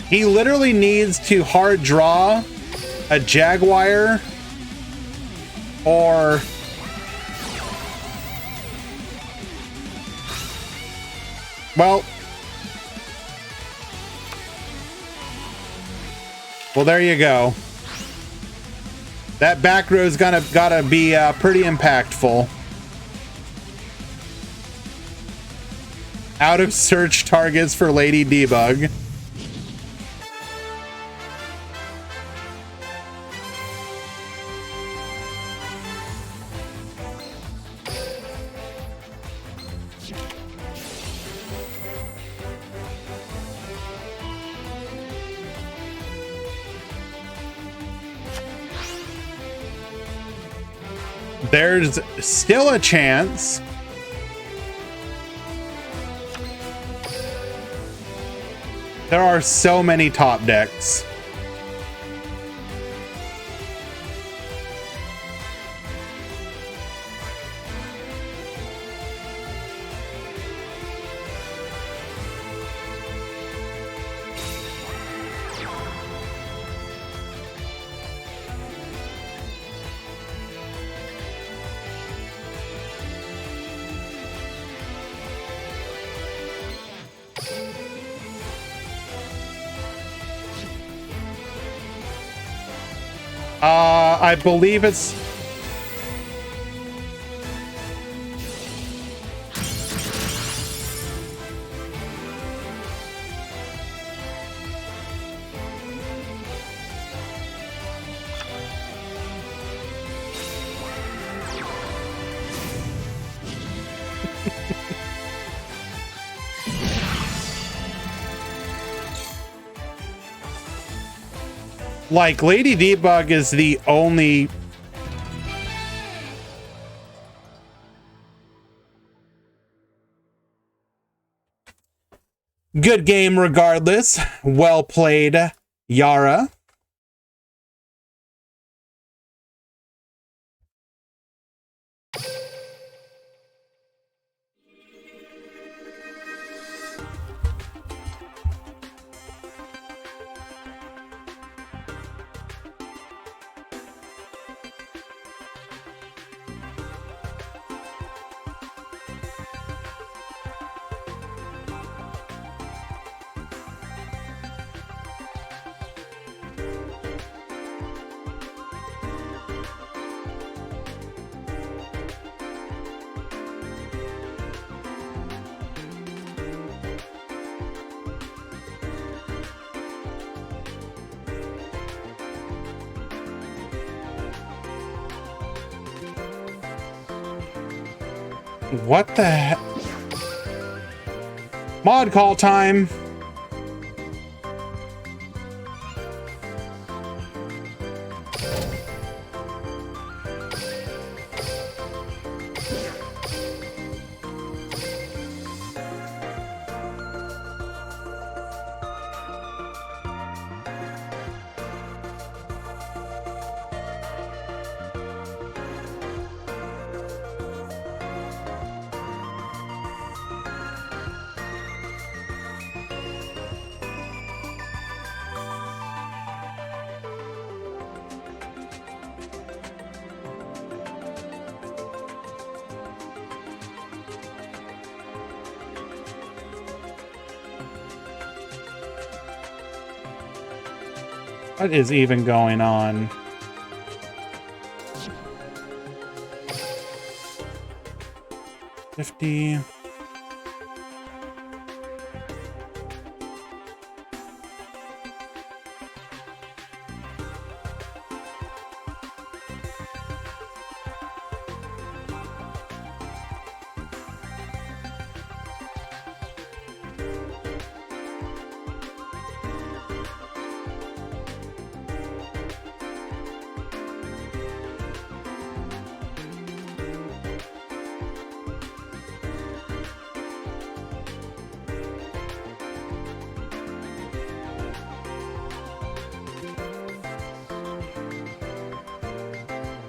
He literally needs to hard draw a Jaguar or well, there you go. That back row's gotta be pretty impactful. Out of search targets for Lady Debug. There's still a chance. There are so many top decks. I believe it's like Lady Debug is the only good game regardless. Well played, Yara. What the heck? Mod call time. What is even going on? $50.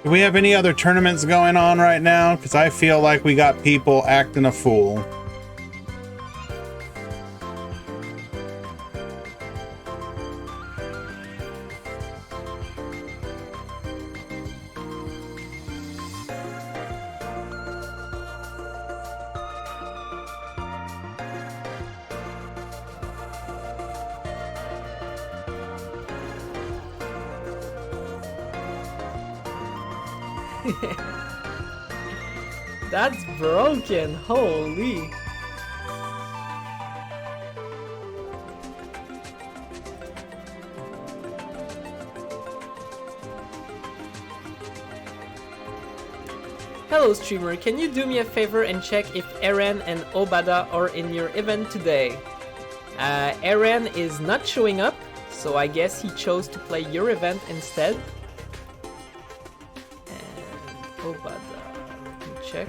Do we have any other tournaments going on right now? Because I feel like we got people acting a fool. That's broken, holy. Hello streamer, can you do me a favor and check if Eren and Obada are in your event today? Eren is not showing up, so I guess he chose to play your event instead. And Obada, let me check.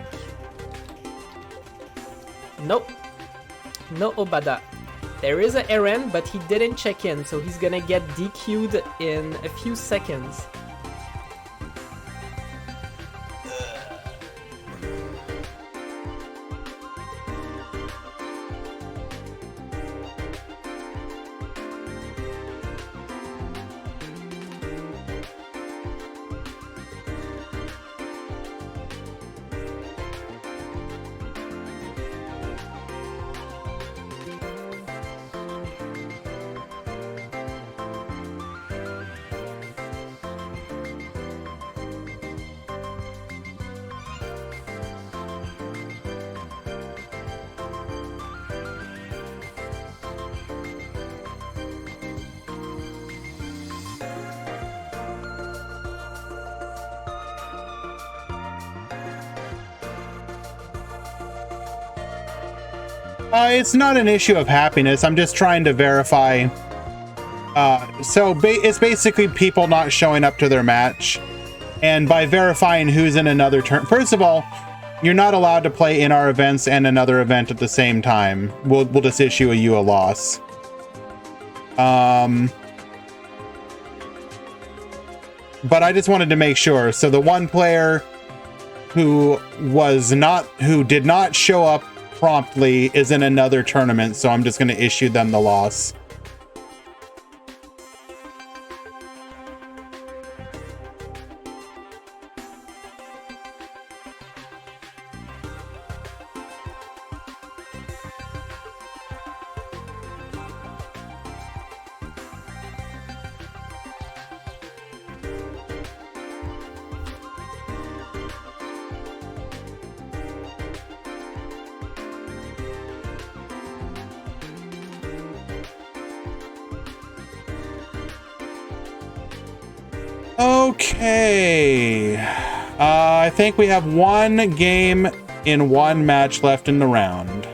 Nope, no Obada. There is a Eren, but he didn't check in, so he's gonna get DQ'd in a few seconds. It's not an issue of happiness. I'm just trying to verify. It's basically people not showing up to their match. And by verifying who's in another turn, first of all, you're not allowed to play in our events and another event at the same time. We'll just issue you a loss. But I just wanted to make sure. So the one player who did not show up promptly is in another tournament, so I'm just going to issue them the loss. Okay. I think we have one game in one match left in the round.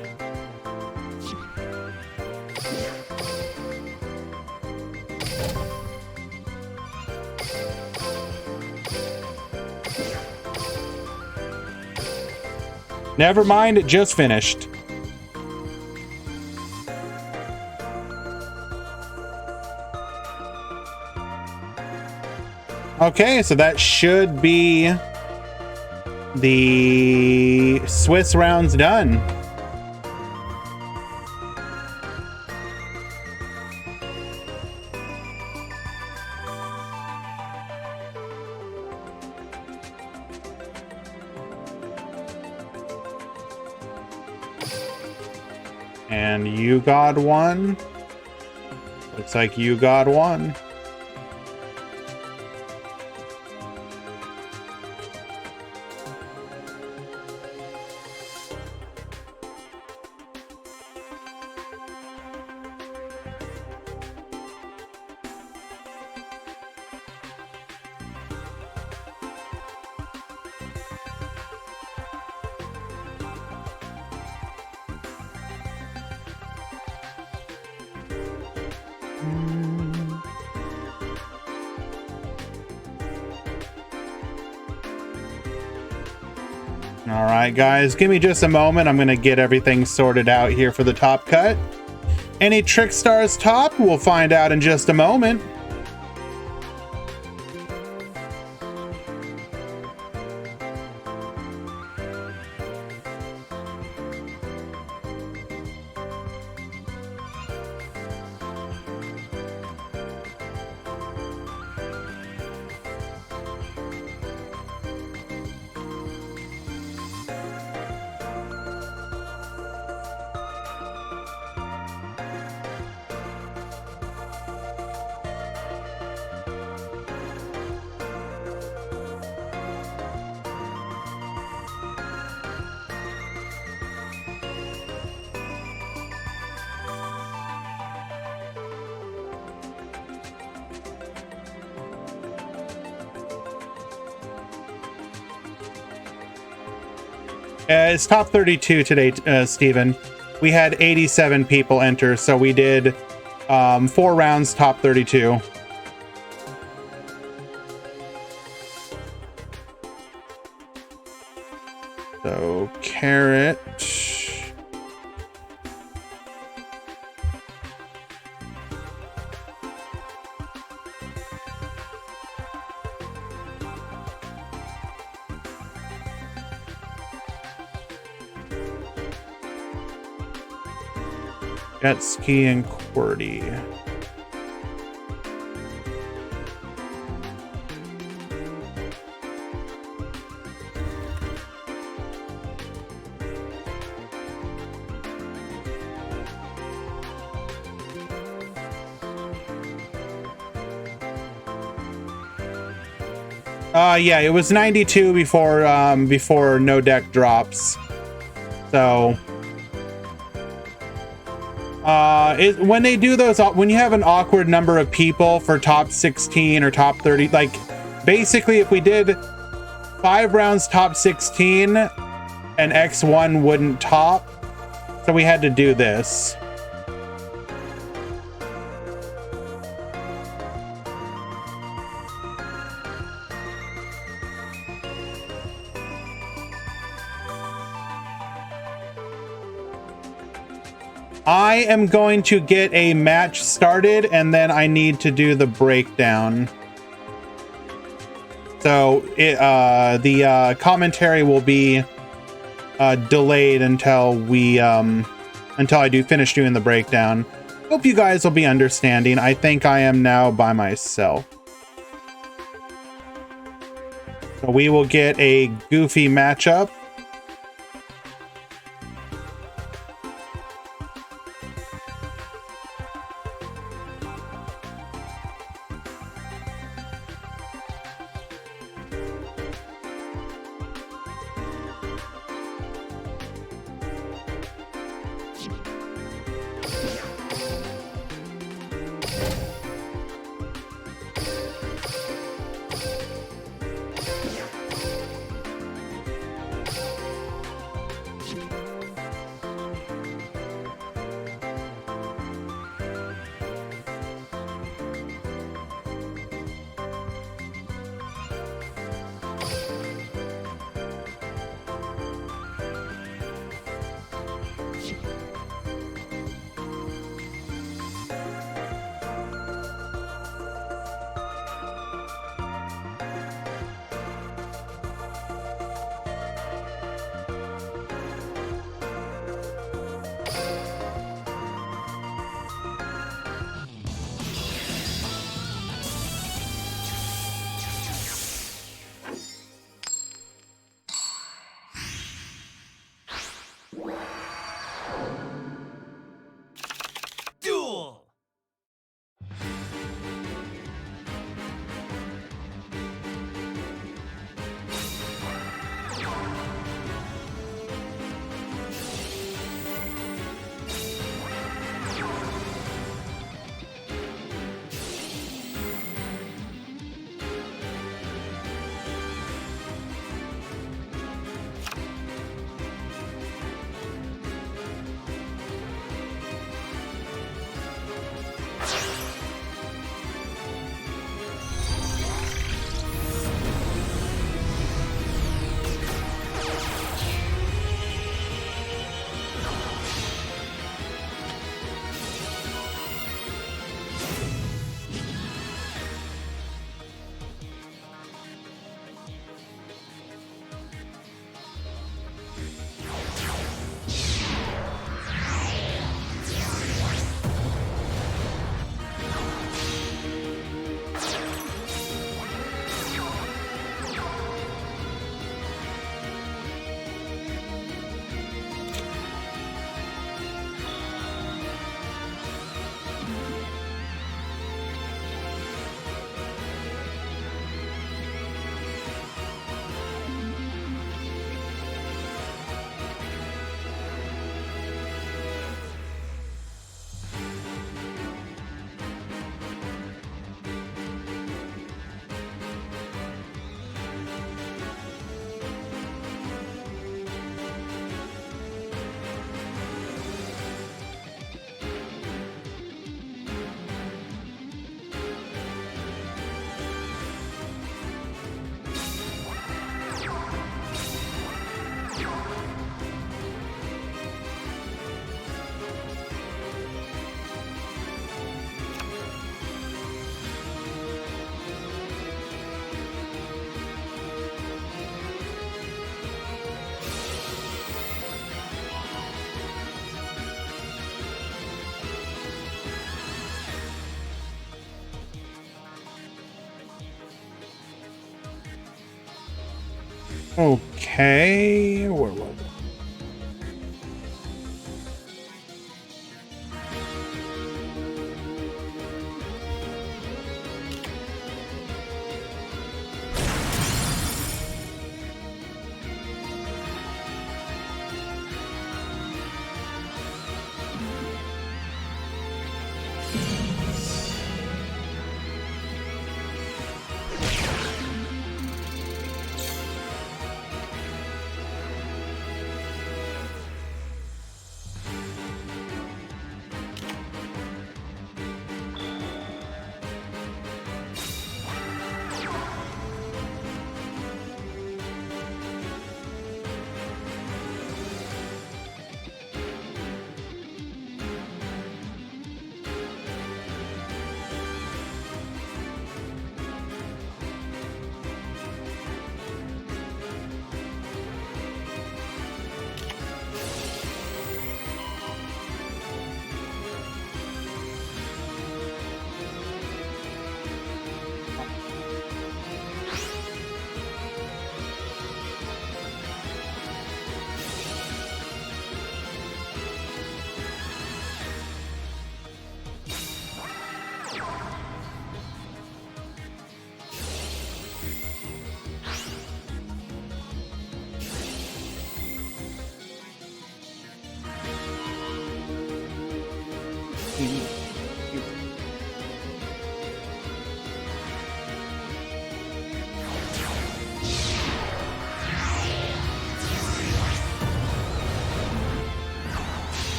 Never mind, it just finished. Okay, so that should be the Swiss rounds done. And you got one. Looks like you got one. All right, guys, give me just a moment. I'm going to get everything sorted out here for the top cut. Any Trick Stars top? We'll find out in just a moment. It's top 32 today, Steven. We had 87 people enter, so we did 4 rounds top 32. So, Carrot. Jet Ski and QWERTY. Yeah, it was 92 before no deck drops. So when they do those, when you have an awkward number of people for top 16 or top 30, like basically if we did 5 rounds top 16 and X1 wouldn't top, so we had to do this. I am going to get a match started and then I need to do the breakdown. So the commentary will be delayed until I do finish doing the breakdown. Hope you guys will be understanding. I think I am now by myself. So we will get a goofy matchup. Okay, where was it?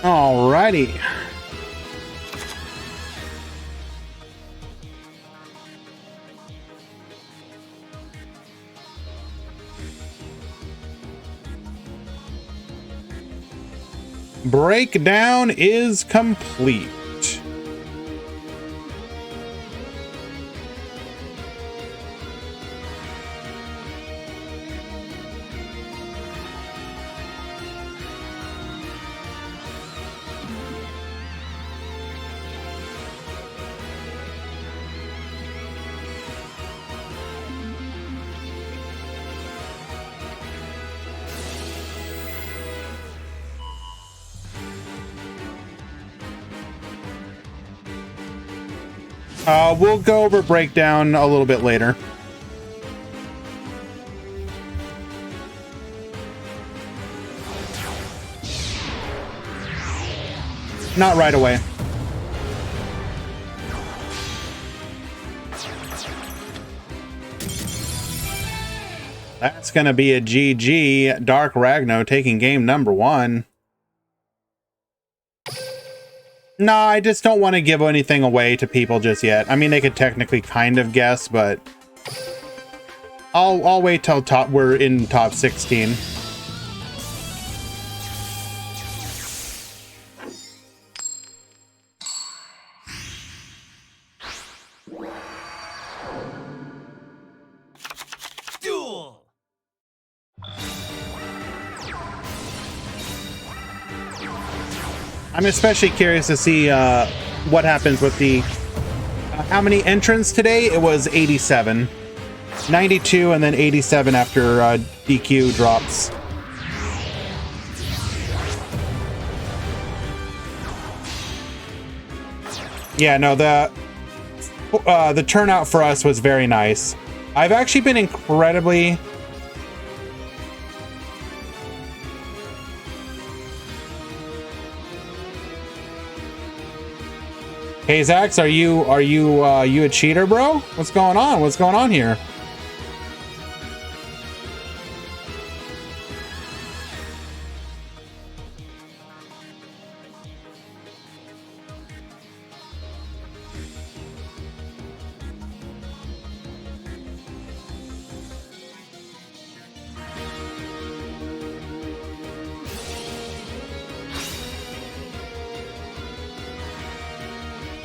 Alrighty. Breakdown is complete. We'll go over breakdown a little bit later. Not right away. That's gonna be a GG. Dark Ragno taking game number 1. No, I just don't want to give anything away to people just yet. I mean, they could technically kind of guess, but I'll wait till we're in top 16. Duel. I'm especially curious to see what happens with the how many entrants today. It was 87, 92, and then 87 after DQ drops. Yeah, no, the turnout for us was very nice. I've actually been incredibly Hey Zax, are you a cheater, bro? What's going on? What's going on here?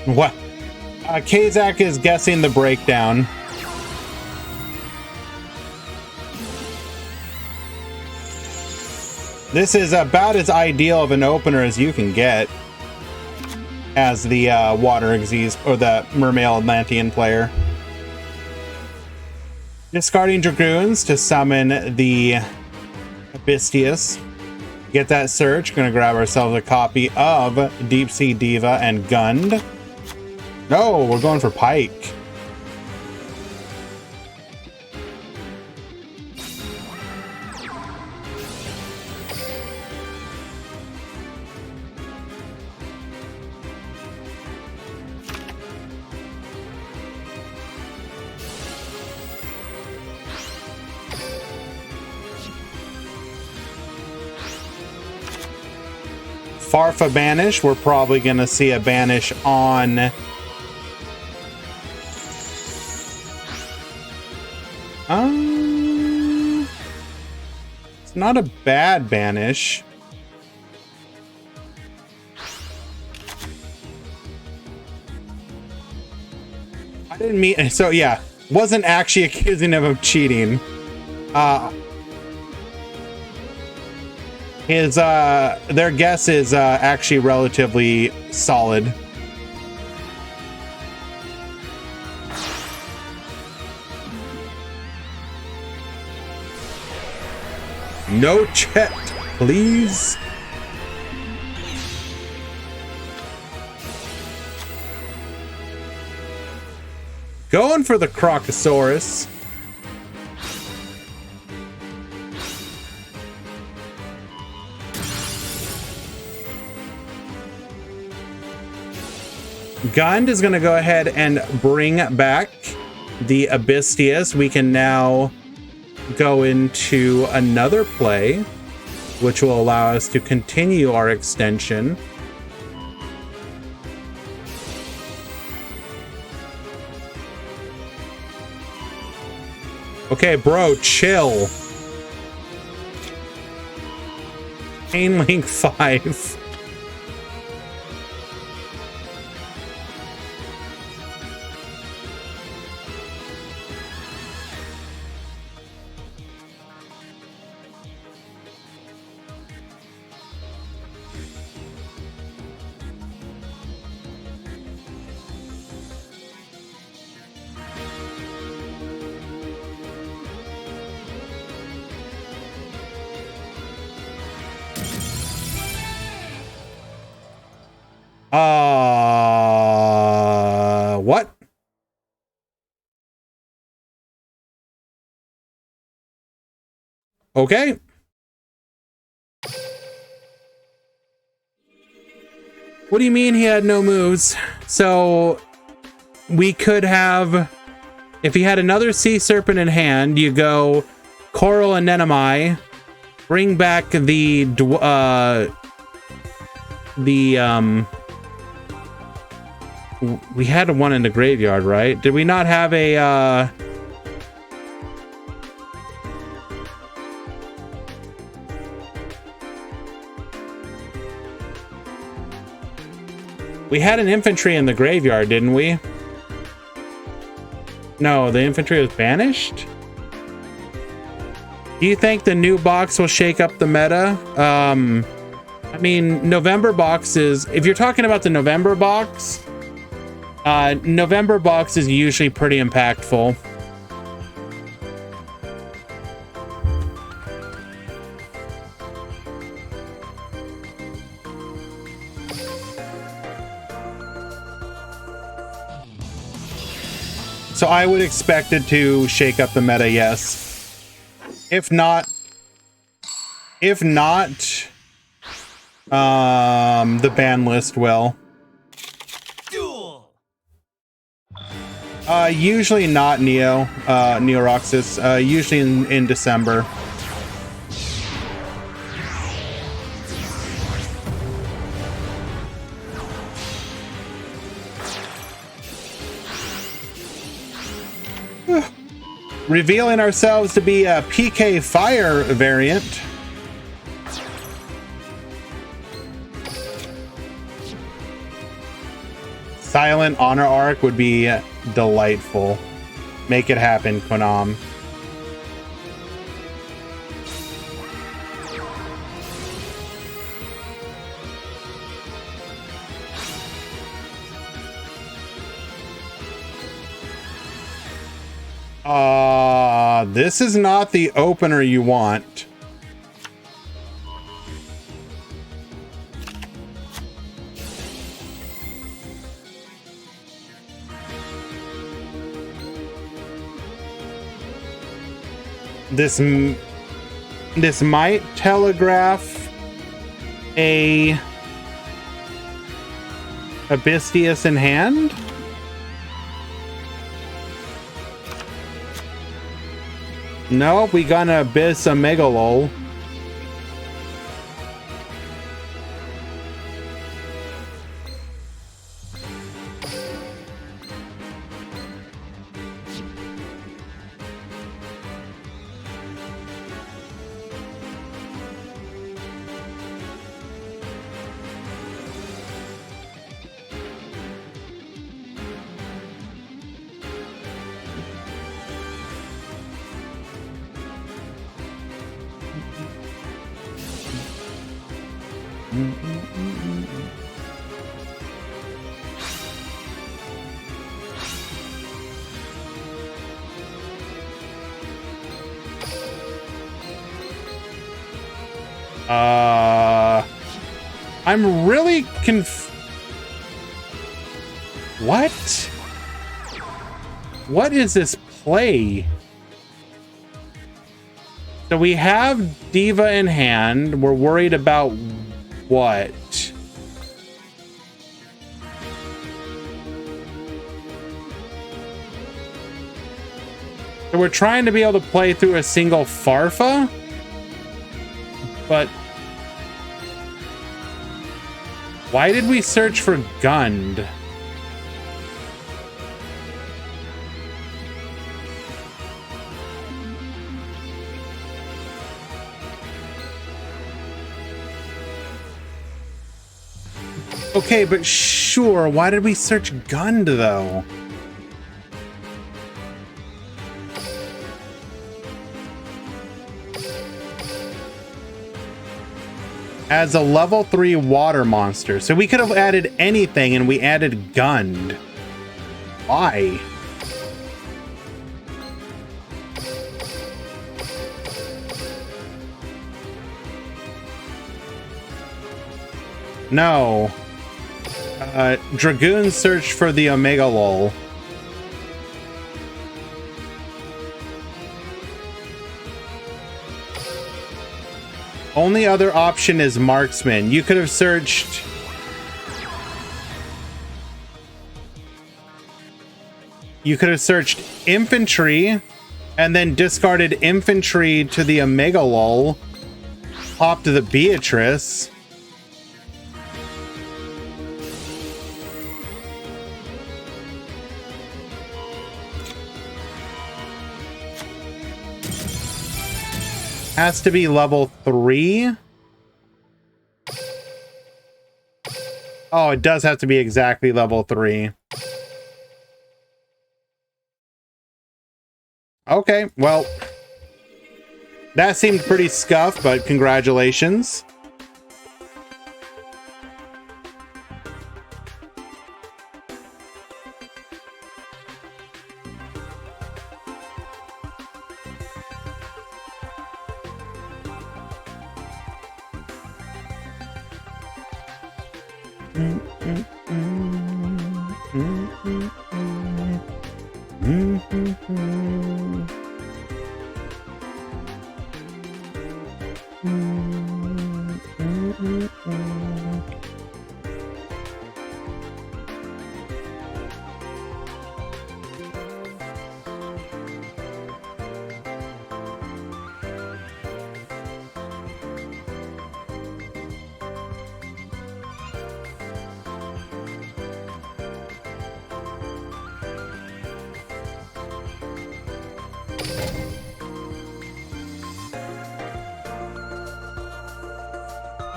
What? Kazak is guessing the breakdown. This is about as ideal of an opener as you can get as the Water Xyz or the Mermail Atlantean player. Discarding Dragoons to summon the Abystius. Get that search. Gonna grab ourselves a copy of Deep Sea Diva and Gund. No, we're going for Pike. Farfa banish. We're probably gonna see a banish on it's not a bad banish. I didn't mean, so yeah, wasn't actually accusing him of cheating. Their guess is actually relatively solid. No chat, please. Going for the Crocosaurus. Gund is going to go ahead and bring back the Abystius. We can now go into another play, which will allow us to continue our extension. Okay, bro, chill. Chain Link 5. What? Okay. What do you mean he had no moves? So we could have, if he had another Sea Serpent in hand, you go Coral Anemone, bring back we had one in the graveyard, right? Did we not have a we had an infantry in the graveyard, didn't we? No, the infantry was banished? Do you think the new box will shake up the meta? I mean, November boxes, if you're talking about the November box is usually pretty impactful. So I would expect it to shake up the meta, yes. If not, the ban list will. Duel. Usually not Neoroxys. Usually in December. Revealing ourselves to be a PK Fire variant. Silent Honor Arc would be delightful. Make it happen, Konam. This is not the opener you want. This might telegraph a Abystius in hand. No, we got an Abyss a Megalol. I'm really What? What is this play? So we have Diva in hand. We're worried about what? So we're trying to be able to play through a single Farfa, but why did we search for Gund? Okay, but sure, why did we search Gund though? As a level 3 water monster. So we could have added anything and we added Gund. Why? No. Dragoon searched for the Omega Lol. Only other option is Marksman. You could have searched... You could have searched Infantry and then discarded Infantry to the Omega Lol. Popped the Beatrice. Has to be level 3. Oh, it does have to be exactly level 3. Okay, well, that seemed pretty scuffed, but congratulations.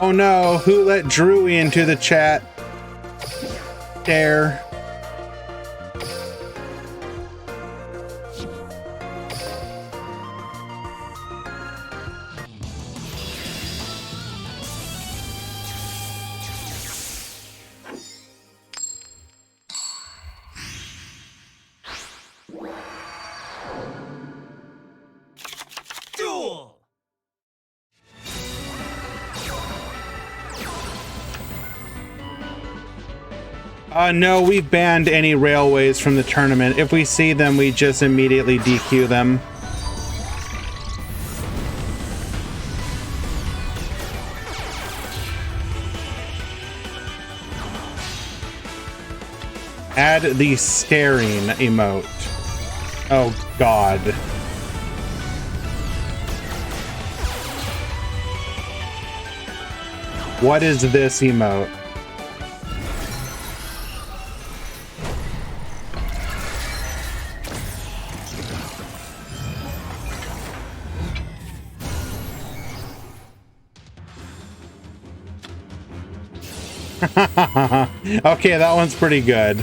Oh no, who let Drewy into the chat? Dare. Duel! No, we've banned any railways from the tournament. If we see them, we just immediately DQ them. Add the staring emote. Oh, God. What is this emote? Okay, that one's pretty good.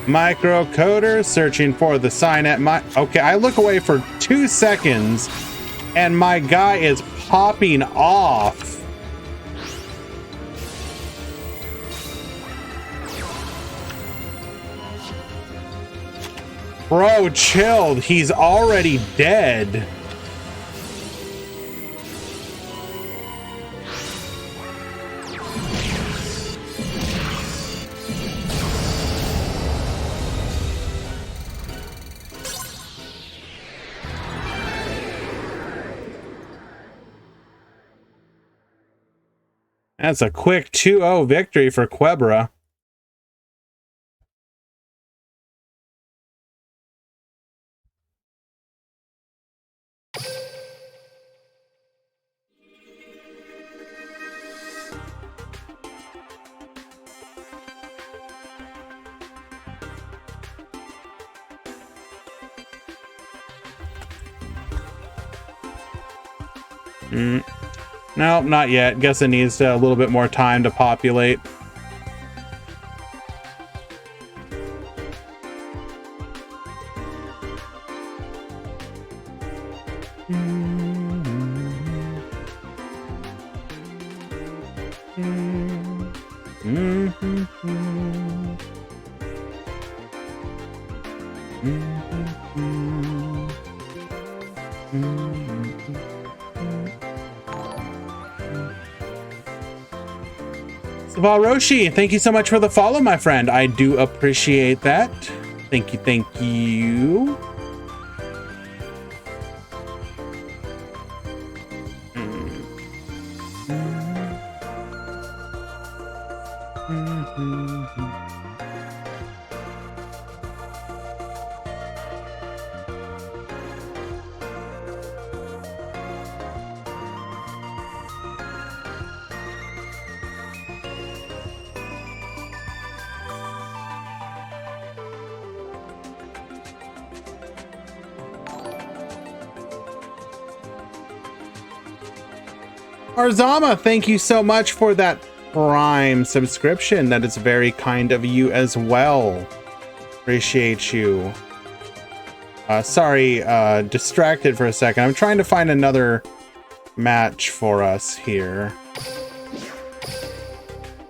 Microcoder searching for the sign at my... Okay, I look away for 2 seconds and my guy is popping off. Bro, chilled. He's already dead. That's a quick 2-0 victory for Quebra. No, not yet. Guess it needs a little bit more time to populate. Roshi, thank you so much for the follow, my friend. I do appreciate that. Thank you, thank you. Arzama, thank you so much for that Prime subscription. That is very kind of you as well. Appreciate you. Sorry, distracted for a second. I'm trying to find another match for us here.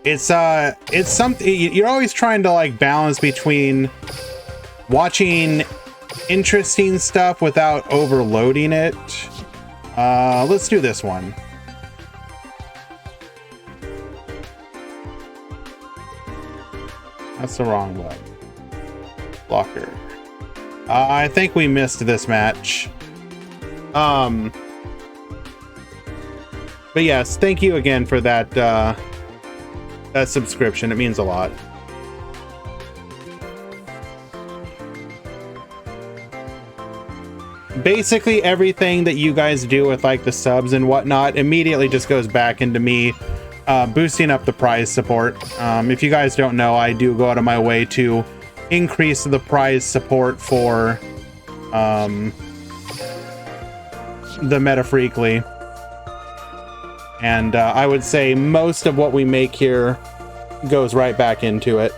It's something you're always trying to like balance between watching interesting stuff without overloading it. Let's do this one. That's the wrong button. Blocker. I think we missed this match. But yes, thank you again for that that subscription. It means a lot. Basically everything that you guys do with like the subs and whatnot immediately just goes back into me boosting up the prize support. If you guys don't know, I do go out of my way to increase the prize support for the Meta Freekly. And I would say most of what we make here goes right back into it.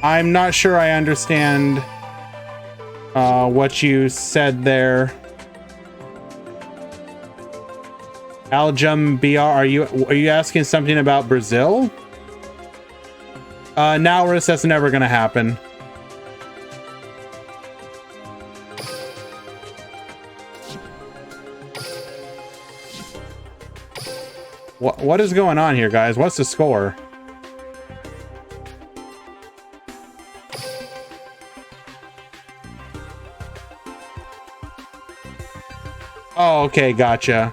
I'm not sure I understand what you said there. Aljum BR, are you asking something about Brazil? Naurus, that's never gonna happen. What is going on here, guys? What's the score? Oh, okay, gotcha.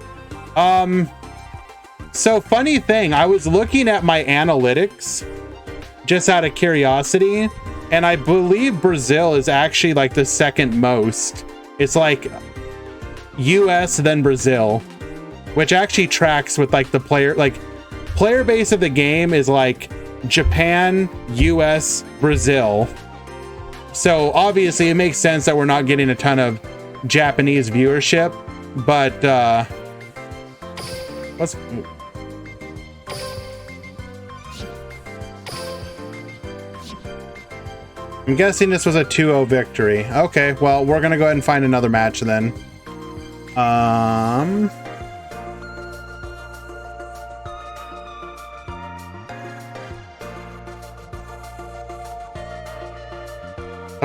So funny thing, I was looking at my analytics just out of curiosity, and I believe Brazil is actually like the second most. It's like US then Brazil, which actually tracks with like the player base of the game is like Japan, US, Brazil. So obviously it makes sense that we're not getting a ton of Japanese viewership, but I'm guessing this was a 2-0 victory. Okay, well, we're gonna go ahead and find another match then. So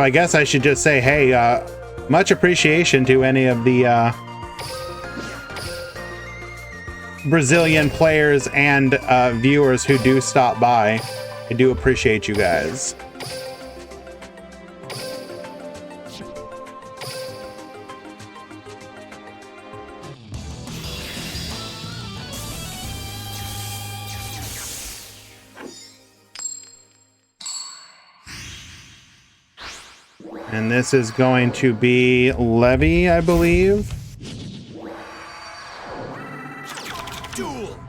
I guess I should just say, hey, much appreciation to any of the Brazilian players and viewers who do stop by. I do appreciate you guys. And this is going to be Levy, I believe. Duel.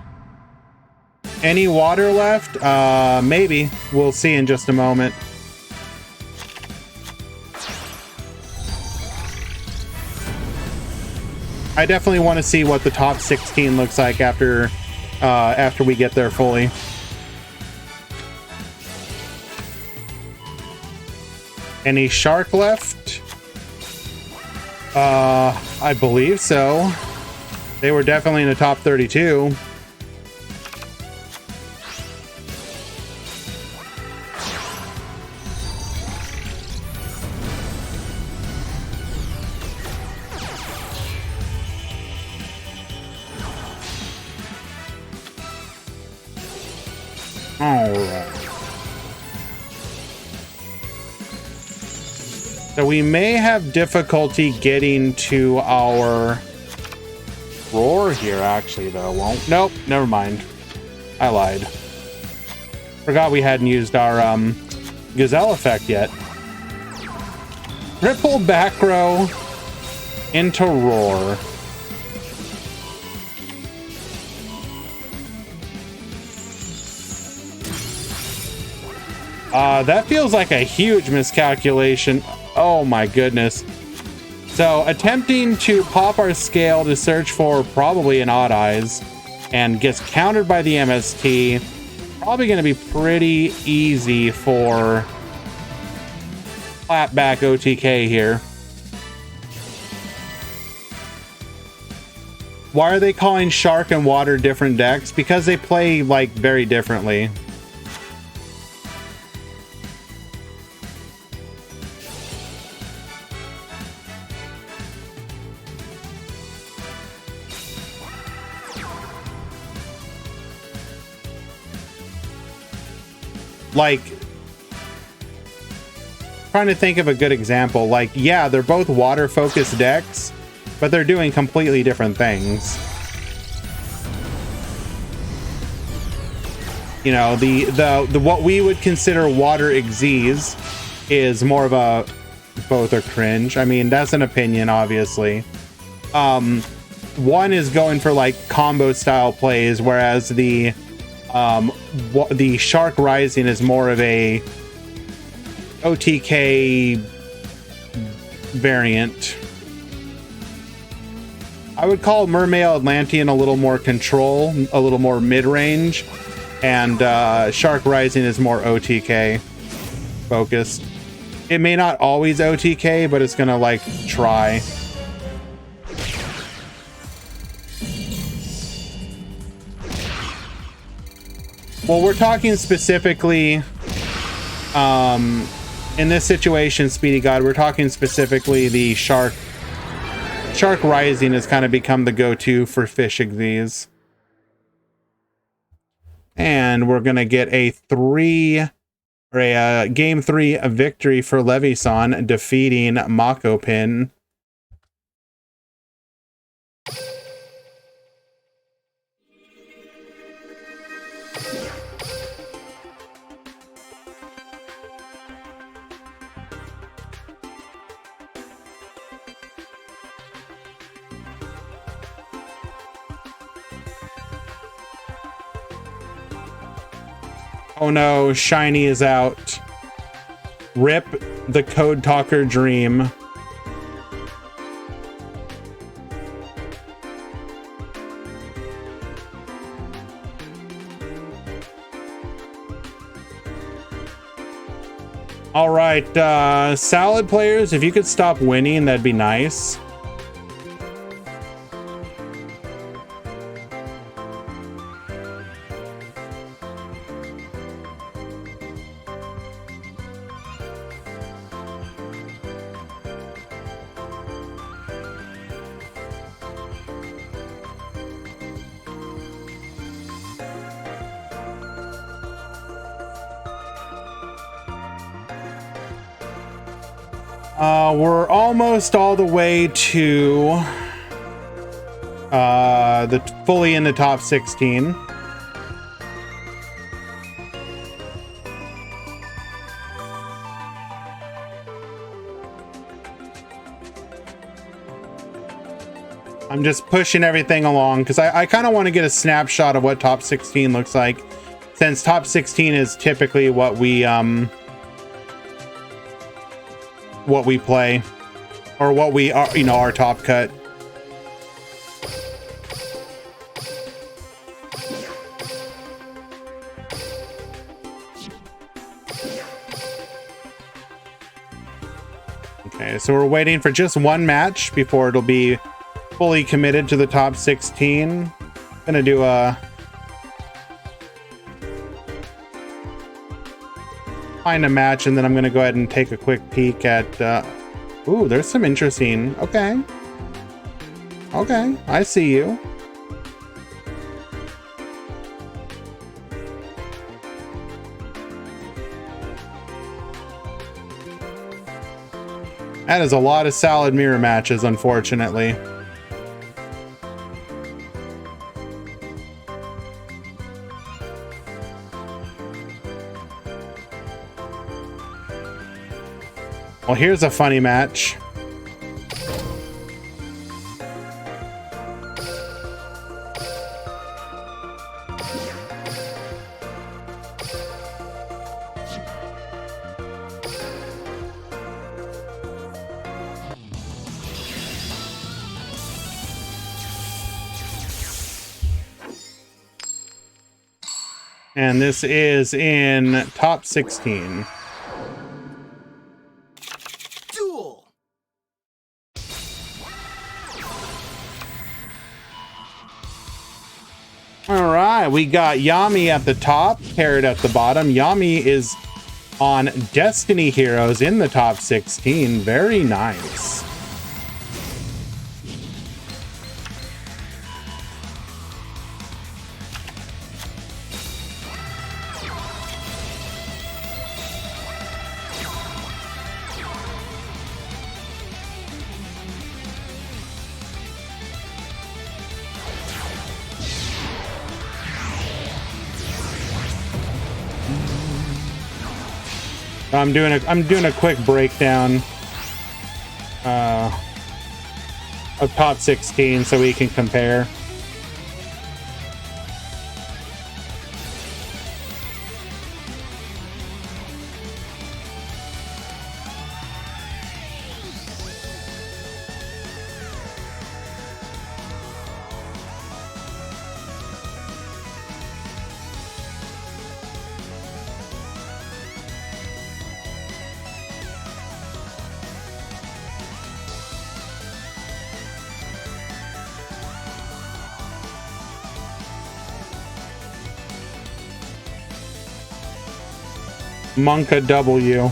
Any water left? Maybe. We'll see in just a moment. I definitely want to see what the top 16 looks like after we get there fully. Any shark left? I believe so. They were definitely in the top 32. All right. So we may have difficulty getting to our roar here, actually, though. Won't. Nope, never mind. I lied. Forgot we hadn't used our gazelle effect yet. Triple back row into roar. That feels like a huge miscalculation. Oh my goodness. So attempting to pop our scale to search for probably an odd eyes and gets countered by the MST. Probably going to be pretty easy for clapback OTK here. Why are they calling shark and water different decks? Because they play like very differently. Like, trying to think of a good example. Like, yeah, they're both water focused decks, but they're doing completely different things. You know, the what we would consider water Xyz is more of a, both are cringe. I mean, that's an opinion, obviously. One is going for like combo style plays, whereas the Shark Rising is more of a OTK variant. I would call Mermaid Atlantean a little more control, a little more mid-range, and Shark Rising is more OTK focused. It may not always OTK, but it's gonna like try. Well, we're talking specifically in this situation, Speedy God, we're talking specifically the Shark Rising has kind of become the go-to for fishing these. And we're gonna get a game 3 victory for Leviathan, defeating Mako Pin. Oh no, Shiny is out. Rip the Code Talker dream. All right, Salad players, if you could stop winning, that'd be nice. We're almost all the way to fully in the top 16. I'm just pushing everything along because I kind of want to get a snapshot of what top 16 looks like, since top 16 is typically what we play, or what we are, you know, our top cut. Okay, so we're waiting for just one match before it'll be fully committed to the top 16. Gonna do a find a match, and then I'm gonna go ahead and take a quick peek at ooh, there's some interesting. Okay, I see you. That is a lot of Salad mirror matches, unfortunately. Well, here's a funny match. And this is in top 16. All right, we got Yami at the top, Carrot at the bottom. Yami is on Destiny Heroes in the top 16. Very nice. I'm doing a quick breakdown of top 16 so we can compare. Monka W.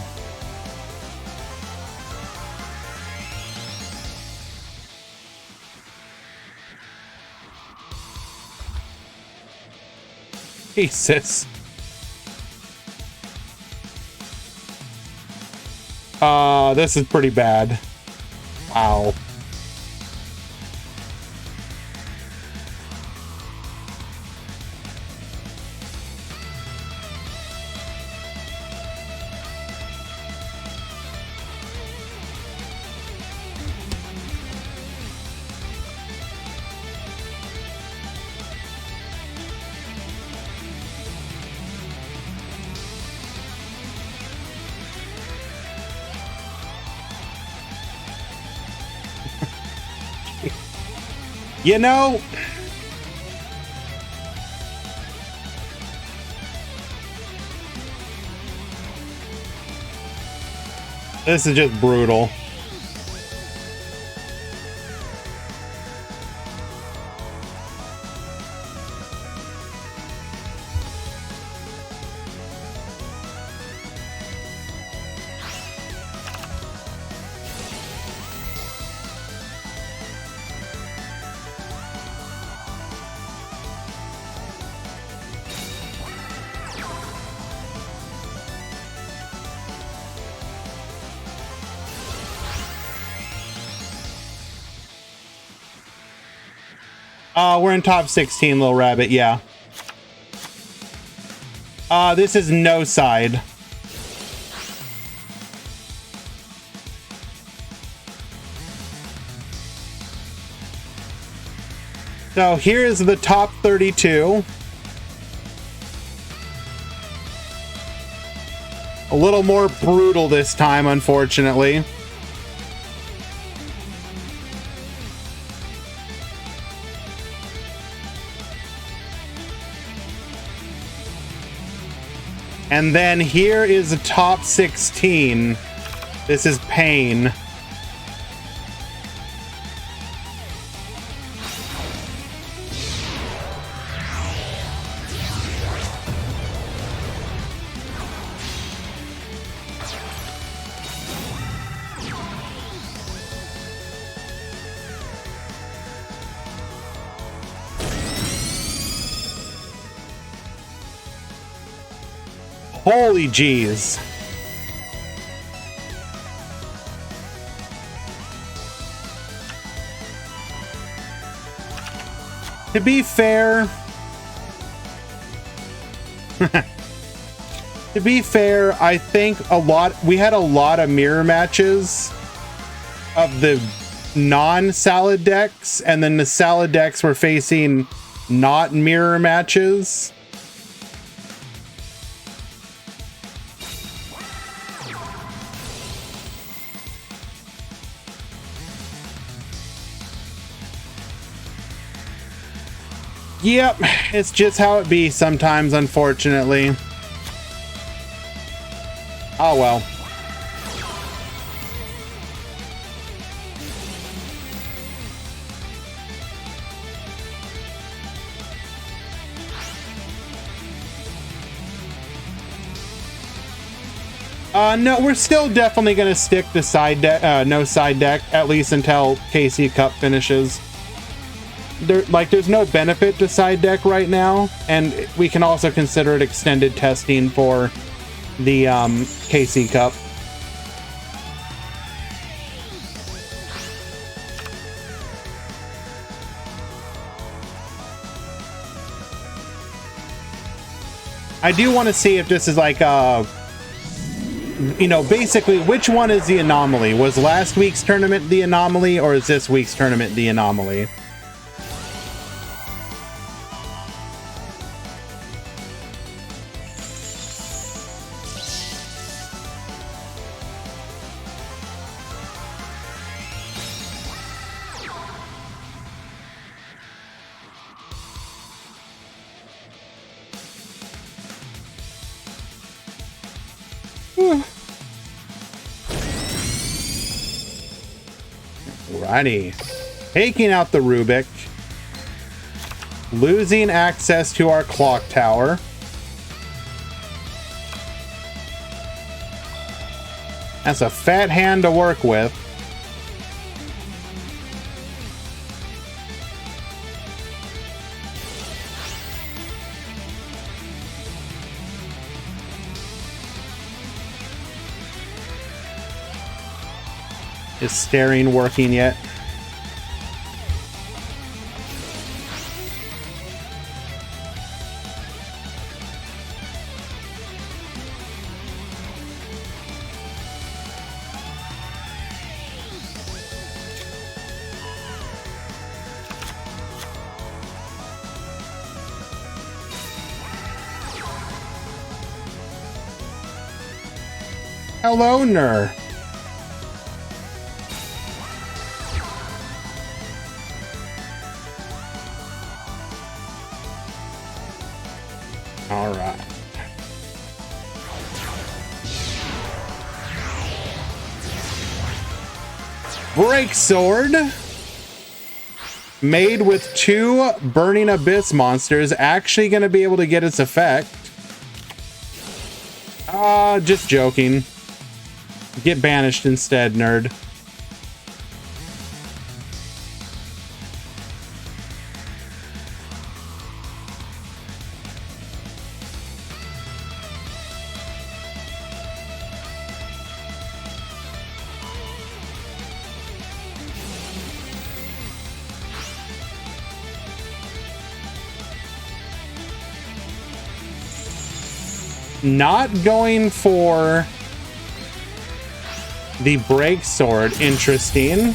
Jesus. This is pretty bad. Wow. You know, this is just brutal. We're in top 16, Little Rabbit, yeah. This is no side. So here is the top 32. A little more brutal this time, unfortunately. And then here is the top 16. This is pain. Holy jeez. To be fair, I think we had a lot of mirror matches of the non-salad decks, and then the salad decks were facing not mirror matches. Yep, it's just how it be sometimes, unfortunately. Oh well. No, we're still definitely gonna stick to side deck, no side deck, at least until KC Cup finishes. There's no benefit to side deck right now, and we can also consider it extended testing for the KC Cup. I do want to see if this is like you know, basically, which one is the anomaly? Was last week's tournament the anomaly, or is this week's tournament the anomaly? Alrighty. Taking out the Rubik. Losing access to our clock tower. That's a fat hand to work with. Is staring working yet? Hello, Ner. All right. Break Sword. Made with 2 Burning Abyss monsters, actually going to be able to get its effect. Just joking. Get banished instead, nerd. Not going for the Break Sword. Interesting.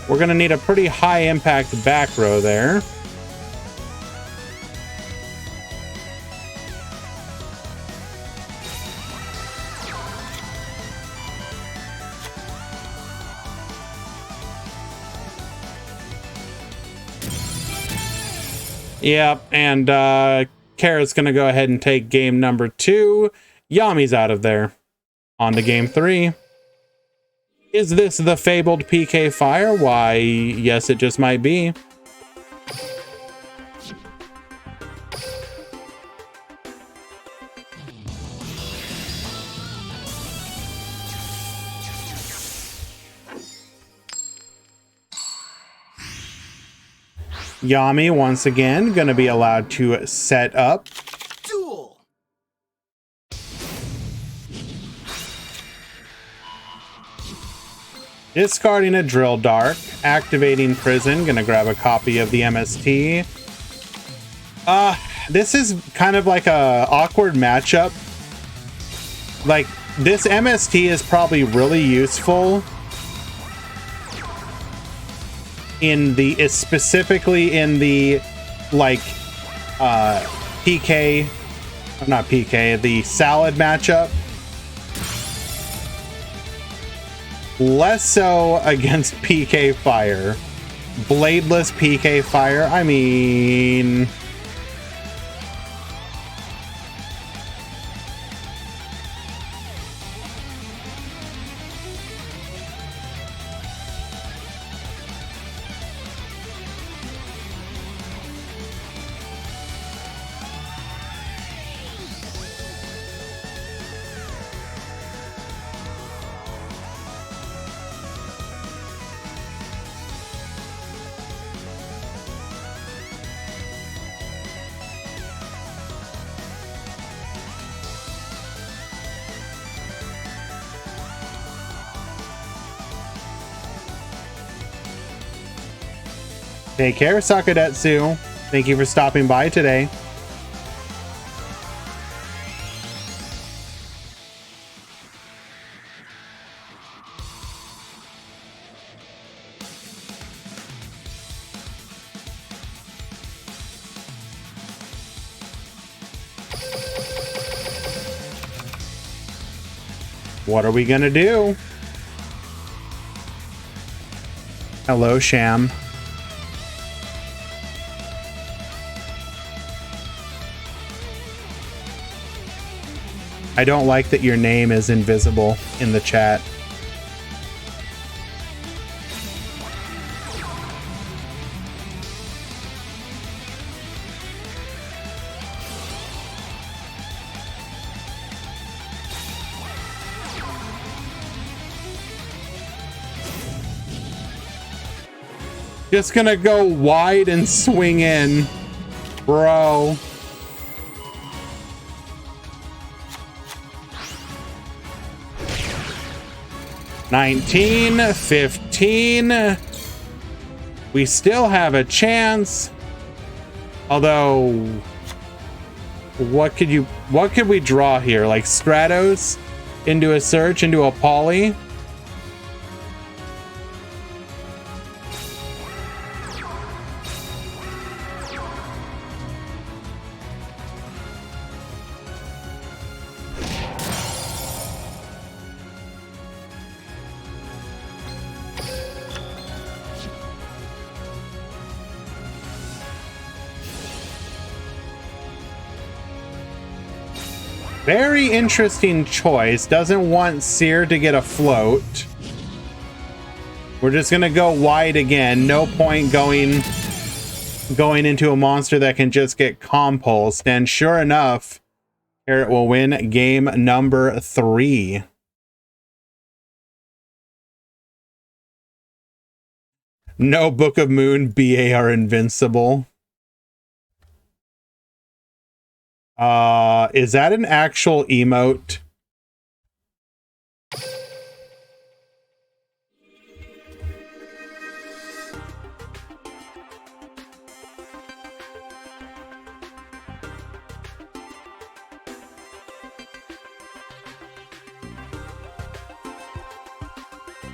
We're going to need a pretty high impact back row there. Yep, and Kara's going to go ahead and take game number 2. Yami's out of there. On to game 3. Is this the fabled PK Fire? Why, yes, it just might be. Yami, once again, going to be allowed to set up. Duel. Discarding a Drill Dart, activating Prison, gonna grab a copy of the MST. This is kind of like a awkward matchup. Like, this MST is probably really useful in the, specifically in the, like, PK, not PK, the Salad matchup. Less so against PK Fire. Bladeless PK Fire, I mean... Take care, Sakadetsu. Thank you for stopping by today. What are we gonna do? Hello, Sham. I don't like that your name is invisible in the chat. Just gonna go wide and swing in, bro. $19, $15. We still have a chance. Although, what could we draw here? Like Stratos into a search, into a poly? Very interesting choice. Doesn't want Seer to get a float. We're just gonna go wide again. No point going into a monster that can just get compulsed. And sure enough, Carrot will win game number 3. No Book of Moon, BA are invincible. Is that an actual emote?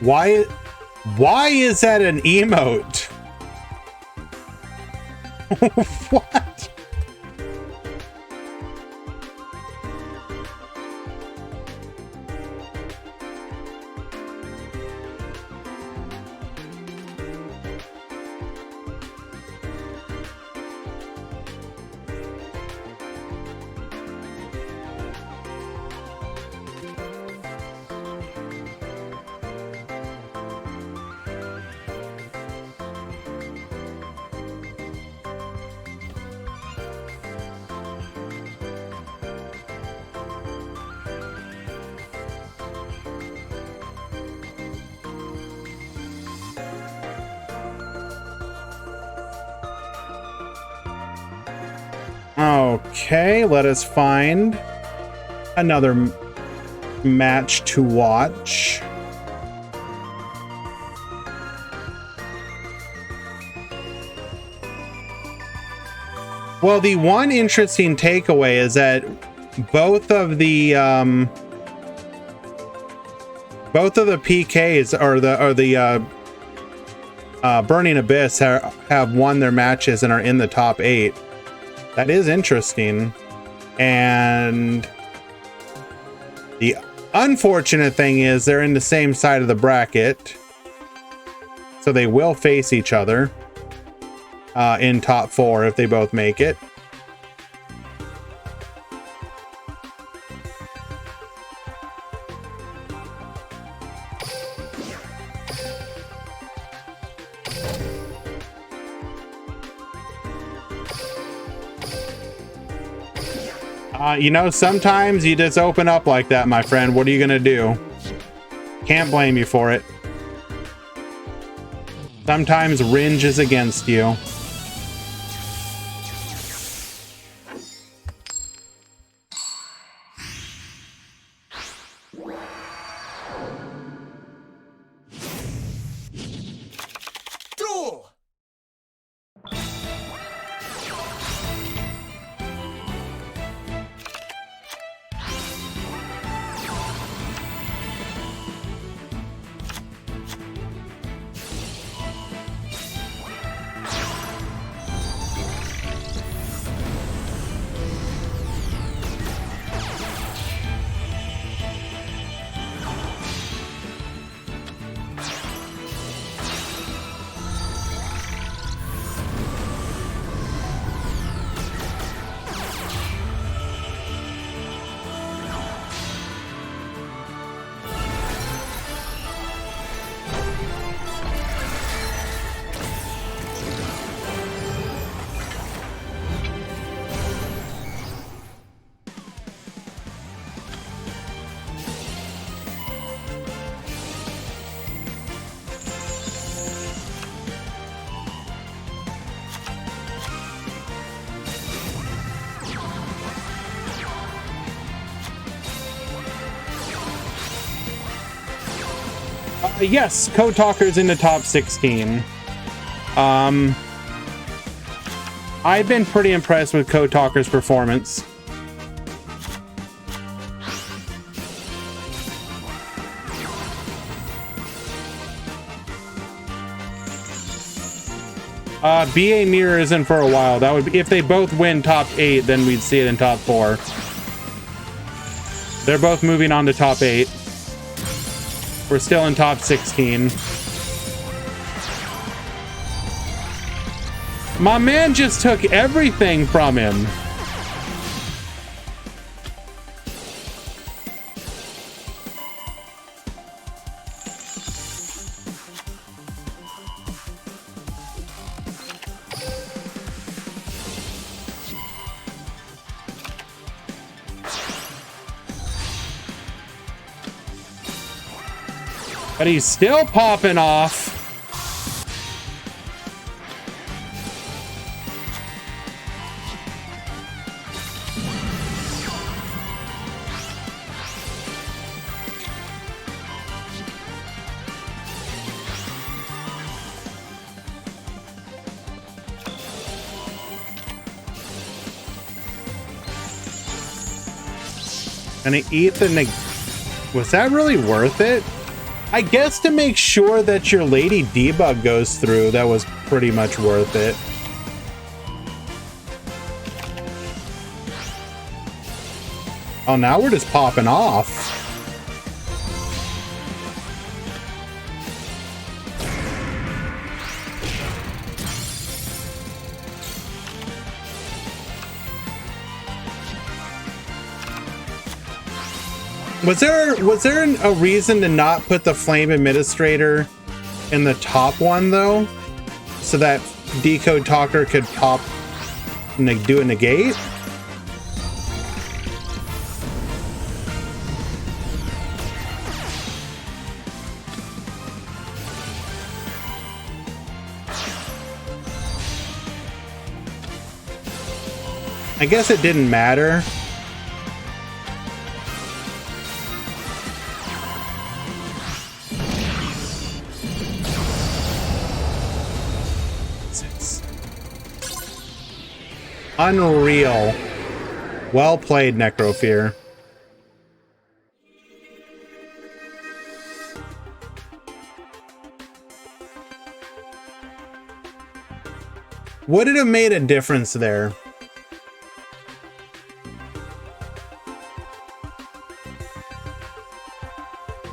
Why is that an emote? What? Okay, let us find another match to watch. Well, the one interesting takeaway is that both of the PKs or the Burning Abyss have won their matches and are in the top 8. That is interesting. And the unfortunate thing is they're in the same side of the bracket, so they will face each other in top 4 if they both make it. You know, sometimes you just open up like that, my friend. What are you gonna do? Can't blame you for it. Sometimes Ringe is against you. Yes, Code Talker's in the top 16. I've been pretty impressed with Code Talker's performance. BA Mirror isn't for a while. That would be, if they both win top 8, then we'd see it in top 4. They're both moving on to top 8. We're still in top 16. My man just took everything from him. But he's still popping off. Gonna eat the was that really worth it? I guess to make sure that your Lady Debug goes through, that was pretty much worth it. Oh, now we're just popping off. Was there a reason to not put the Flame Administrator in the top one though, so that Decode Talker could pop and do a negate? I guess it didn't matter. Unreal. Well played, Necrofear. Would it have made a difference there?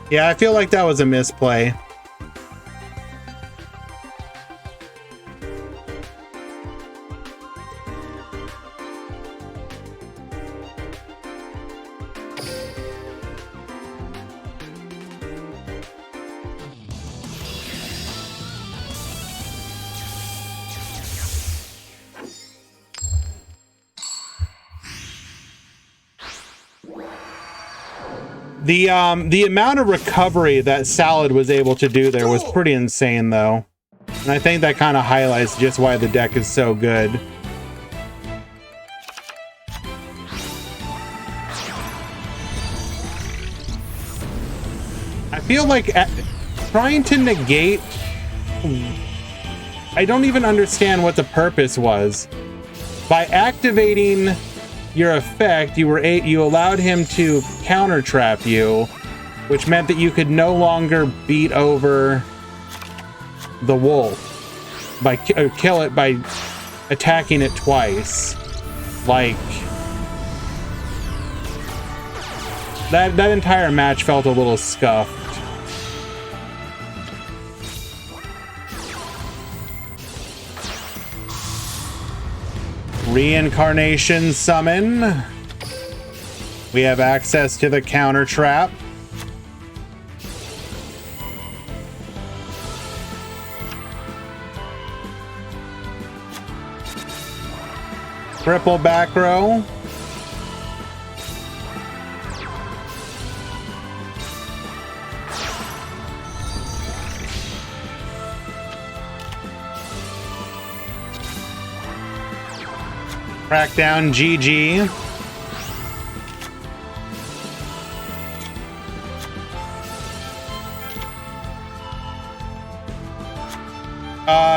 Yeah, I feel like that was a misplay. The amount of recovery that Salad was able to do there was pretty insane, though. And I think that kind of highlights just why the deck is so good. I feel like trying to negate... I don't even understand what the purpose was. By activating your effect, you allowed him to counter trap you, which meant that you could no longer beat over the wolf by kill it by attacking it twice. Like that entire match felt a little scuffed. Reincarnation summon. We have access to the counter trap. Triple back row. Crackdown GG.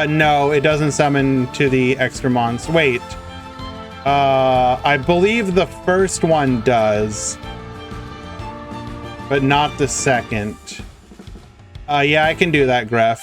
No, it doesn't summon to the extra monster. Wait. I believe the first one does, but not the second. Yeah, I can do that, Gref.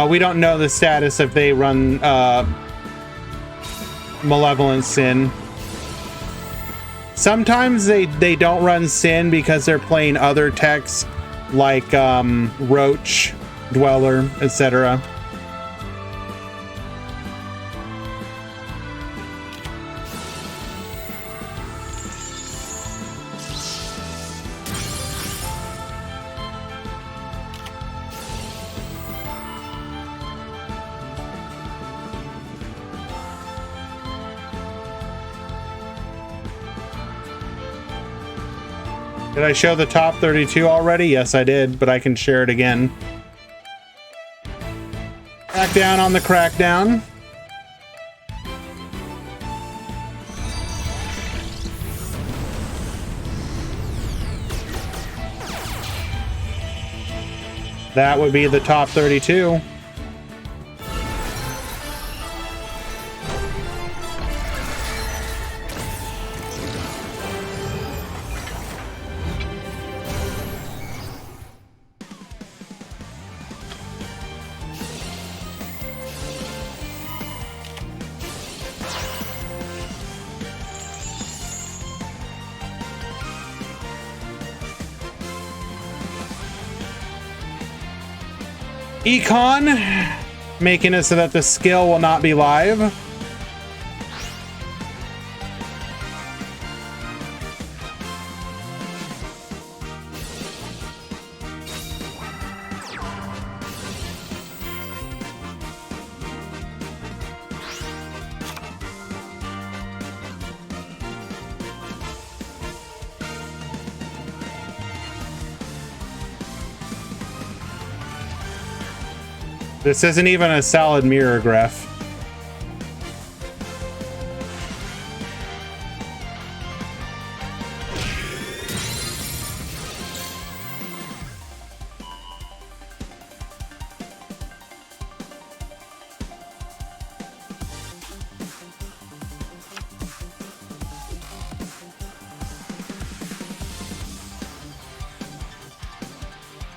We don't know the status if they run Malevolent Sin. Sometimes they don't run Sin because they're playing other techs like Roach, Dweller, etc. Did I show the top 32 already? Yes, I did, but I can share it again. Crackdown on the crackdown. That would be the top 32. Econ, making it so that the skill will not be live. This isn't even a solid mirror graph.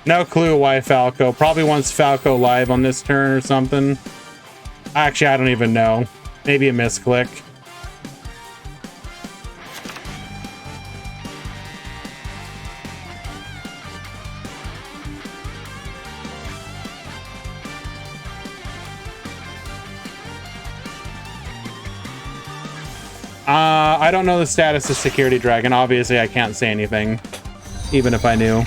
No clue why Falco. Probably wants Falco live on this turn or something. Actually, I don't even know. Maybe a misclick. I don't know the status of Security Dragon. Obviously, I can't say anything, even if I knew.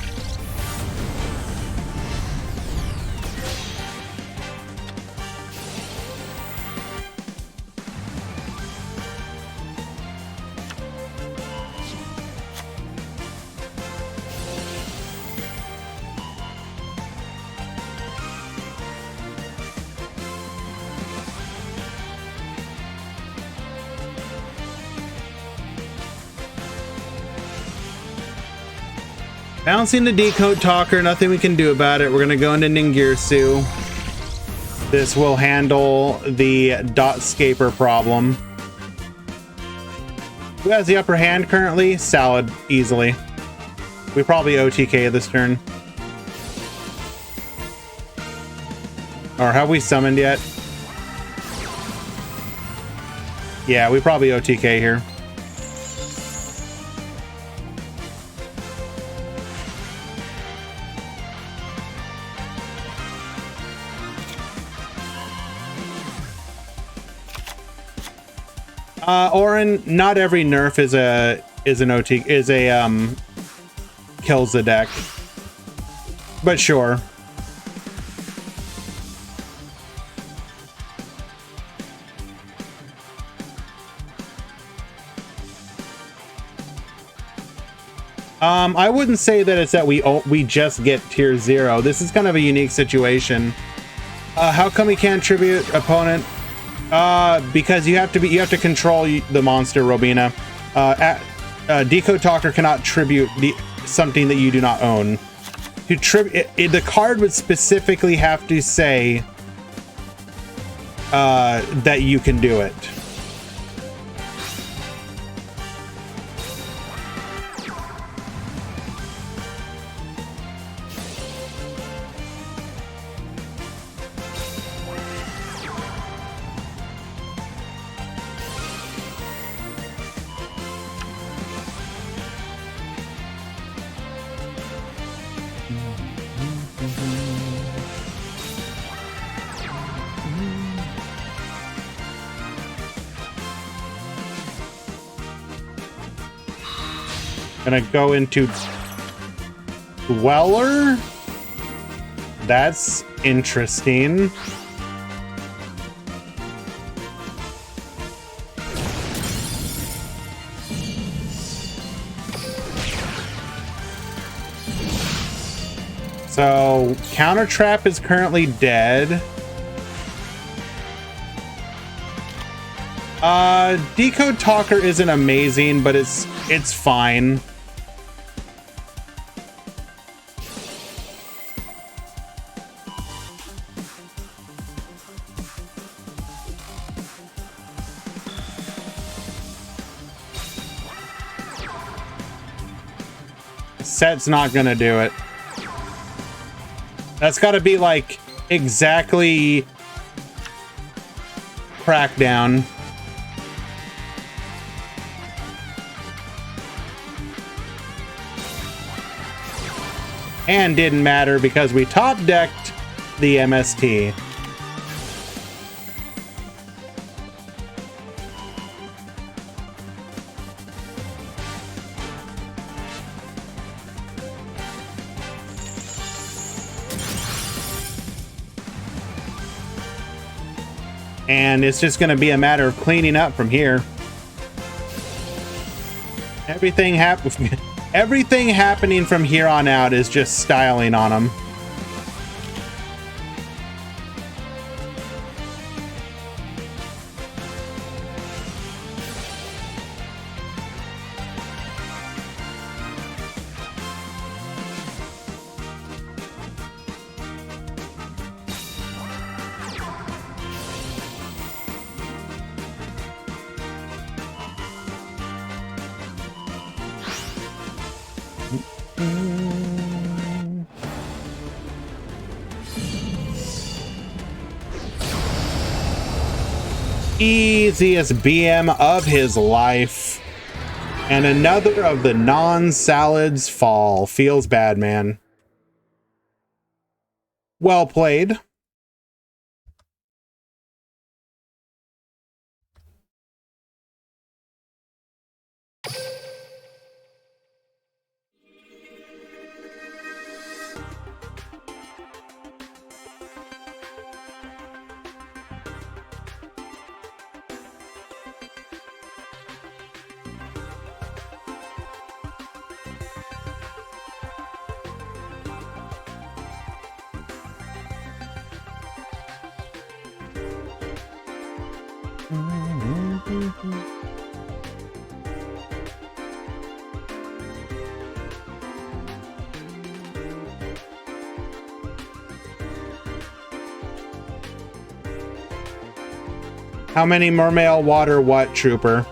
Bouncing the Decode Talker, nothing we can do about it. We're gonna go into Ningirsu. This will handle the Dotscaper problem. Who has the upper hand currently? Salad, easily. We probably OTK this turn. Or have we summoned yet? Yeah, we probably OTK here. Orin, not every nerf is kills the deck. But sure. I wouldn't say that it's that we just get tier 0. This is kind of a unique situation. How come we can't tribute opponent? Because you have to control the monster, Robina. Decode Talker cannot tribute something that you do not own. To the card would specifically have to say that you can do it. Gonna go into Dweller. That's interesting. So Counter Trap is currently dead. Decode Talker isn't amazing, but it's fine. Set's not gonna do it. That's gotta be like exactly Crackdown. And didn't matter because we top decked the MST. And it's just going to be a matter of cleaning up from here. Everything happening from here on out is just styling on them. Easiest BM of his life. And another of the non-salads fall. Feels bad, man. Well played. How many mermail water what, trooper?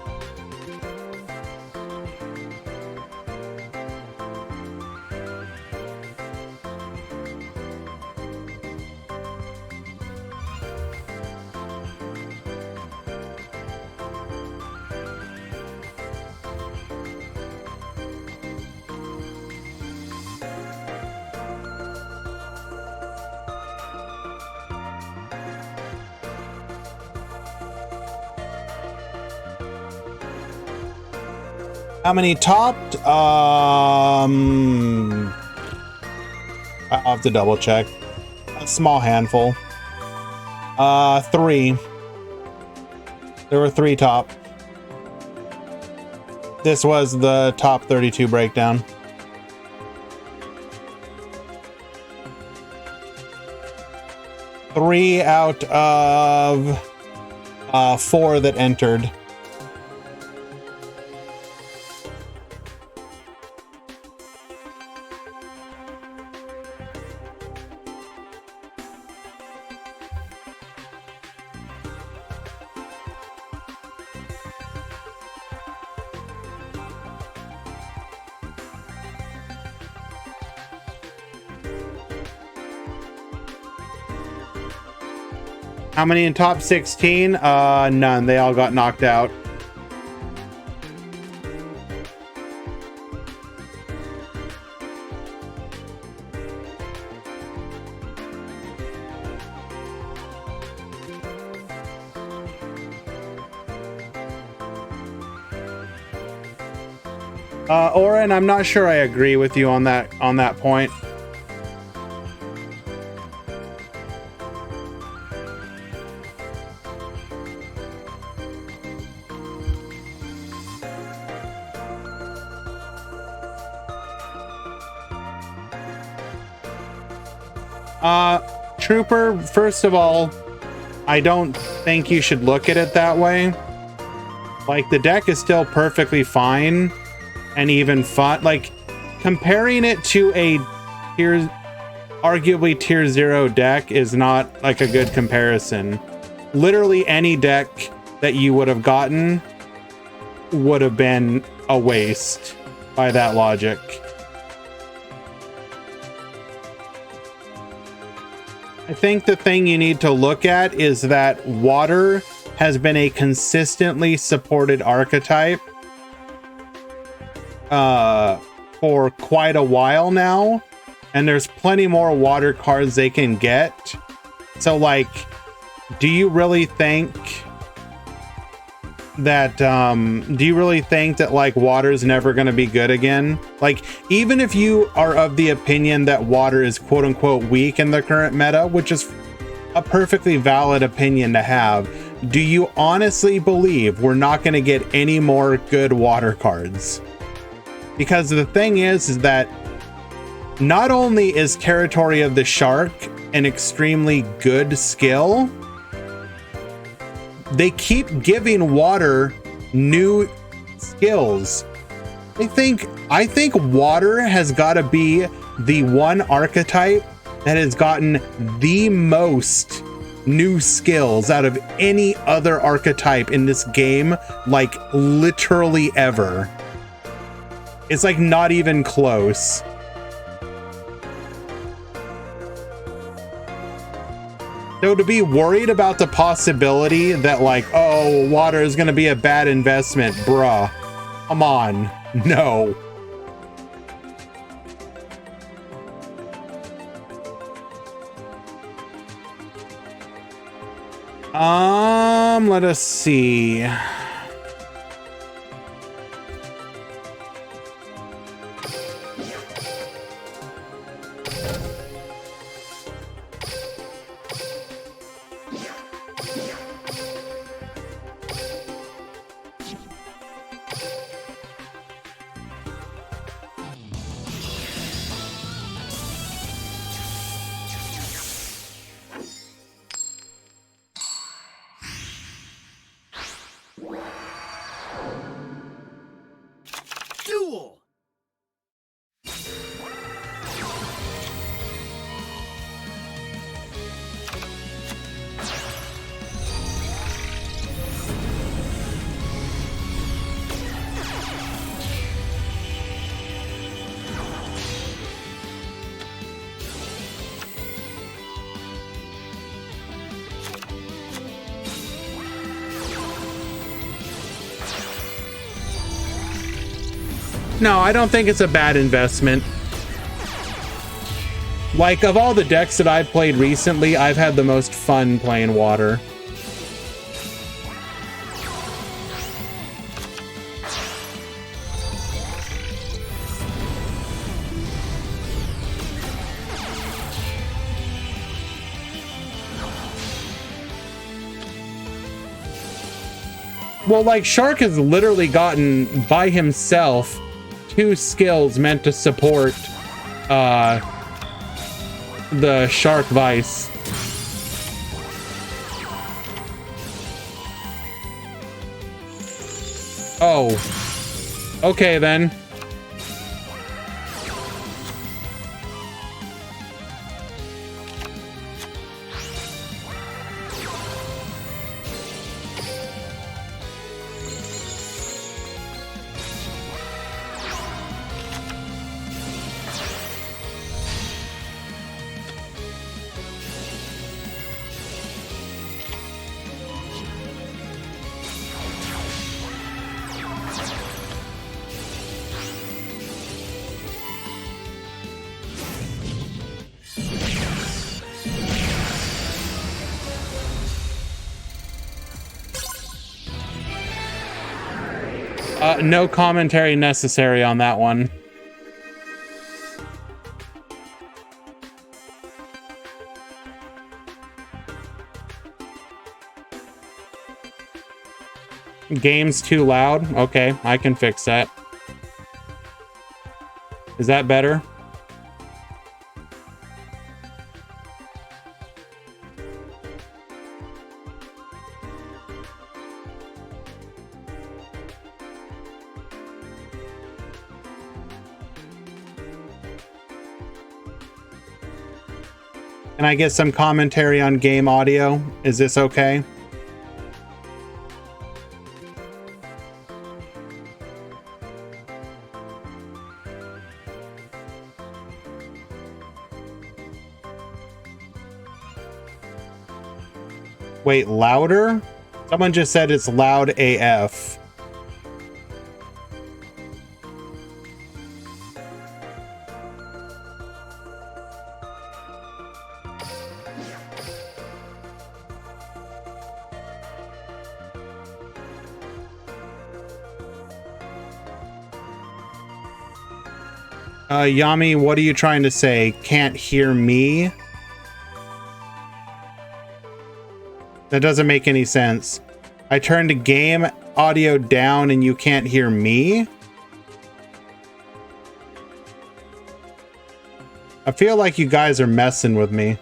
How many topped? I'll have to double check. A small handful. 3. There were 3 top. This was the top 32 breakdown. Three out of 4 that entered. How many in top 16? None. They all got knocked out. Oren, I'm not sure I agree with you on that point. Trooper, first of all, I don't think you should look at it that way. Like, the deck is still perfectly fine and even fun. Like, comparing it to a arguably tier 0 deck is not like a good comparison. Literally any deck that you would have gotten would have been a waste by that logic. I think the thing you need to look at is that water has been a consistently supported archetype for quite a while now, and there's plenty more water cards they can get. So, like, do you really think that like water's never going to be good again? Like, even if you are of the opinion that water is quote unquote weak in the current meta, which is a perfectly valid opinion to have, do you honestly believe we're not going to get any more good water cards? Because the thing is that not only is Territory of the Shark an extremely good skill, they keep giving water new skills. I think water has got to be the one archetype that has gotten the most new skills out of any other archetype in this game, like literally ever. It's like not even close. So to be worried about the possibility that, like, oh, water is going to be a bad investment, bruh. Come on. No. Let us see. Duel! No, I don't think it's a bad investment. Like, of all the decks that I've played recently, I've had the most fun playing water. Well, like, Shark has literally gotten, by himself, 2 skills meant to support, the Shark Vice. Oh. Okay, then. No commentary necessary on that one. Game's too loud? Okay, I can fix that. Is that better? Can I get some commentary on game audio? Is this okay? Wait, louder? Someone just said it's loud AF. Yami, what are you trying to say? Can't hear me? That doesn't make any sense. I turned the game audio down and you can't hear me? I feel like you guys are messing with me.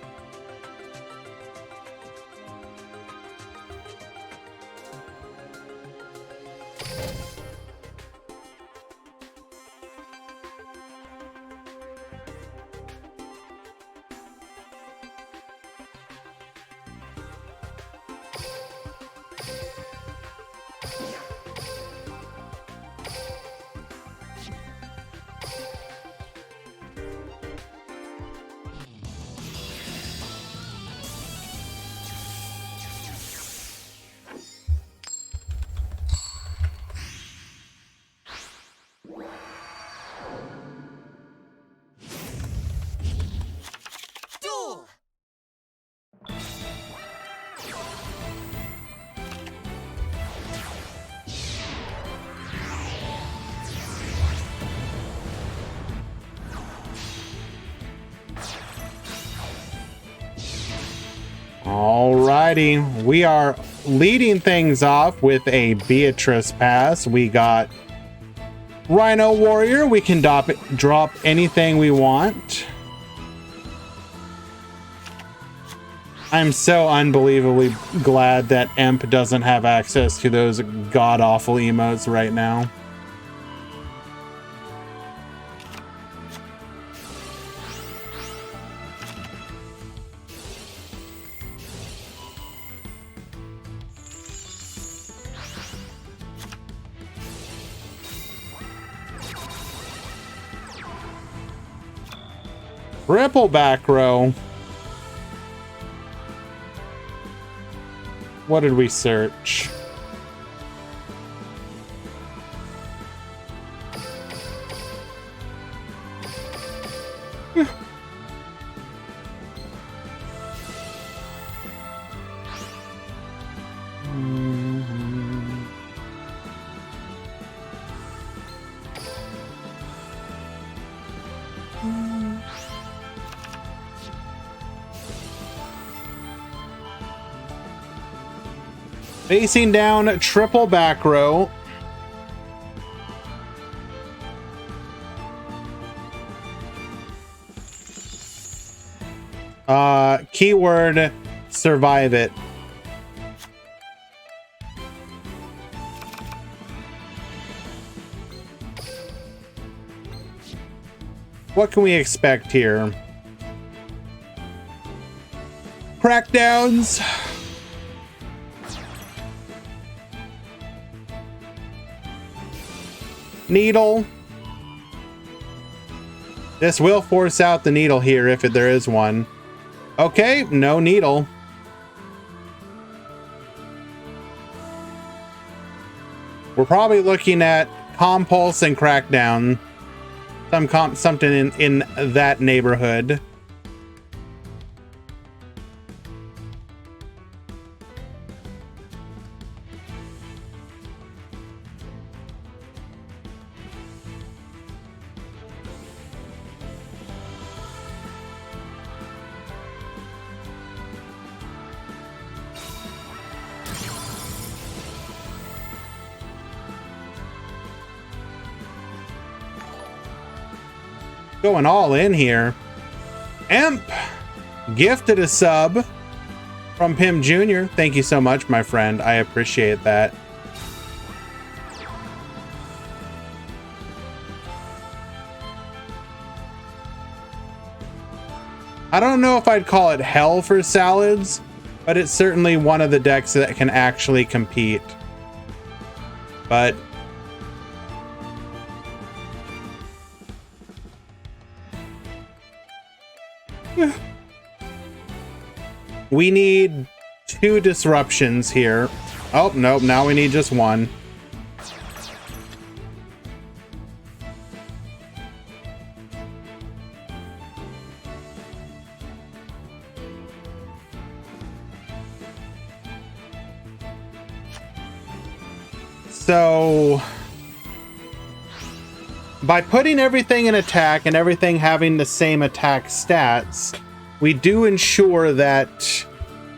Alrighty, we are leading things off with a Beatrice pass. We got Rhino Warrior. We can drop anything we want. I'm so unbelievably glad that Emp doesn't have access to those god-awful emotes right now. Triple back row. What did we search? Facing down triple back row. Keyword survive it. What can we expect here? Crackdowns. Needle. This will force out the needle here if there is one. Okay, no needle. We're probably looking at compulse and crackdown. Something in that neighborhood. Going all in here. Emp gifted a sub from Pim Jr. Thank you so much, my friend. I appreciate that. I don't know if I'd call it hell for salads, but it's certainly one of the decks that can actually compete. But we need 2 disruptions here. Oh, nope, now we need just 1. So by putting everything in attack and everything having the same attack stats, we do ensure that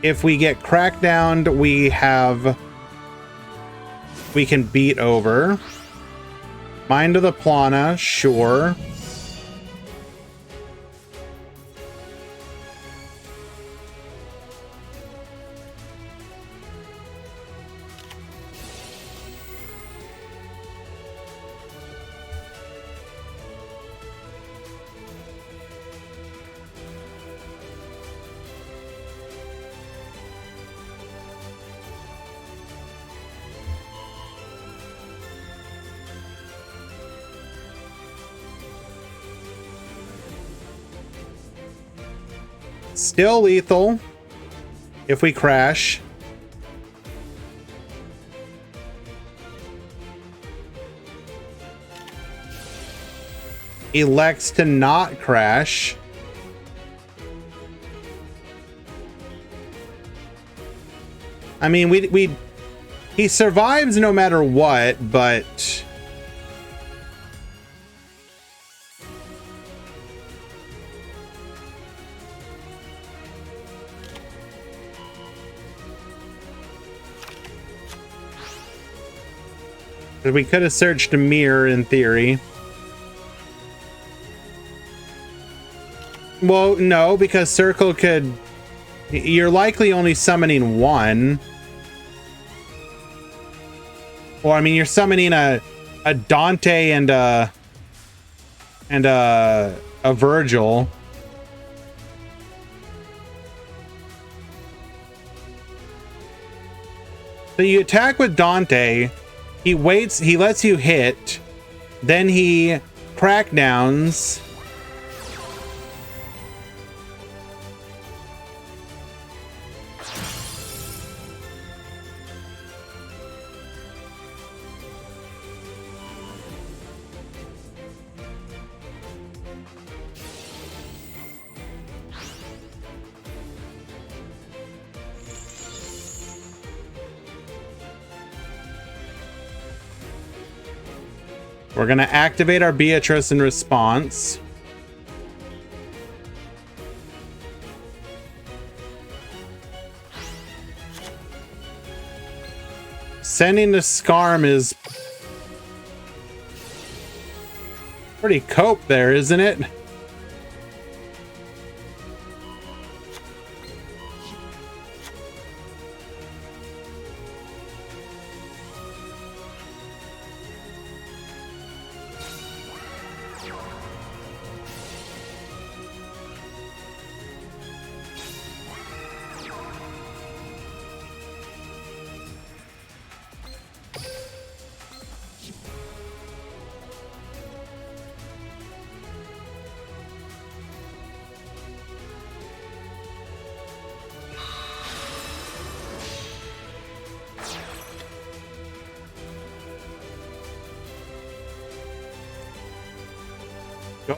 if we get crackdowned, we can beat over. Mind of the Plana, sure. Still lethal if we crash. Elects to not crash. I mean, he survives no matter what, but we could have searched a mirror in theory. Well, no, because Circle could... You're likely only summoning 1. Or, I mean, you're summoning a Dante and a Virgil. So you attack with Dante... He waits, he lets you hit, then he crackdowns. We're going to activate our Beatrice in response. Sending the Scarm is pretty cope there, isn't it?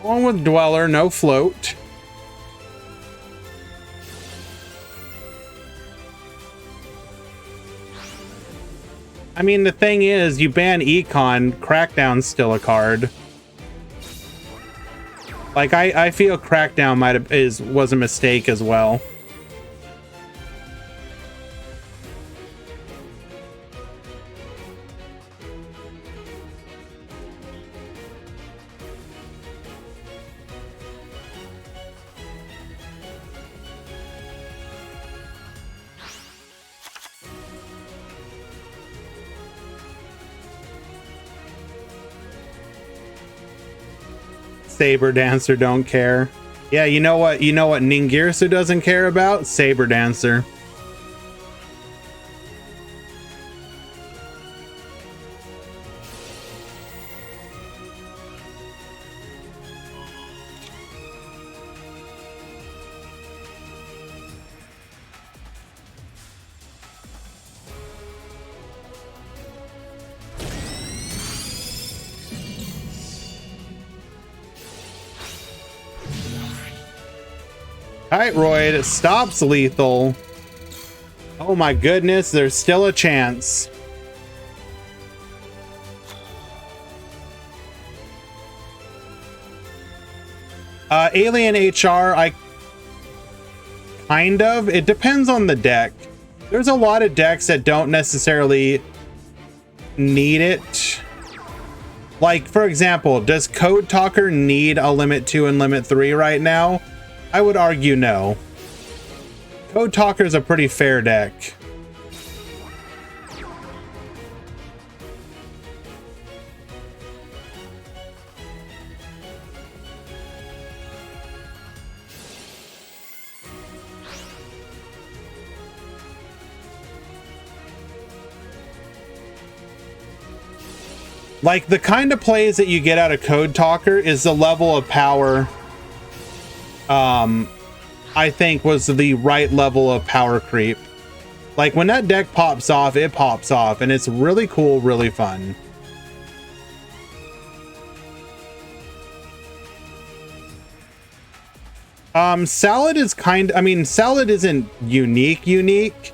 Going with Dweller, no float. I mean, the thing is, you ban Econ, Crackdown's still a card. Like, I feel Crackdown was a mistake as well. Saber Dancer don't care. Yeah, you know what Ningirsu doesn't care about? Saber Dancer. Tightroid stops lethal. Oh my goodness, there's still a chance. Alien HR, it depends on the deck. There's a lot of decks that don't necessarily need it. Like, for example, does Code Talker need a limit 2 and limit 3 right now? I would argue no. Code Talker's a pretty fair deck. Like, the kind of plays that you get out of Code Talker is the level of power I think was the right level of power creep. Like, when that deck pops off, it pops off, and it's really cool, really fun. Salad is Salad isn't unique,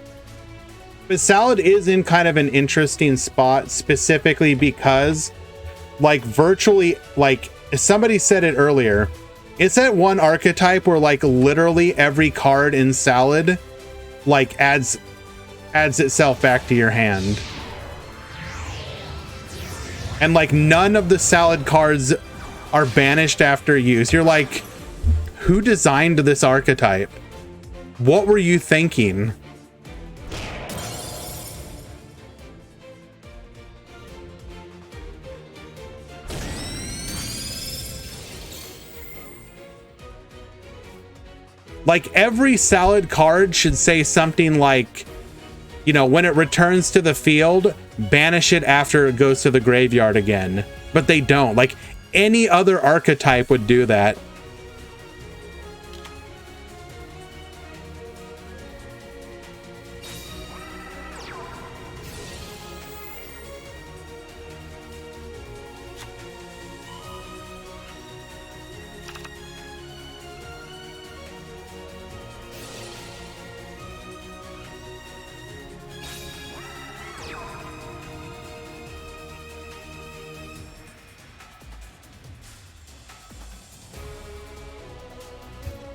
but Salad is in kind of an interesting spot, specifically because, like, virtually, like, somebody said it earlier, it's that one archetype where, like, literally every card in Salad, like, adds itself back to your hand. And, like, none of the Salad cards are banished after use. You're like, who designed this archetype? What were you thinking? Like, every Salad card should say something like, you know, when it returns to the field, banish it after it goes to the graveyard again. But they don't. Like, any other archetype would do that.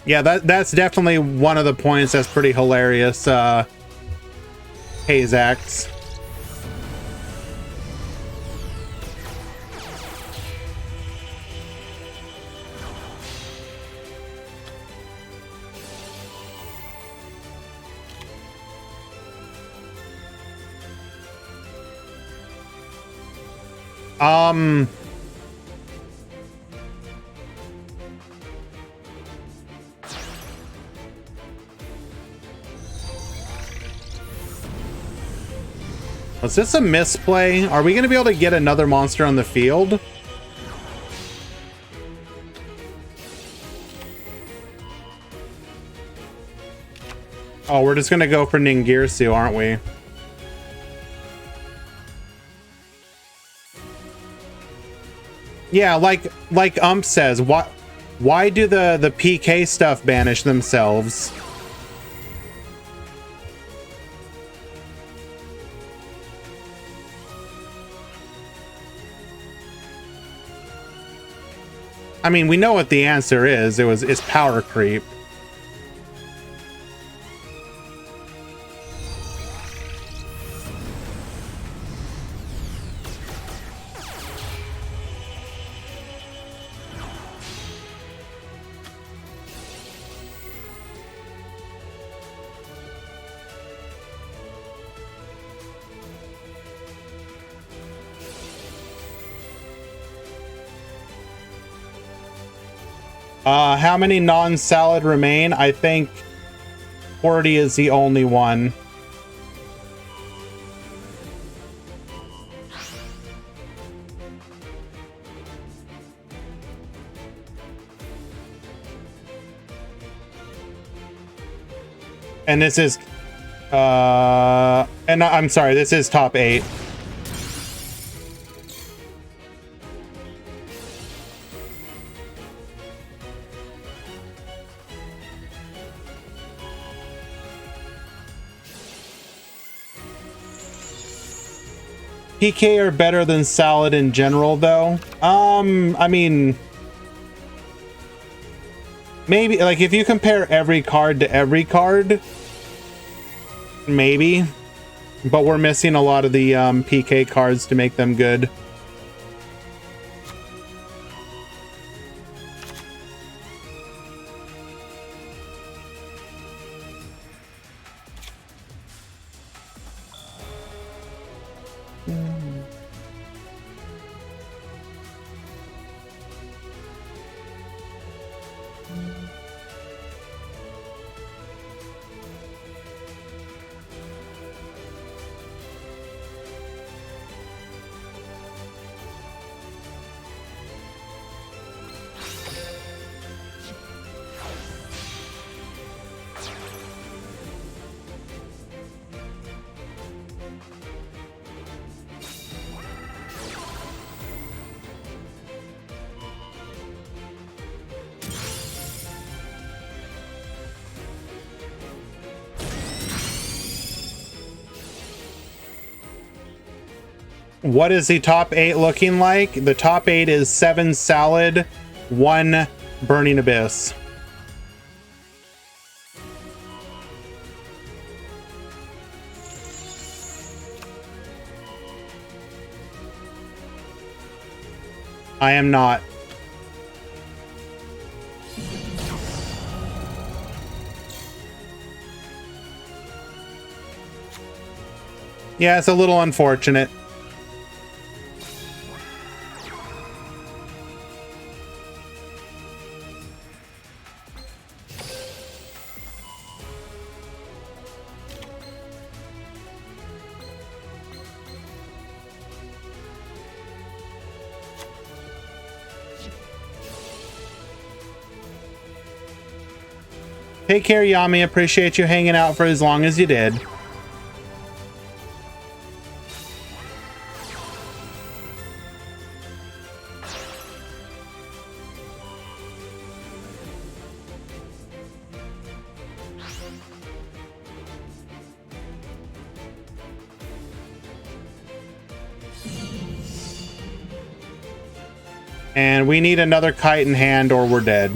Yeah, that's definitely one of the points that's pretty hilarious. Hazax. Um, was this a misplay? Are we going to be able to get another monster on the field? Oh, we're just going to go for Ningirsu, aren't we? Yeah, like says, why do the PK stuff banish themselves? I mean, we know what the answer is. It's power creep. How many non-salad remain? I think 40 is the only one. And this is, and I'm sorry, this is top 8. PK are better than salad in general, though. I mean, maybe, like, if you compare every card to every card, maybe. But we're missing a lot of the PK cards to make them good. What is the top 8 looking like? The top 8 is 7 salad, 1 burning abyss. I am not. Yeah, it's a little unfortunate. Take care, Yami. Appreciate you hanging out for as long as you did. And we need another kite in hand or we're dead.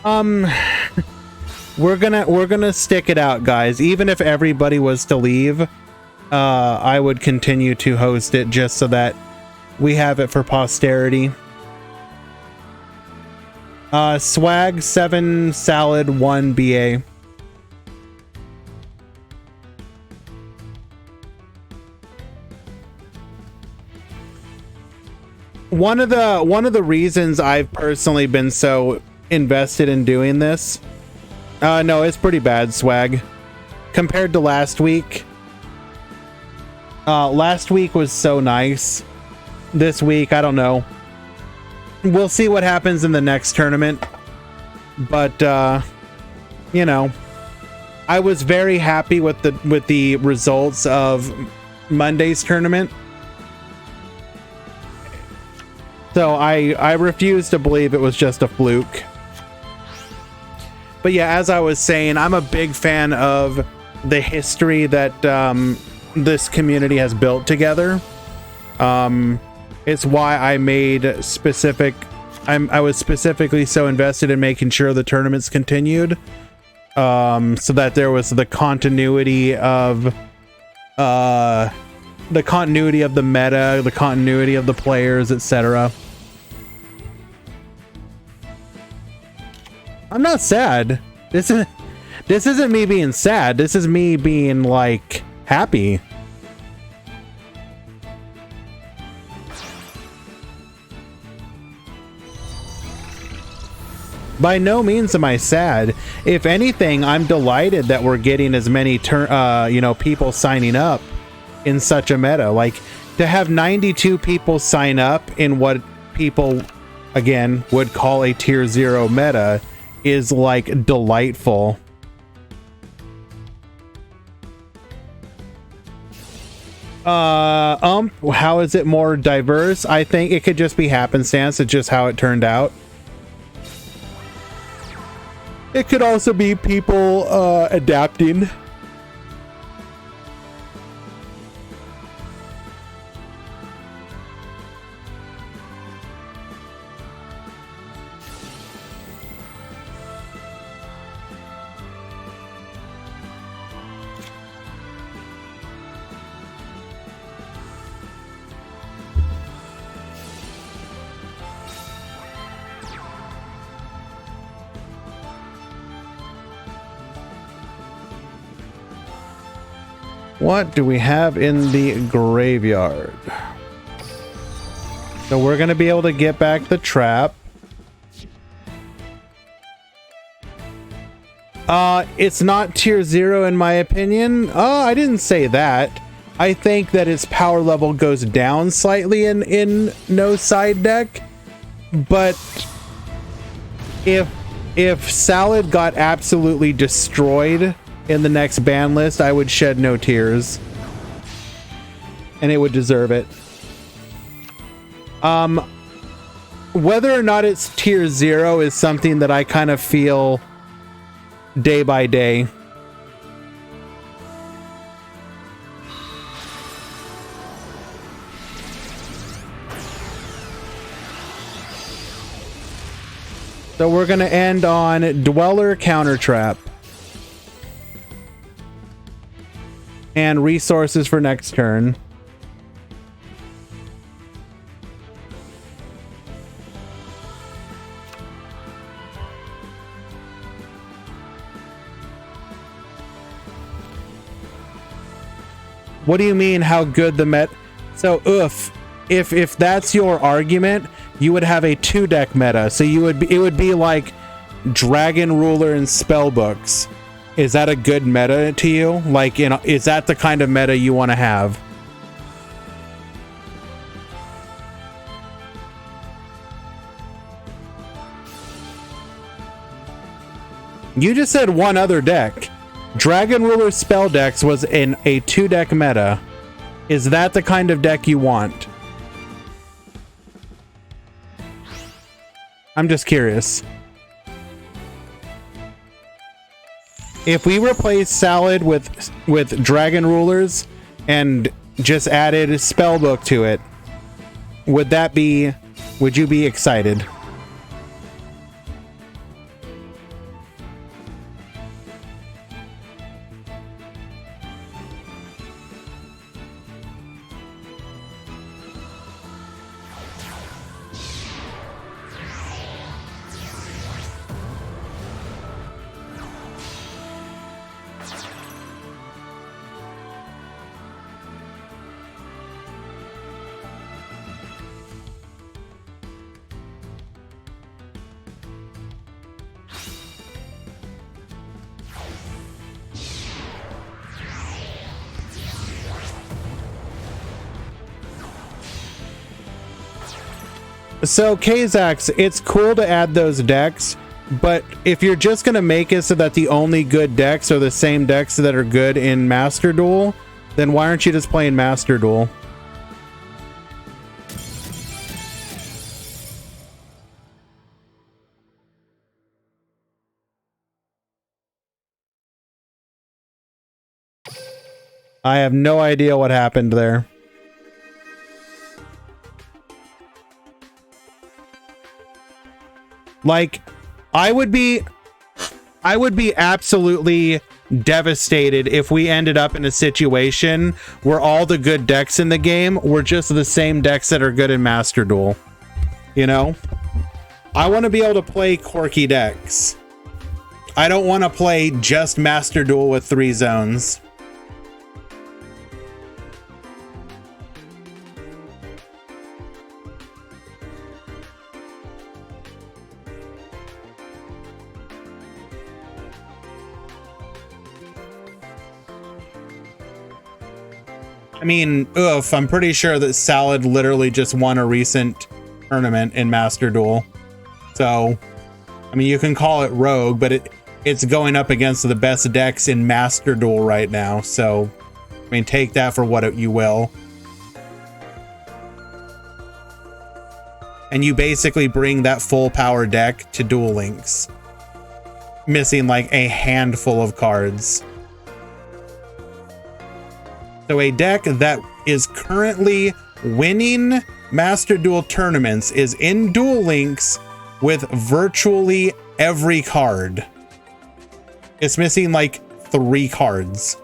We're gonna stick it out, guys. Even if everybody was to leave, I would continue to host it just so that we have it for posterity. Swag 7, Salad 1, BA. One of the reasons I've personally been so invested in doing this, no, it's pretty bad, Swag, compared to last week. Last week was so nice. This week, I don't know. We'll see what happens in the next tournament. But you know, I was very happy with the results of Monday's tournament. So I refuse to believe it was just a fluke. But yeah, as I was saying, I'm a big fan of the history that this community has built together. It's why I made specific. I was specifically so invested in making sure the tournaments continued, so that there was the continuity of the meta, the continuity of the players, etc. I'm not sad. This isn't me being sad. This is me being like happy. By no means am I sad. If anything, I'm delighted that we're getting as many people signing up in such a meta. Like, to have 92 people sign up in what people again would call a tier 0 meta is like delightful. How is it more diverse? I think it could just be happenstance. It's just how it turned out. It could also be people adapting. What do we have in the graveyard? So we're going to be able to get back the trap. It's not tier 0 in my opinion. I didn't say that. I think that its power level goes down slightly in no side deck. But if Salad got absolutely destroyed in the next ban list, I would shed no tears. And it would deserve it. Whether or not it's tier 0 is something that I kind of feel day by day. So we're going to end on Dweller Counter Trap. And resources for next turn. What do you mean how good the met? So if that's your argument, you would have a 2-deck meta. So it would be like Dragon Ruler and Spellbooks. Is that a good meta to you? Like, is that the kind of meta you want to have? You just said one other deck. Dragon Ruler Spell Decks was in a 2-deck meta. Is that the kind of deck you want? I'm just curious. If we replace Salad with Dragon Rulers and just added Spellbook to it, would you be excited? So Kazax, it's cool to add those decks, but if you're just gonna make it so that the only good decks are the same decks that are good in Master Duel, then why aren't you just playing Master Duel? I have no idea what happened there. Like, I would be absolutely devastated if we ended up in a situation where all the good decks in the game were just the same decks that are good in Master Duel. You know? I want to be able to play quirky decks. I don't want to play just Master Duel with 3 zones. I mean, oof, I'm pretty sure that Salad literally just won a recent tournament in Master Duel. So, I mean, you can call it Rogue, but it's going up against the best decks in Master Duel right now. So, I mean, take that for what you will. And you basically bring that full power deck to Duel Links, missing like a handful of cards. So a deck that is currently winning Master Duel tournaments is in Duel Links with virtually every card. It's missing like 3 cards.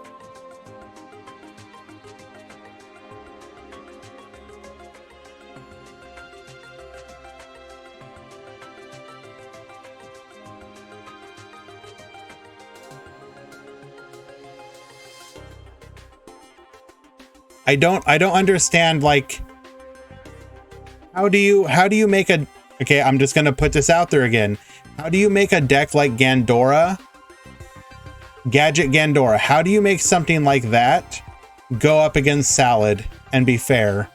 I don't understand, like, how do you make a, okay, I'm just gonna put this out there again. How do you make a deck like Gandora? Gadget Gandora. How do you make something like that go up against Salad and be fair?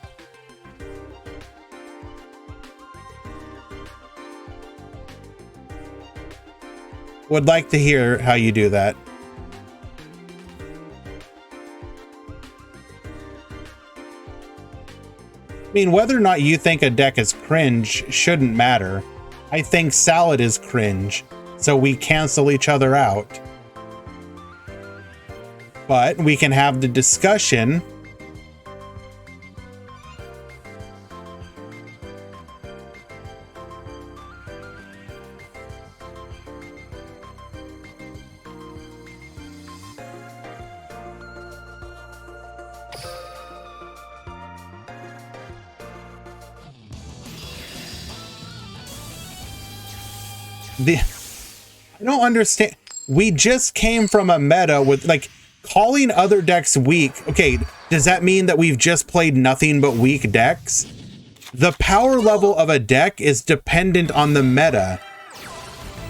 Would like to hear how you do that. I mean, whether or not you think a deck is cringe shouldn't matter. I think Salad is cringe, so we cancel each other out. But we can have the discussion. I don't understand. We just came from a meta with, like, calling other decks weak. Okay, does that mean that we've just played nothing but weak decks? The power level of a deck is dependent on the meta.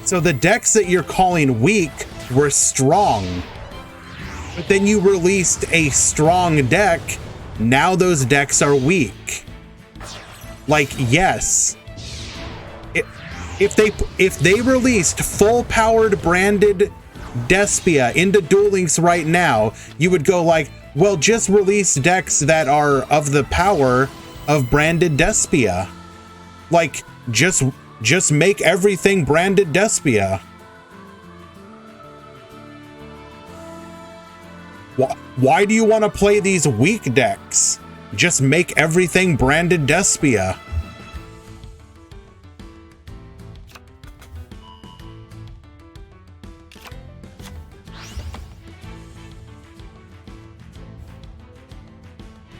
So the decks that you're calling weak were strong. But then you released a strong deck. Now those decks are weak. Like, yes. If they released full-powered branded Despia into Duel Links right now, you would go like, well, just release decks that are of the power of branded Despia. Like, just make everything branded Despia. Why do you want to play these weak decks? Just make everything branded Despia.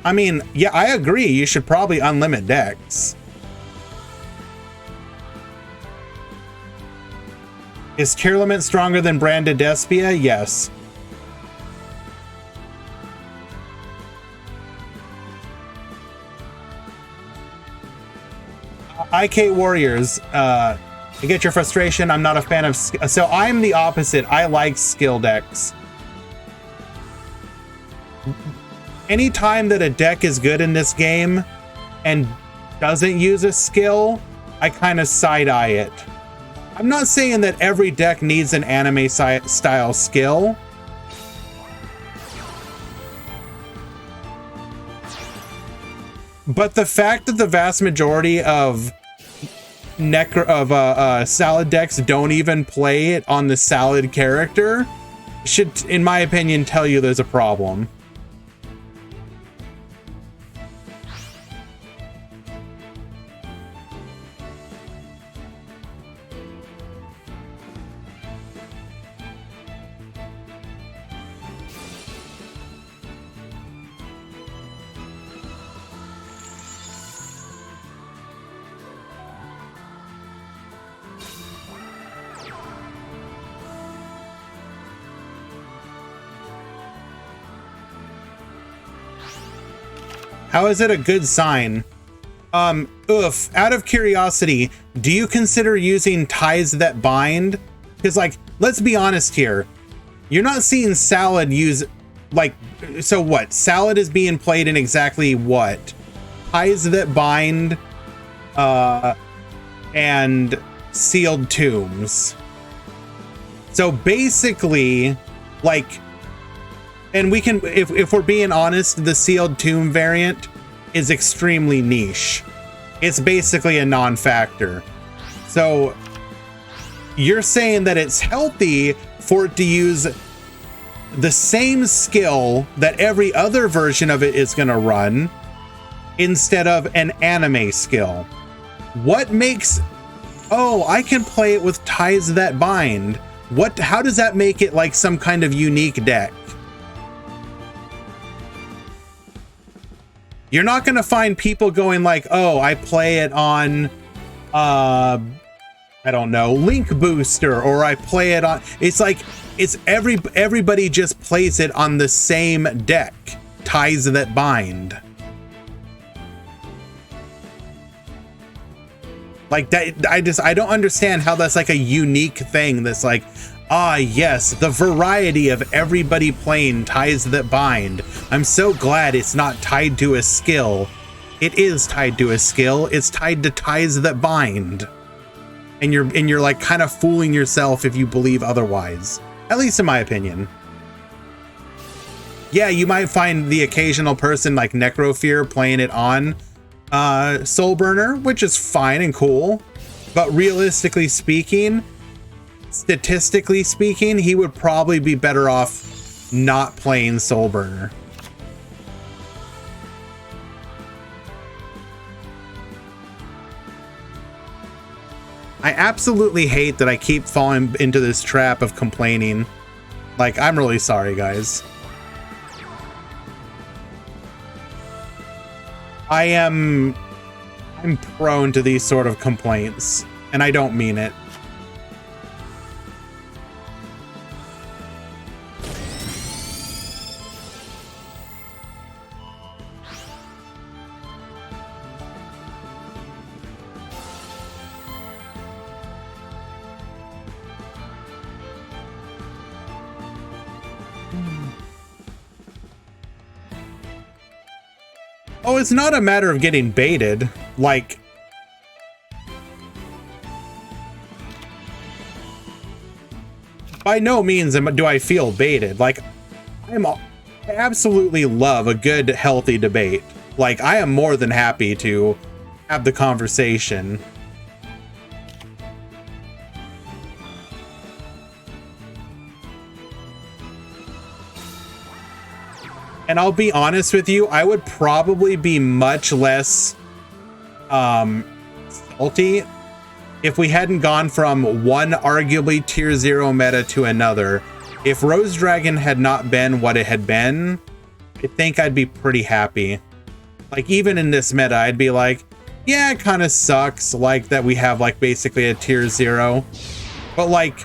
I mean, yeah, I agree. You should probably unlimit decks. Is Tearlament stronger than branded Despia? Yes. IK Warriors, I get your frustration. I'm not a fan of... So I'm the opposite. I like skill decks. Anytime that a deck is good in this game and doesn't use a skill, I kind of side-eye it. I'm not saying that every deck needs an anime style skill. But the fact that the vast majority of Salad decks don't even play it on the Salad character should, in my opinion, tell you there's a problem. How is it a good sign? Out of curiosity, do you consider using ties that bind? Because, like, let's be honest here. You're not seeing Salad use, like, so what? Salad is being played in exactly what? Ties that bind, and sealed tombs. So basically, like, and we can, if we're being honest, the sealed tomb variant is extremely niche. It's basically a non-factor. So you're saying that it's healthy for it to use the same skill that every other version of it is going to run instead of an anime skill. What makes, oh, I can play it with ties that bind. How does that make it like some kind of unique deck? You're not going to find people going like, oh, I play it on, I don't know, Link Booster, or I play it on, it's like, it's everybody just plays it on the same deck, ties that bind. Like that, I don't understand how that's like a unique thing that's like, ah, yes, the variety of everybody playing ties that bind. I'm so glad it's not tied to a skill. It is tied to a skill. It's tied to ties that bind. And you're like kind of fooling yourself if you believe otherwise. At least in my opinion. Yeah, you might find the occasional person like Necrofear playing it on Soulburner, which is fine and cool. But realistically speaking, statistically speaking, he would probably be better off not playing Soulburner. I absolutely hate that I keep falling into this trap of complaining. Like, I'm really sorry, guys. I'm prone to these sort of complaints, and I don't mean it. Oh, it's not a matter of getting baited. Like, by no means do I feel baited. Like, I absolutely love a good, healthy debate. Like, I am more than happy to have the conversation. And I'll be honest with you, I would probably be much less salty if we hadn't gone from one arguably tier 0 meta to another. If Rose Dragon had not been what it had been, I think I'd be pretty happy. Like, even in this meta, I'd be like, yeah, it kind of sucks, like, that we have, like, basically a tier 0. But, like,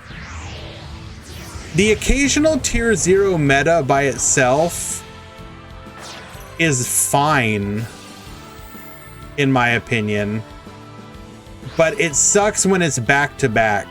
the occasional tier 0 meta by itself is fine, in my opinion, but it sucks when it's back to back.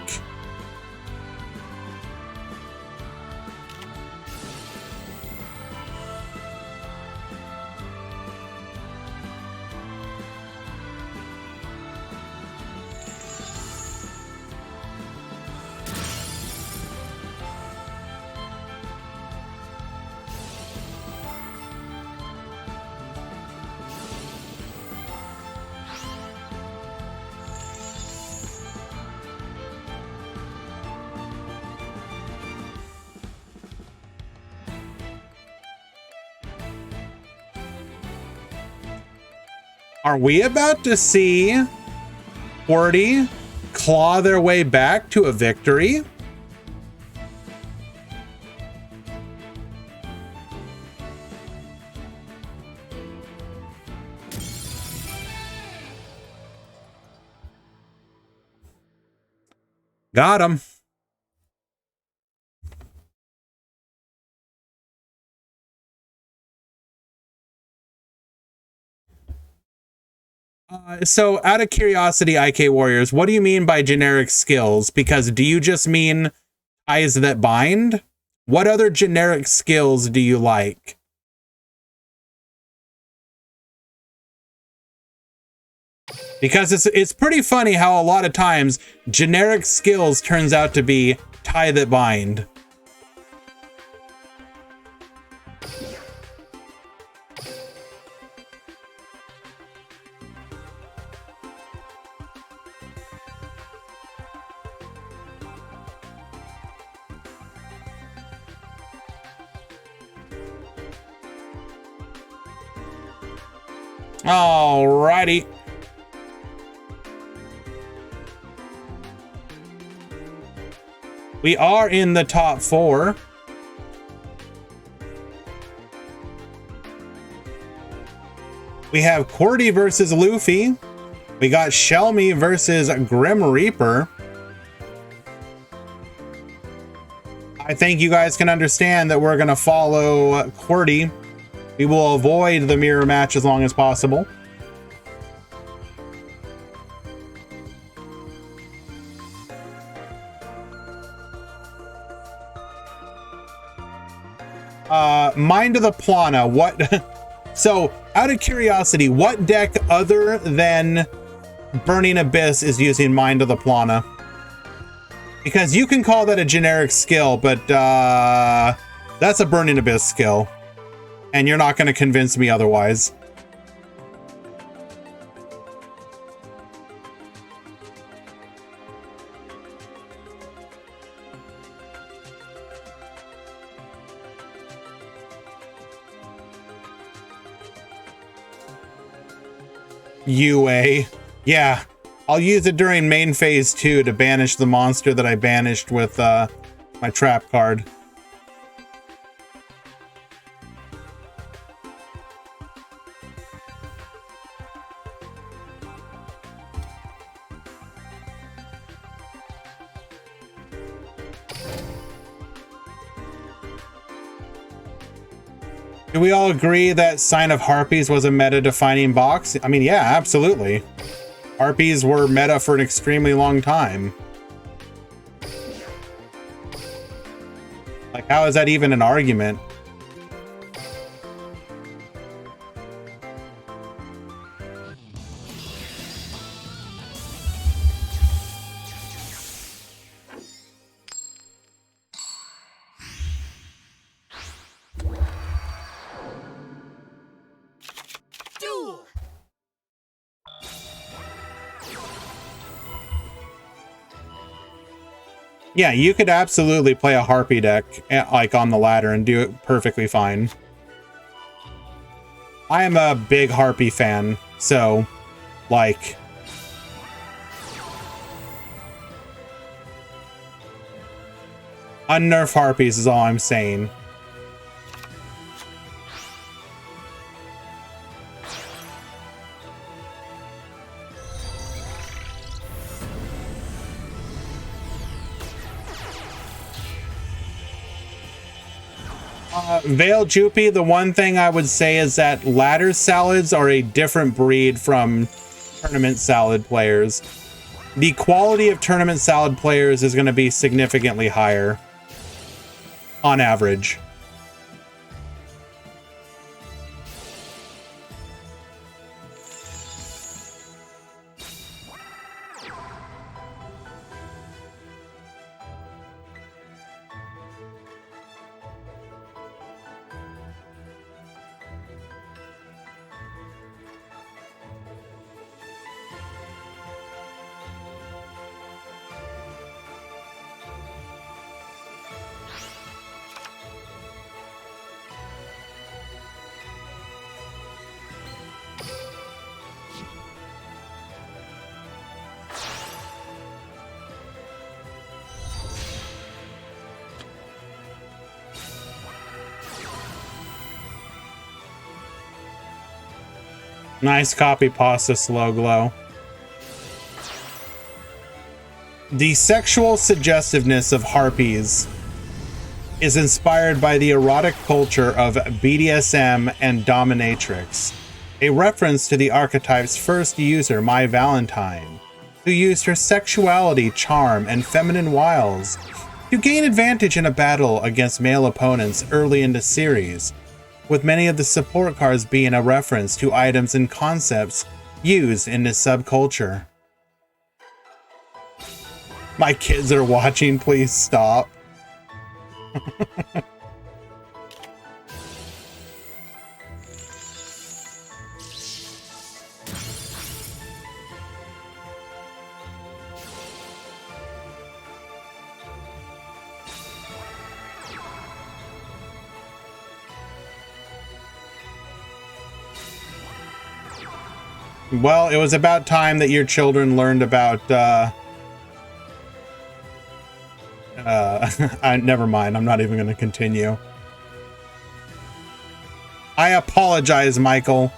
Are we about to see QWERTY claw their way back to a victory? Got him. So out of curiosity, IK Warriors, what do you mean by generic skills? Because do you just mean ties that bind? What other generic skills do you like? Because it's pretty funny how a lot of times generic skills turns out to be tie that bind. Alrighty. We are in the top 4. We have QWERTY versus Luffy. We got Shelmy versus Grim Reaper. I think you guys can understand that we're going to follow QWERTY. We will avoid the mirror match as long as possible. Mind of the Plana, what? So, out of curiosity, what deck other than Burning Abyss is using Mind of the Plana? Because you can call that a generic skill, but that's a Burning Abyss skill. And you're not going to convince me otherwise. UA. Yeah. I'll use it during main phase 2 to banish the monster that I banished with my trap card. Do we all agree that Sign of Harpies was a meta-defining box? I mean, yeah, absolutely. Harpies were meta for an extremely long time. Like, how is that even an argument? Yeah, you could absolutely play a Harpy deck, like, on the ladder and do it perfectly fine. I am a big Harpy fan, so, like... unnerf Harpies is all I'm saying. Veil Jupi, the one thing I would say is that ladder salads are a different breed from tournament salad players. The quality of tournament salad players is going to be significantly higher on average. Nice copy pasta, Slow Glow. The sexual suggestiveness of harpies is inspired by the erotic culture of BDSM and dominatrix, a reference to the archetype's first user, My Valentine, who used her sexuality, charm, and feminine wiles to gain advantage in a battle against male opponents early in the series, with many of the support cards being a reference to items and concepts used in this subculture. My kids are watching, please stop. Well, it was about time that your children learned about, never mind, I'm not even going to continue. I apologize, Michael.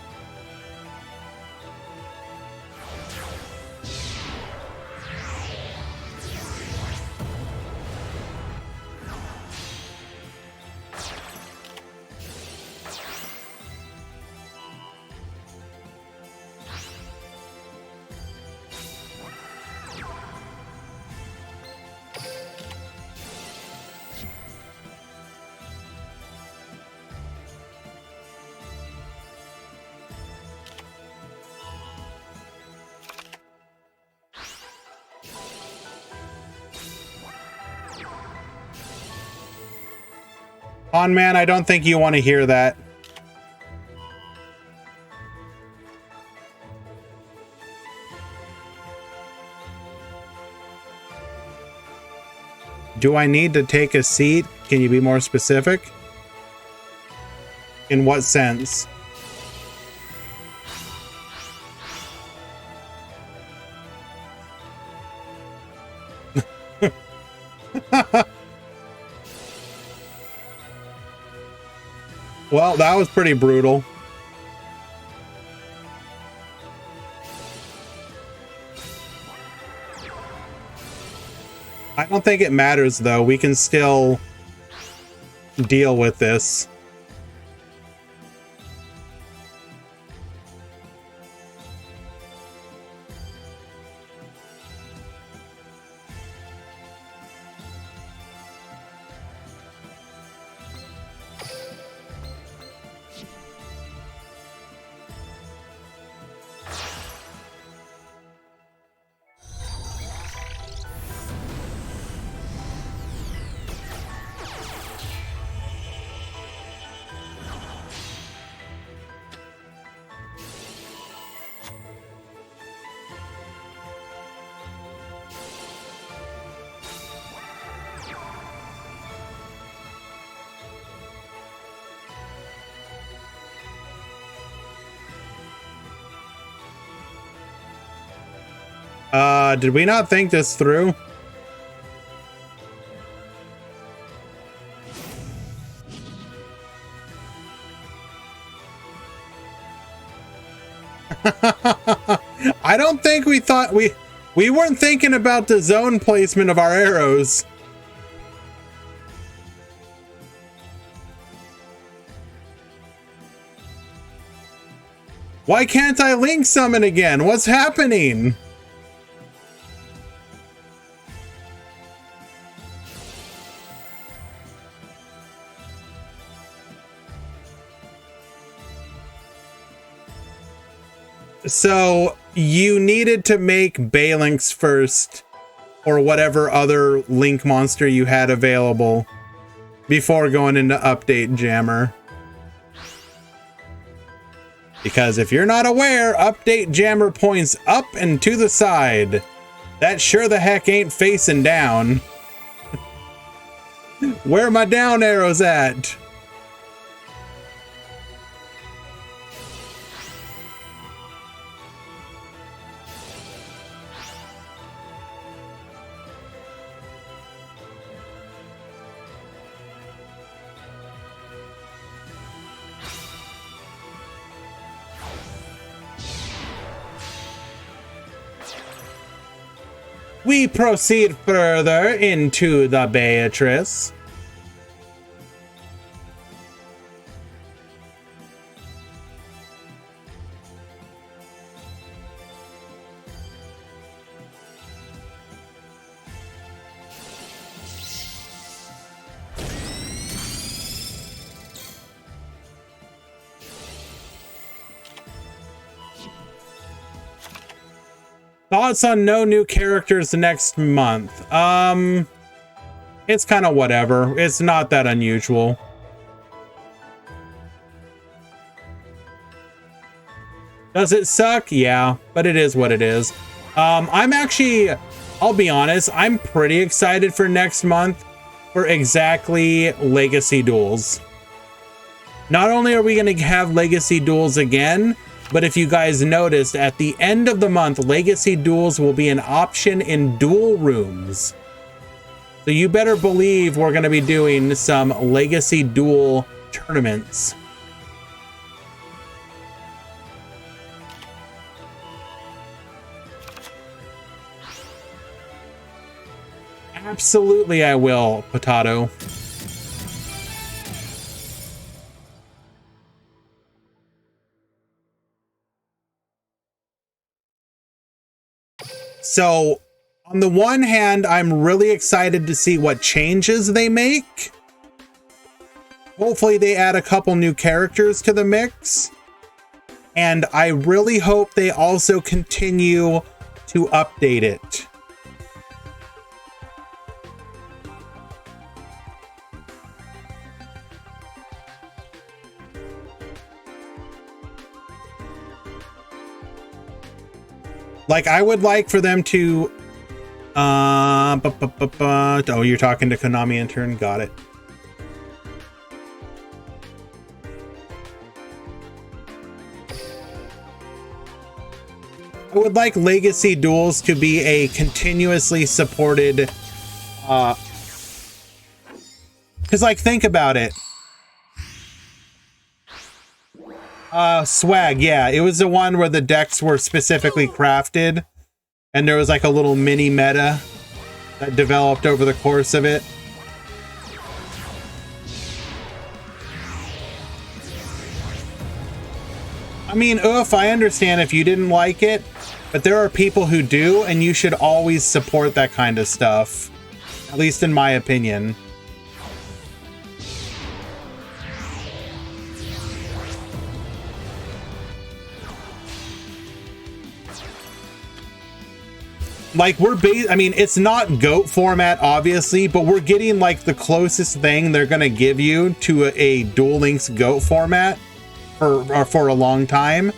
On man, I don't think you want to hear that. Do I need to take a seat? Can you be more specific? In what sense? Well, that was pretty brutal. I don't think it matters, though. We can still deal with this. Did we not think this through? I don't think we thought we weren't thinking about the zone placement of our arrows. Why can't I link summon again? What's happening? So you needed to make Balinx first, or whatever other link monster you had available, before going into update Jammer. Because if you're not aware, update Jammer points up and to the side. That sure the heck ain't facing down. Where are my down arrows at? We proceed further into the Beatrice. Thoughts on no new characters next month? It's kind of whatever. It's not that unusual. Does it suck? Yeah, but it is what it is. I'm actually, I'll be honest, I'm pretty excited for next month for exactly Legacy Duels. Not only are we going to have Legacy Duels again, but if you guys noticed, at the end of the month, Legacy Duels will be an option in duel rooms. So you better believe we're going to be doing some Legacy Duel tournaments. Absolutely I will, Potato. So, on the one hand, I'm really excited to see what changes they make. Hopefully they add a couple new characters to the mix. And I really hope they also continue to update it. Like, I would like for them to, oh, you're talking to Konami intern. Got it. I would like Legacy Duels to be a continuously supported, because, like, think about it. Swag, yeah. It was the one where the decks were specifically crafted, and there was like a little mini meta that developed over the course of it. I mean, oof, I understand if you didn't like it, but there are people who do, and you should always support that kind of stuff. At least in my opinion. Like, I mean, it's not GOAT format, obviously, but we're getting, like, the closest thing they're gonna give you to a Duel Links GOAT format for a long time.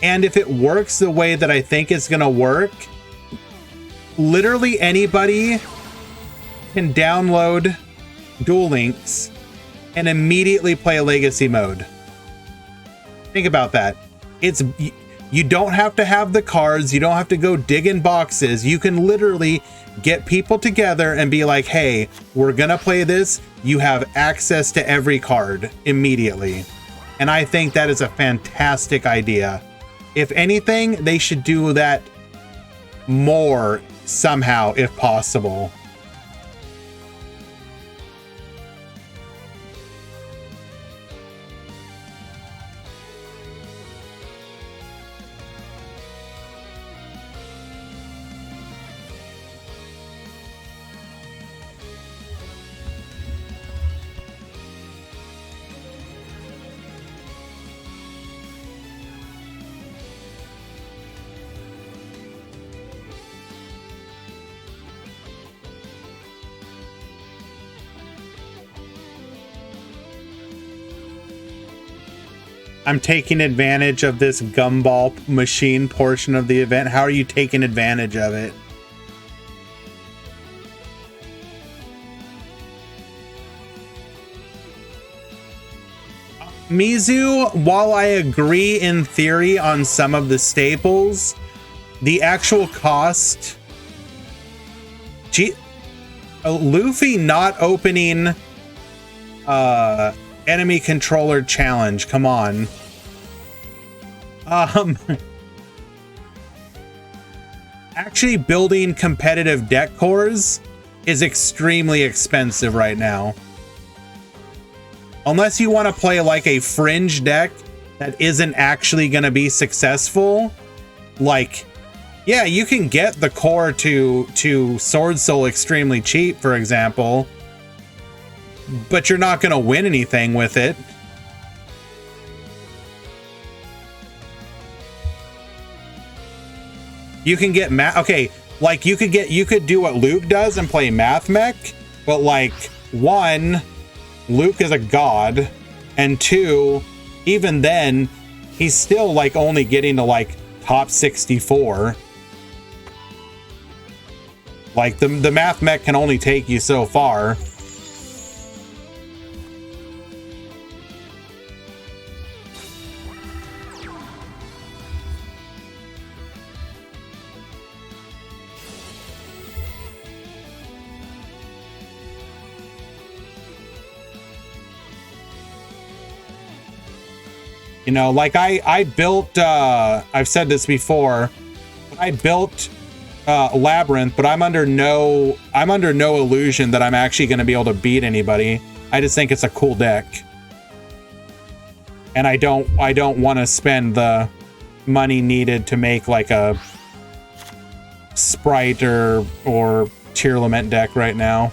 And if it works the way that I think it's gonna work, literally anybody can download Duel Links and immediately play a Legacy mode. Think about that. You don't have to have the cards. You don't have to go dig in boxes. You can literally get people together and be like, hey, we're going to play this. You have access to every card immediately. And I think that is a fantastic idea. If anything, they should do that more somehow, if possible. I'm taking advantage of this gumball machine portion of the event. How are you taking advantage of it? Mizu, while I agree in theory on some of the staples, the actual cost... Luffy not opening... enemy controller challenge, come on. actually building competitive deck cores is extremely expensive right now. Unless you want to play like a fringe deck that isn't actually going to be successful, like, yeah, you can get the core to Sword Soul extremely cheap, for example, but you're not going to win anything with it. You can get okay, like you could do what Luke does and play Math Mech, but like, one, Luke is a god, and two, even then, he's still like only getting to like top 64. Like the Math Mech can only take you so far. You know, like I built, I've said this before, I built Labyrinth, but I'm under no illusion that I'm actually going to be able to beat anybody. I just think it's a cool deck. And I don't want to spend the money needed to make like a Sprite or Tearlament deck right now.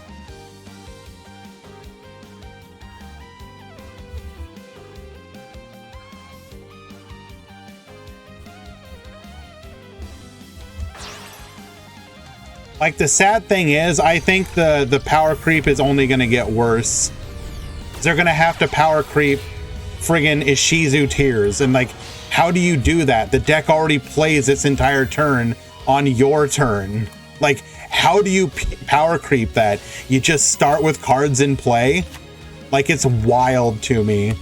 Like, the sad thing is, I think the power creep is only going to get worse. They're going to have to power creep friggin' Ishizu Tears. And, like, how do you do that? The deck already plays its entire turn on your turn. Like, how do you power creep that? You just start with cards in play? Like, it's wild to me.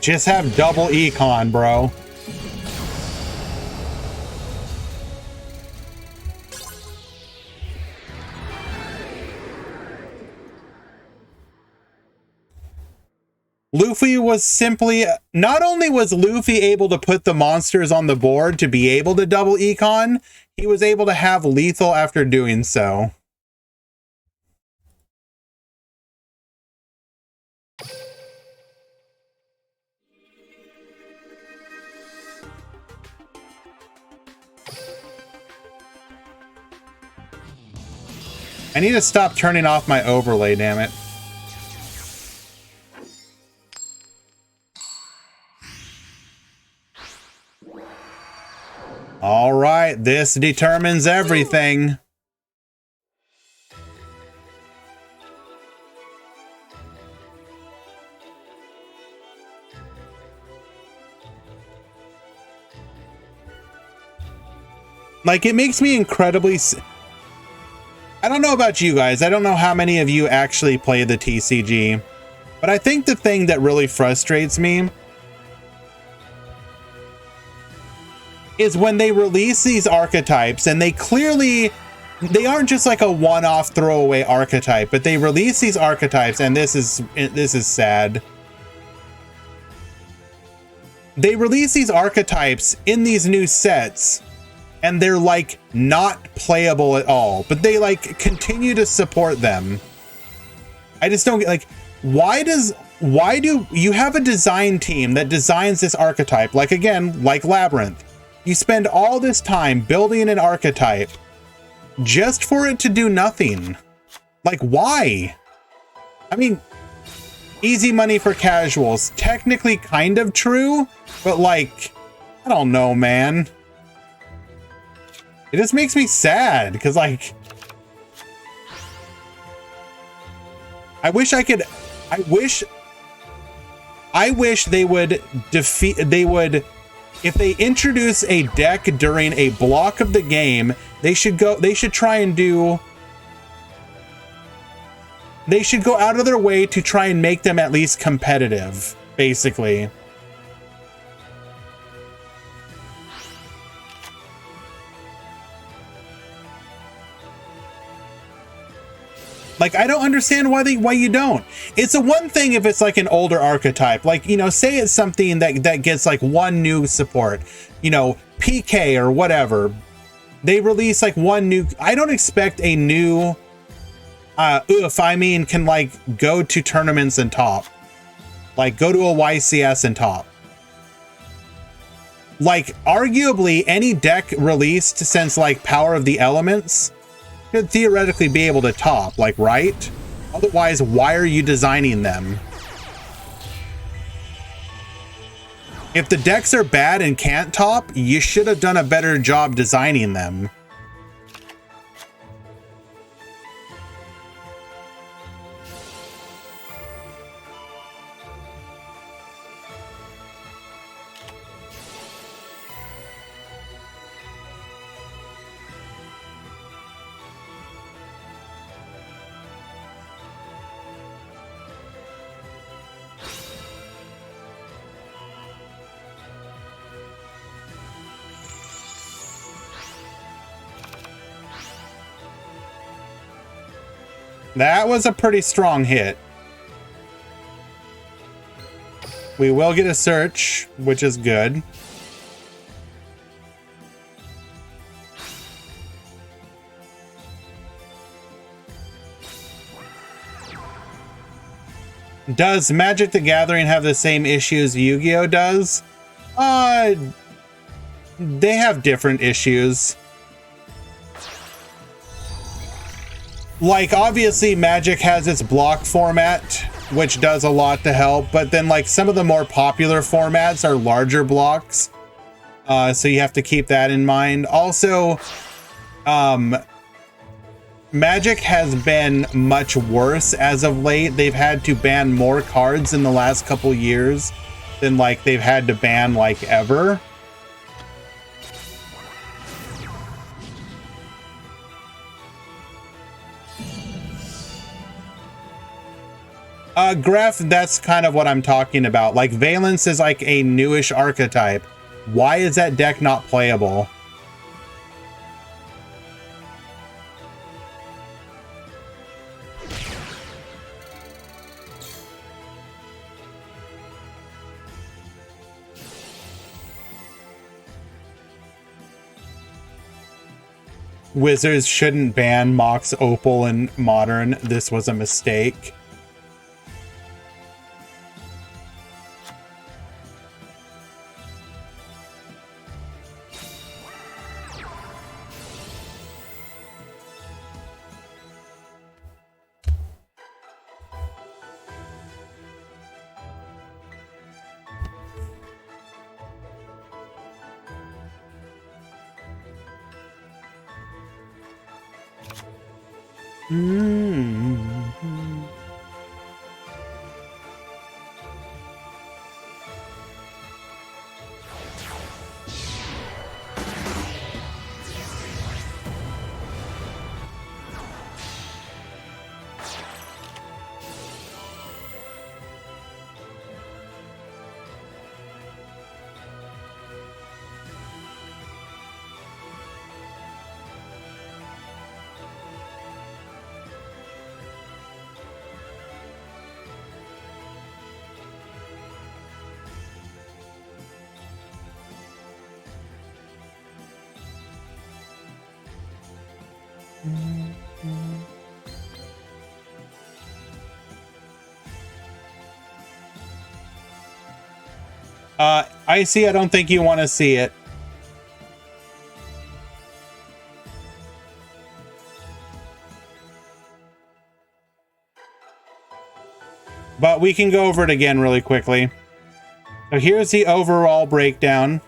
Just have double econ, bro. Luffy was simply, not only was Luffy able to put the monsters on the board to be able to double econ, he was able to have lethal after doing so. I need to stop turning off my overlay, damn it. All right, this determines everything. Like, it makes me incredibly... I don't know about you guys. I don't know how many of you actually play the TCG, but I think the thing that really frustrates me is when they release these archetypes and they aren't just like a one-off throwaway archetype, but they release these archetypes, and this is sad. They release these archetypes in these new sets, and they're like not playable at all, but they like continue to support them. I just don't get, like, why do you have a design team that designs this archetype? Like, again, like Labyrinth, you spend all this time building an archetype just for it to do nothing. Like, why? I mean, easy money for casuals, technically kind of true, but like, I don't know, man. It just makes me sad, because like, I wish they would if they introduce a deck during a block of the game, they should try and do They should go out of their way to try and make them at least competitive, basically. Like, I don't understand why you don't. It's a one thing if it's like an older archetype, like, you know, say it's something that gets like one new support, you know, PK or whatever. They release like one new. I don't expect a new can like go to tournaments and top, like go to a YCS and top. Like arguably any deck released since like Power of the Elements could theoretically be able to top, like, right? Otherwise, why are you designing them? If the decks are bad and can't top, you should have done a better job designing them. That was a pretty strong hit. We will get a search, which is good. Does Magic the Gathering have the same issues Yu-Gi-Oh does? They have different issues. Like, obviously, Magic has its block format, which does a lot to help, but then, like, some of the more popular formats are larger blocks, so you have to keep that in mind. Also, Magic has been much worse as of late. They've had to ban more cards in the last couple years than, like, they've had to ban, like, ever. Graph, that's kind of what I'm talking about. Like, Valence is like a newish archetype. Why is that deck not playable? Wizards shouldn't ban Mox Opal in Modern. This was a mistake. Icy, I don't think you want to see it. But we can go over it again really quickly. So here's the overall breakdown.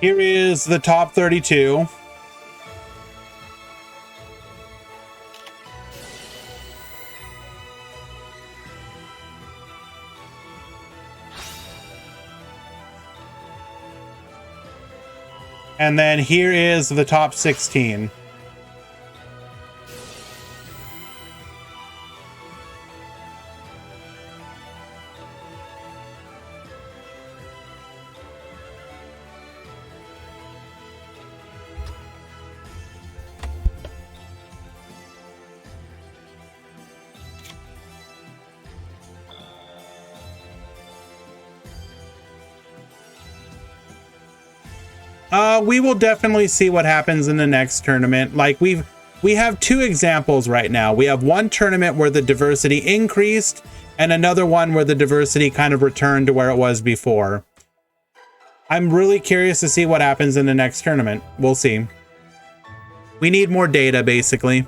Here is the top 32. And then here is the top 16. We will definitely see what happens in the next tournament. Like we have two examples right now. We have one tournament where the diversity increased and another one where the diversity kind of returned to where it was before. I'm really curious to see what happens in the next tournament. We'll see. We need more data, basically.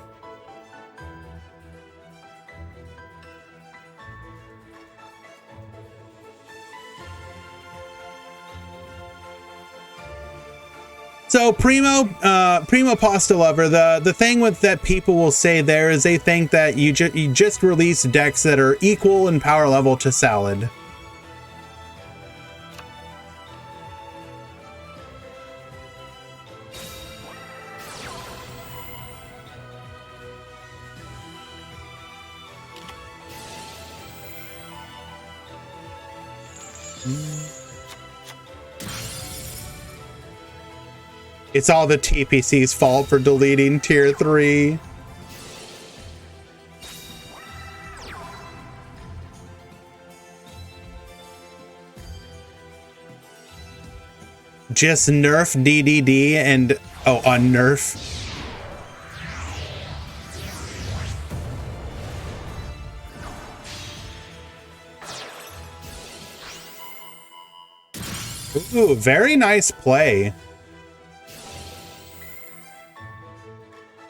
So Primo Pasta Lover, the thing with that people will say there is they think that you just release decks that are equal in power level to Salad. It's all the TPC's fault for deleting tier 3. Just nerf DDD and unnerf. Ooh, very nice play.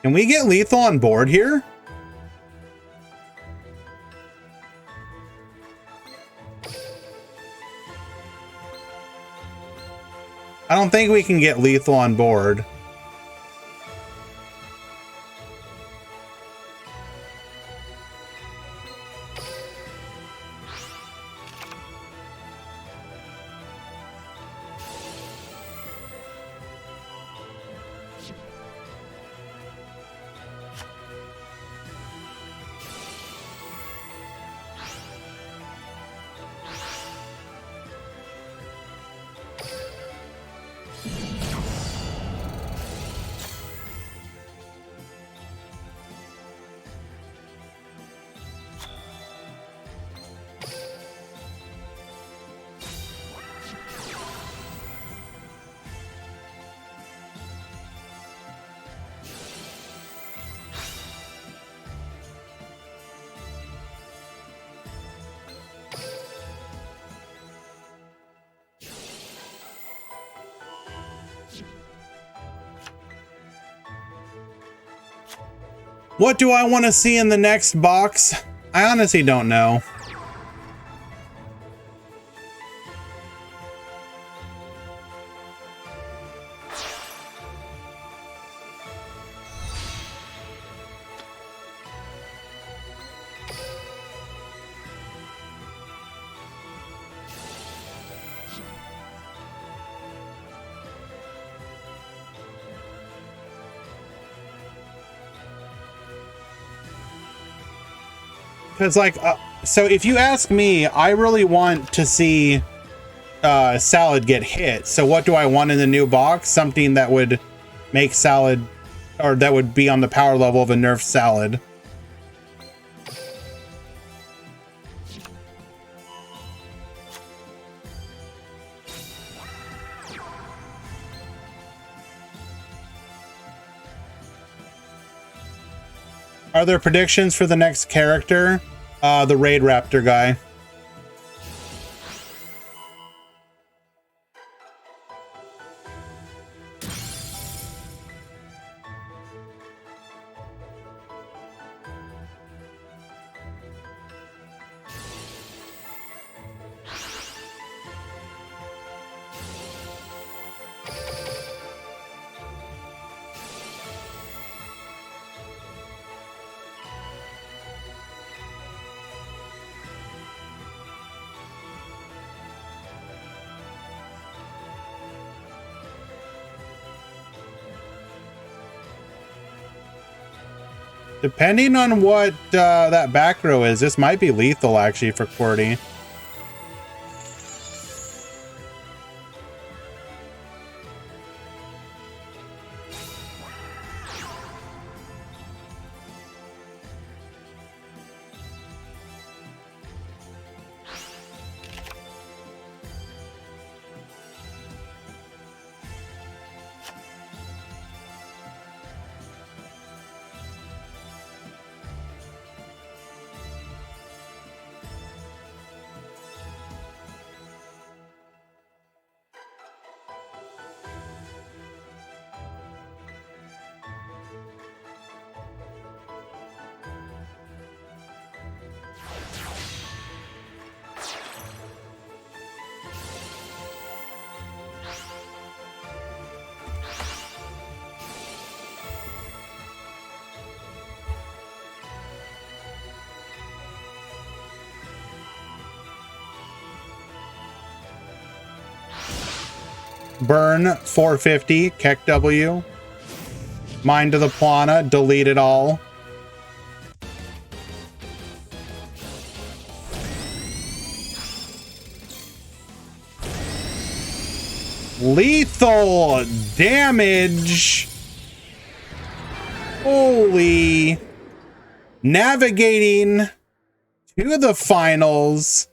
Can we get lethal on board here? I don't think we can get lethal on board. What do I want to see in the next box? I honestly don't know. Because, like, so if you ask me, I really want to see Salad get hit. So what do I want in the new box? Something that would make Salad, or that would be on the power level of a nerfed Salad. Are there predictions for the next character? The Raid Raptor guy. Depending on what that back row is, this might be lethal actually for QWERTY. Burn 450, Keck W. Mind to the Plana, delete it all. Lethal damage. Holy. Navigating to the finals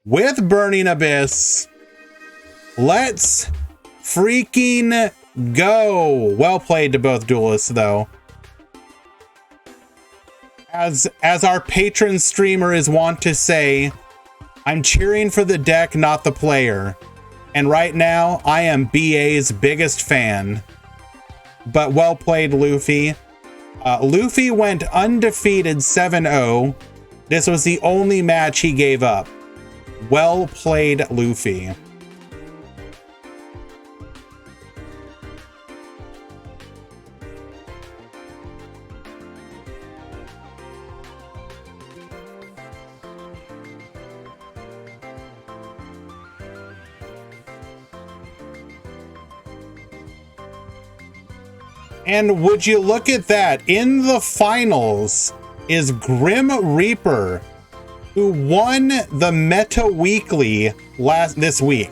with Burning Abyss. Let's freaking go. Well played to both duelists, though. As our patron streamer is wont to say, I'm cheering for the deck, not the player. And right now, I am BA's biggest fan. But well played, Luffy. Luffy went undefeated 7-0. This was the only match he gave up. Well played, Luffy. And would you look at that, in the finals is Grim Reaper, who won the Meta Weekly this week.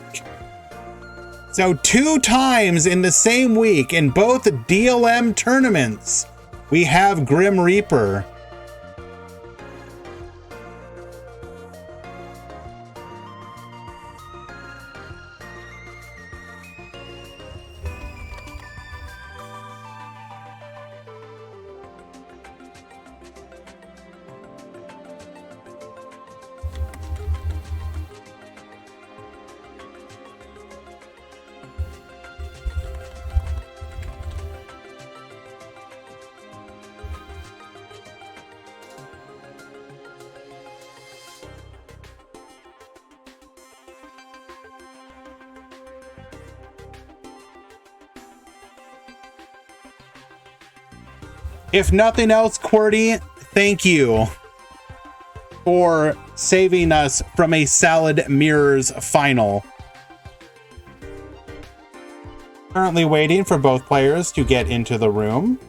So 2 times in the same week in both DLM tournaments, we have Grim Reaper. If nothing else, QWERTY, thank you for saving us from a Salad Mirrors final. Currently waiting for both players to get into the room.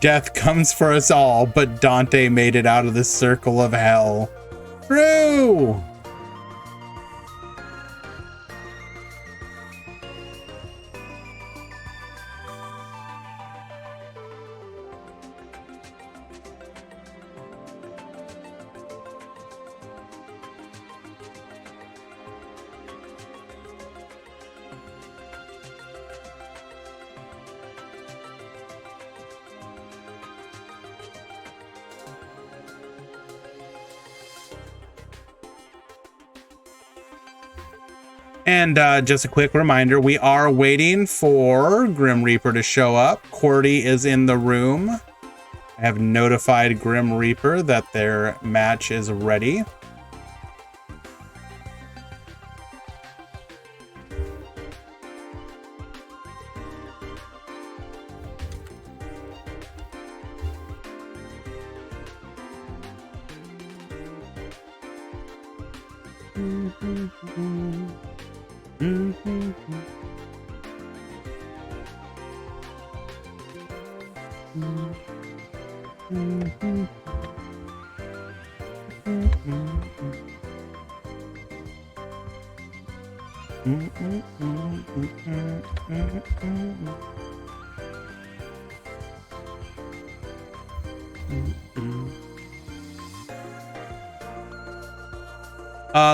Death comes for us all, but Dante made it out of the circle of hell. True! And just a quick reminder, we are waiting for Grim Reaper to show up. Cordy is in the room. I have notified Grim Reaper that their match is ready.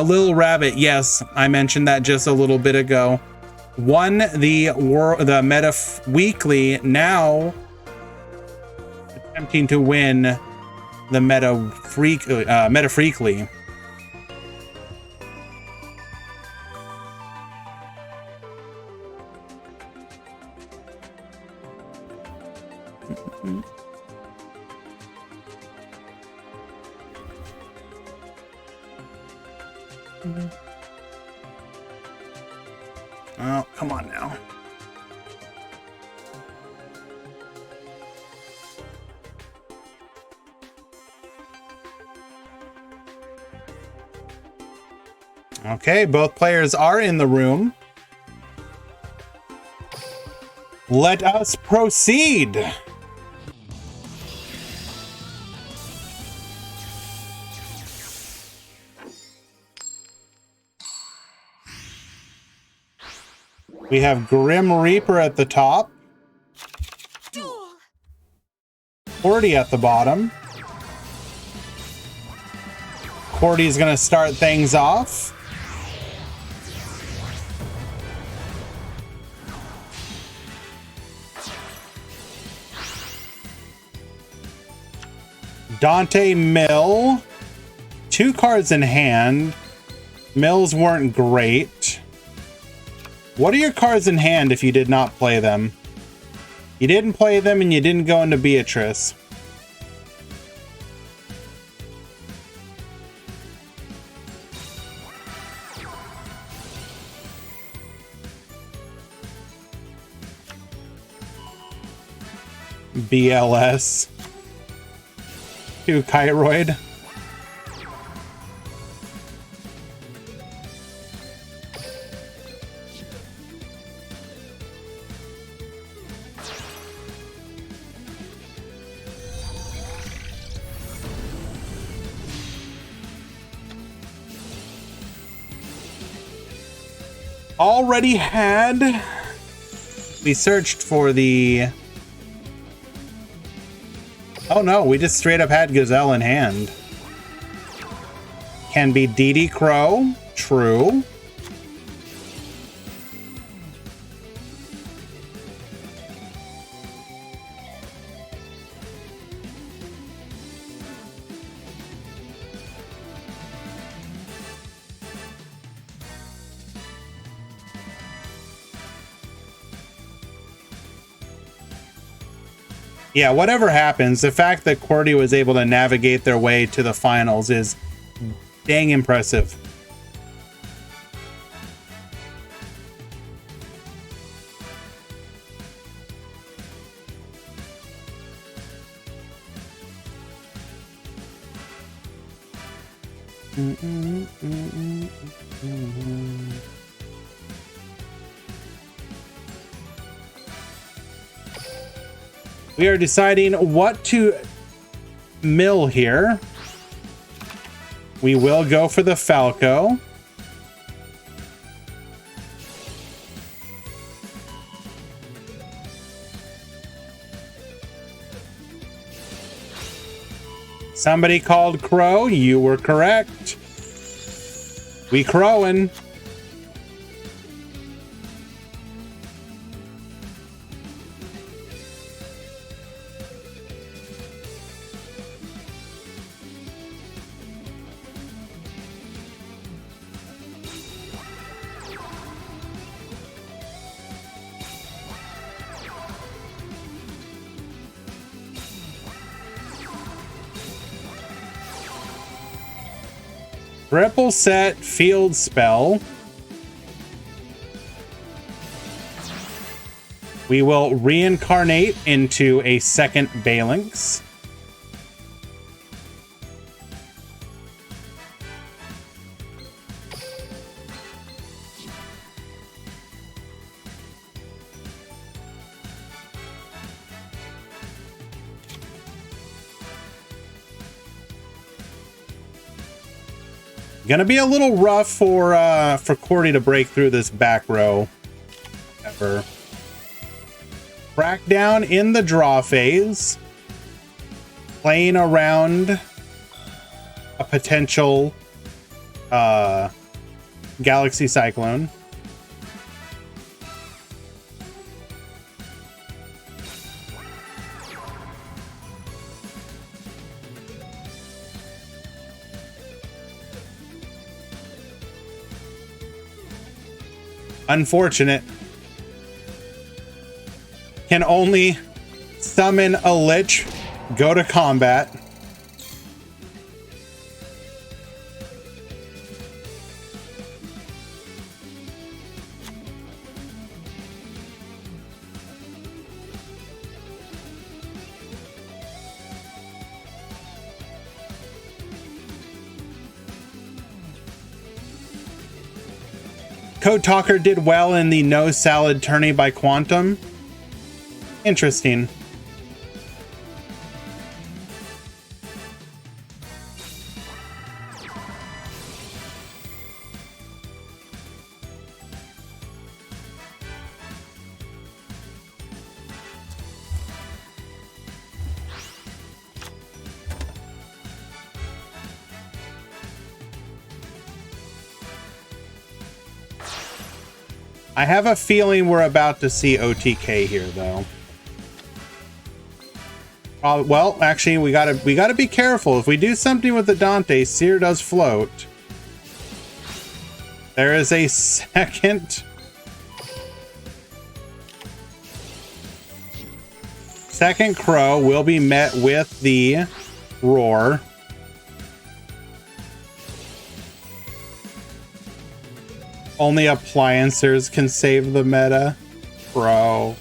Little Rabbit, yes, I mentioned that just a little bit ago. Won the Meta Weekly, now attempting to win the Meta Freekly. Oh, come on now. Okay, both players are in the room. Let us proceed. We have Grim Reaper at the top. Cordy at the bottom. Cordy's gonna start things off. Dante Mill. 2 cards in hand. Mills weren't great. What are your cards in hand if you did not play them? You didn't play them and you didn't go into Beatrice. BLS. 2 Chiroid. Already had. We searched for the. Oh no, we just straight up had Gazelle in hand. Can be DD Crow. True. Yeah, whatever happens, the fact that Cordy was able to navigate their way to the finals is dang impressive. We are deciding what to mill here. We will go for the Falco. Somebody called Crow. You were correct. We crowing. Triple set field spell. We will reincarnate into a second Phalanx. Gonna be a little rough for Cordy to break through this back row. Ever. Crack down in the draw phase. Playing around a potential Galaxy Cyclone. Unfortunate. Can only summon a Lich, go to combat. Code Talker did well in the no salad tourney by Quantum. Interesting. I have a feeling we're about to see OTK here, though. Well, actually, we gotta be careful. If we do something with the Dante, Seer does float. There is a second crow will be met with the roar. Only appliancers can save the meta, bro.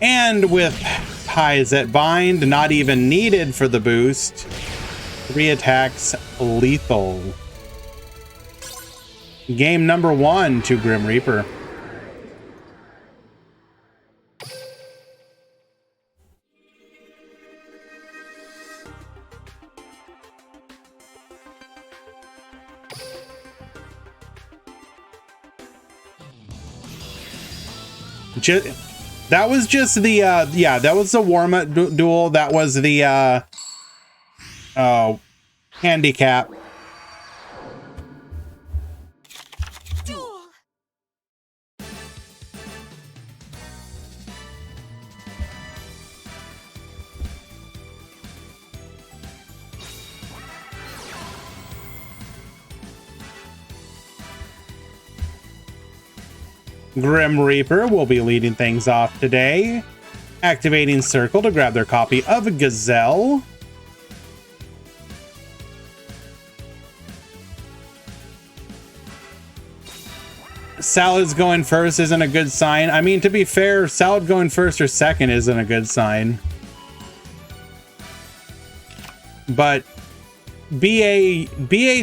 And with Ties that Bind, not even needed for the boost, 3 attacks lethal. Game number 1 to Grim Reaper. That was just the yeah, that was the warm-up duel. That was the handicap. Grim Reaper will be leading things off today, activating Circle to grab their copy of Gazelle. Salad's going first isn't a good sign. I mean, to be fair, Salad going first or second isn't a good sign. But BA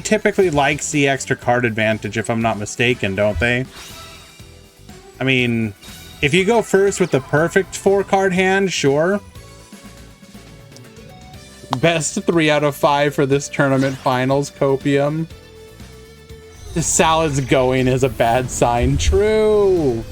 typically likes the extra card advantage, if I'm not mistaken, don't they? I mean, if you go first with the perfect 4-card hand, sure. Best 3 out of 5 for this tournament finals, Copium. The Salad's going is a bad sign. True.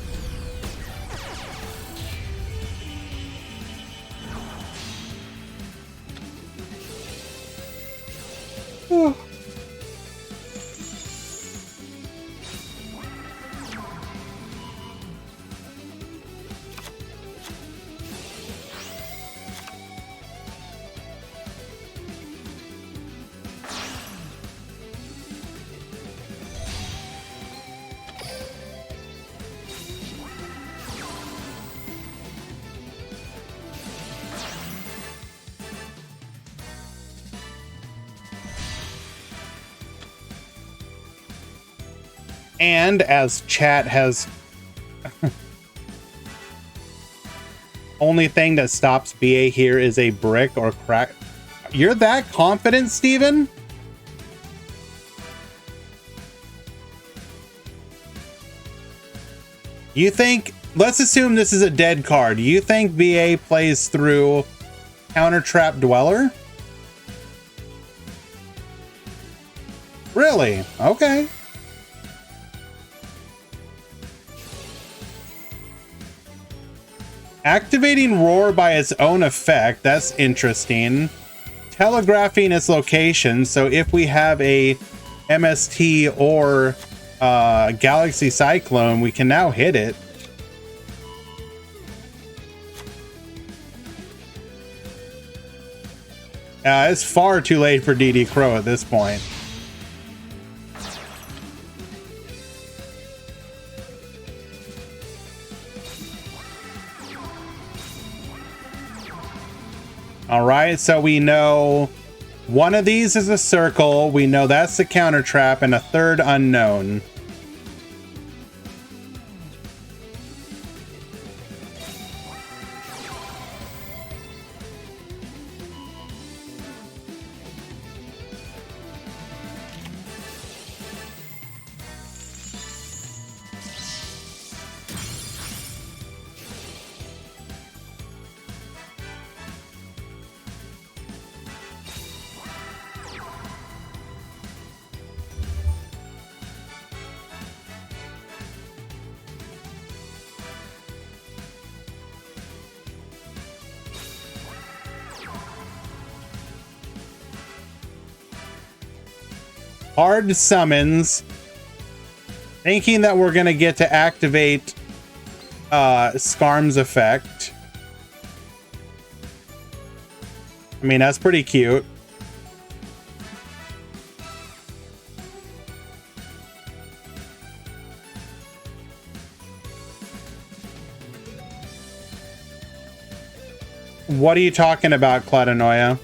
And as chat has... only thing that stops BA here is a brick or crack. You're that confident, Steven? You think... Let's assume this is a dead card. You think BA plays through Counter Trap Dweller? Really? Okay. Activating Roar by its own effect. That's interesting. Telegraphing its location. So if we have a MST or Galaxy Cyclone, we can now hit it. It's far too late for DD Crow at this point. All right, so we know one of these is a circle. We know that's the counter trap, and a third unknown. Hard summons, thinking that we're gonna get to activate Skarm's effect. I mean, that's pretty cute. What are you talking about, Cladanoia?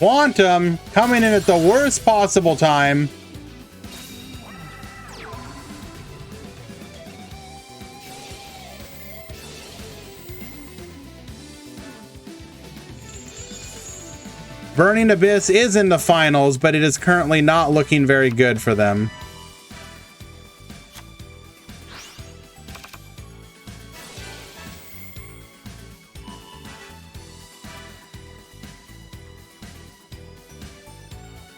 Quantum coming in at the worst possible time. Burning Abyss is in the finals, but it is currently not looking very good for them.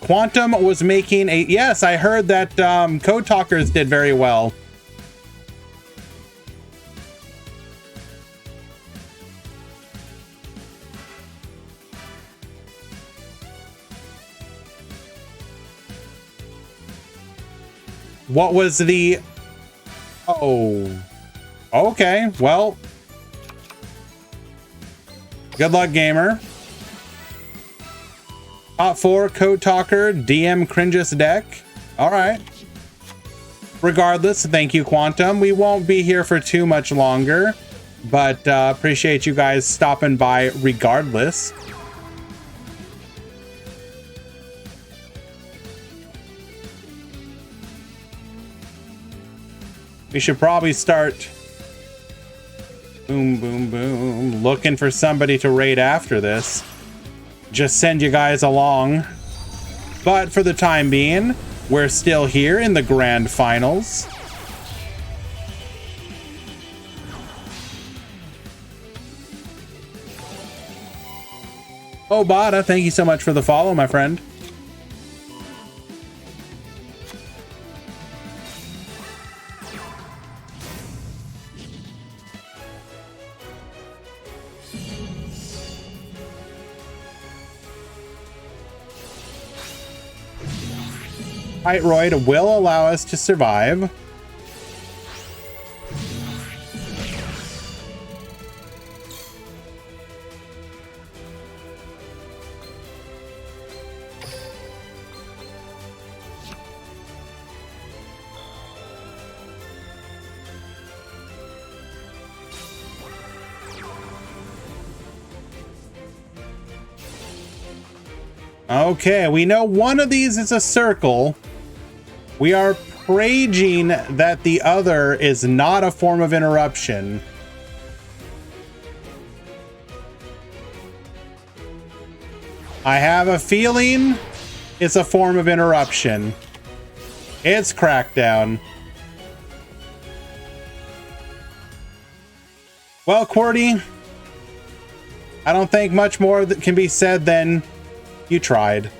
Quantum was making a... Yes, I heard that Code Talkers did very well. What was the... Oh. Okay, well. Good luck, gamer. Top 4, Code Talker, DM Cringeous deck. All right. Regardless, thank you, Quantum. We won't be here for too much longer, but appreciate you guys stopping by regardless. We should probably start... Boom, boom, boom. Looking for somebody to raid after this. Just send you guys along. But for the time being, we're still here in the grand finals. Oh, Bada, thank you so much for the follow, my friend. Tightroid will allow us to survive. Okay, we know one of these is a circle. We are praging that the other is not a form of interruption. I have a feeling it's a form of interruption. It's Crackdown. Well, QWERTY, I don't think much more that can be said than you tried.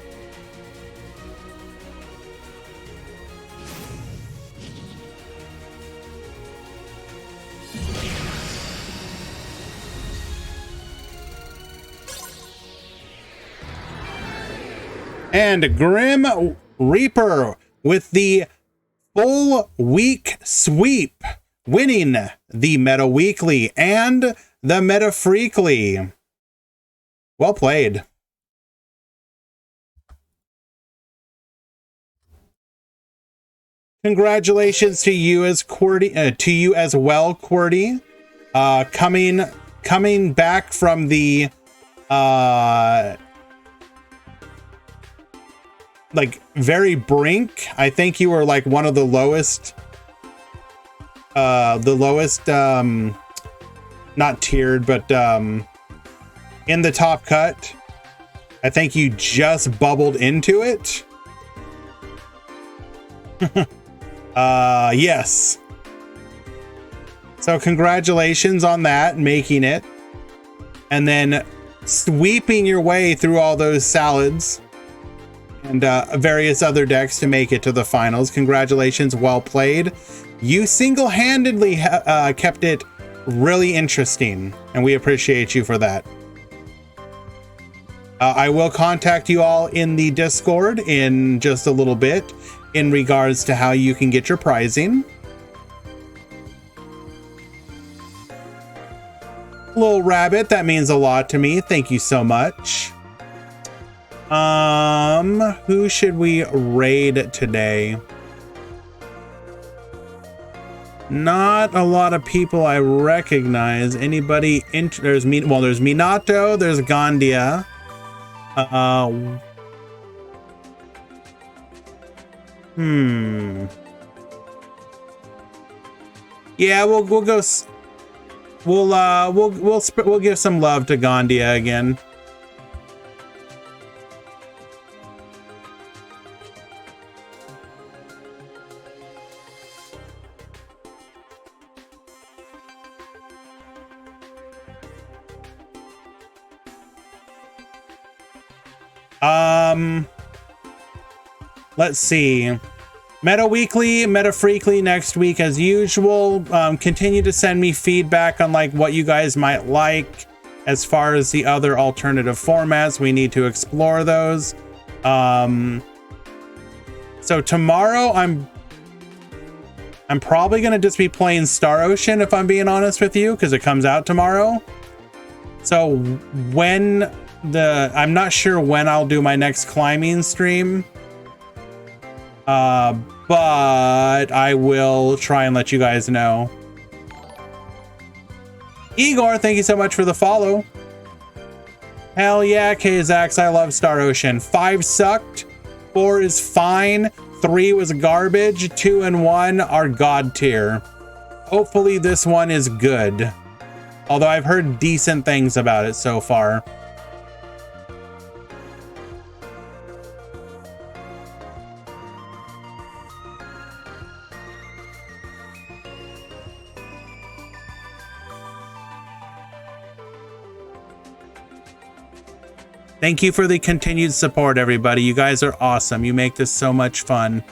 And Grim Reaper with the full week sweep, winning the Meta Weekly and the Meta Freekly. Well played. Congratulations to you as QWERTY, to you as well, QWERTY. Coming back from the like very brink. I think you were like one of the lowest not tiered, but in the top cut. I think you just bubbled into it. Yes. So congratulations on that, making it. And then sweeping your way through all those salads and various other decks to make it to the finals. Congratulations, well played. You single-handedly kept it really interesting, and we appreciate you for that. I will contact you all in the Discord in just a little bit in regards to how you can get your prizing. Little Rabbit, that means a lot to me. Thank you so much. Who should we raid today? Not a lot of people I recognize. Anybody? There's Minato. There's Gandia. Yeah, we'll go. We'll give some love to Gandia again. Let's see. Meta Weekly, Meta Freekly next week as usual. Continue to send me feedback on like what you guys might like as far as the other alternative formats. We need to explore those. So tomorrow I'm probably gonna just be playing Star Ocean if I'm being honest with you, because it comes out tomorrow. So I'm not sure when I'll do my next climbing stream. But I will try and let you guys know. Igor, thank you so much for the follow. Hell yeah, Kzax, I love Star Ocean. 5 sucked, 4 is fine, 3 was garbage, 2 and 1 are god tier. Hopefully this one is good. Although I've heard decent things about it so far. Thank you for the continued support, everybody. You guys are awesome. You make this so much fun.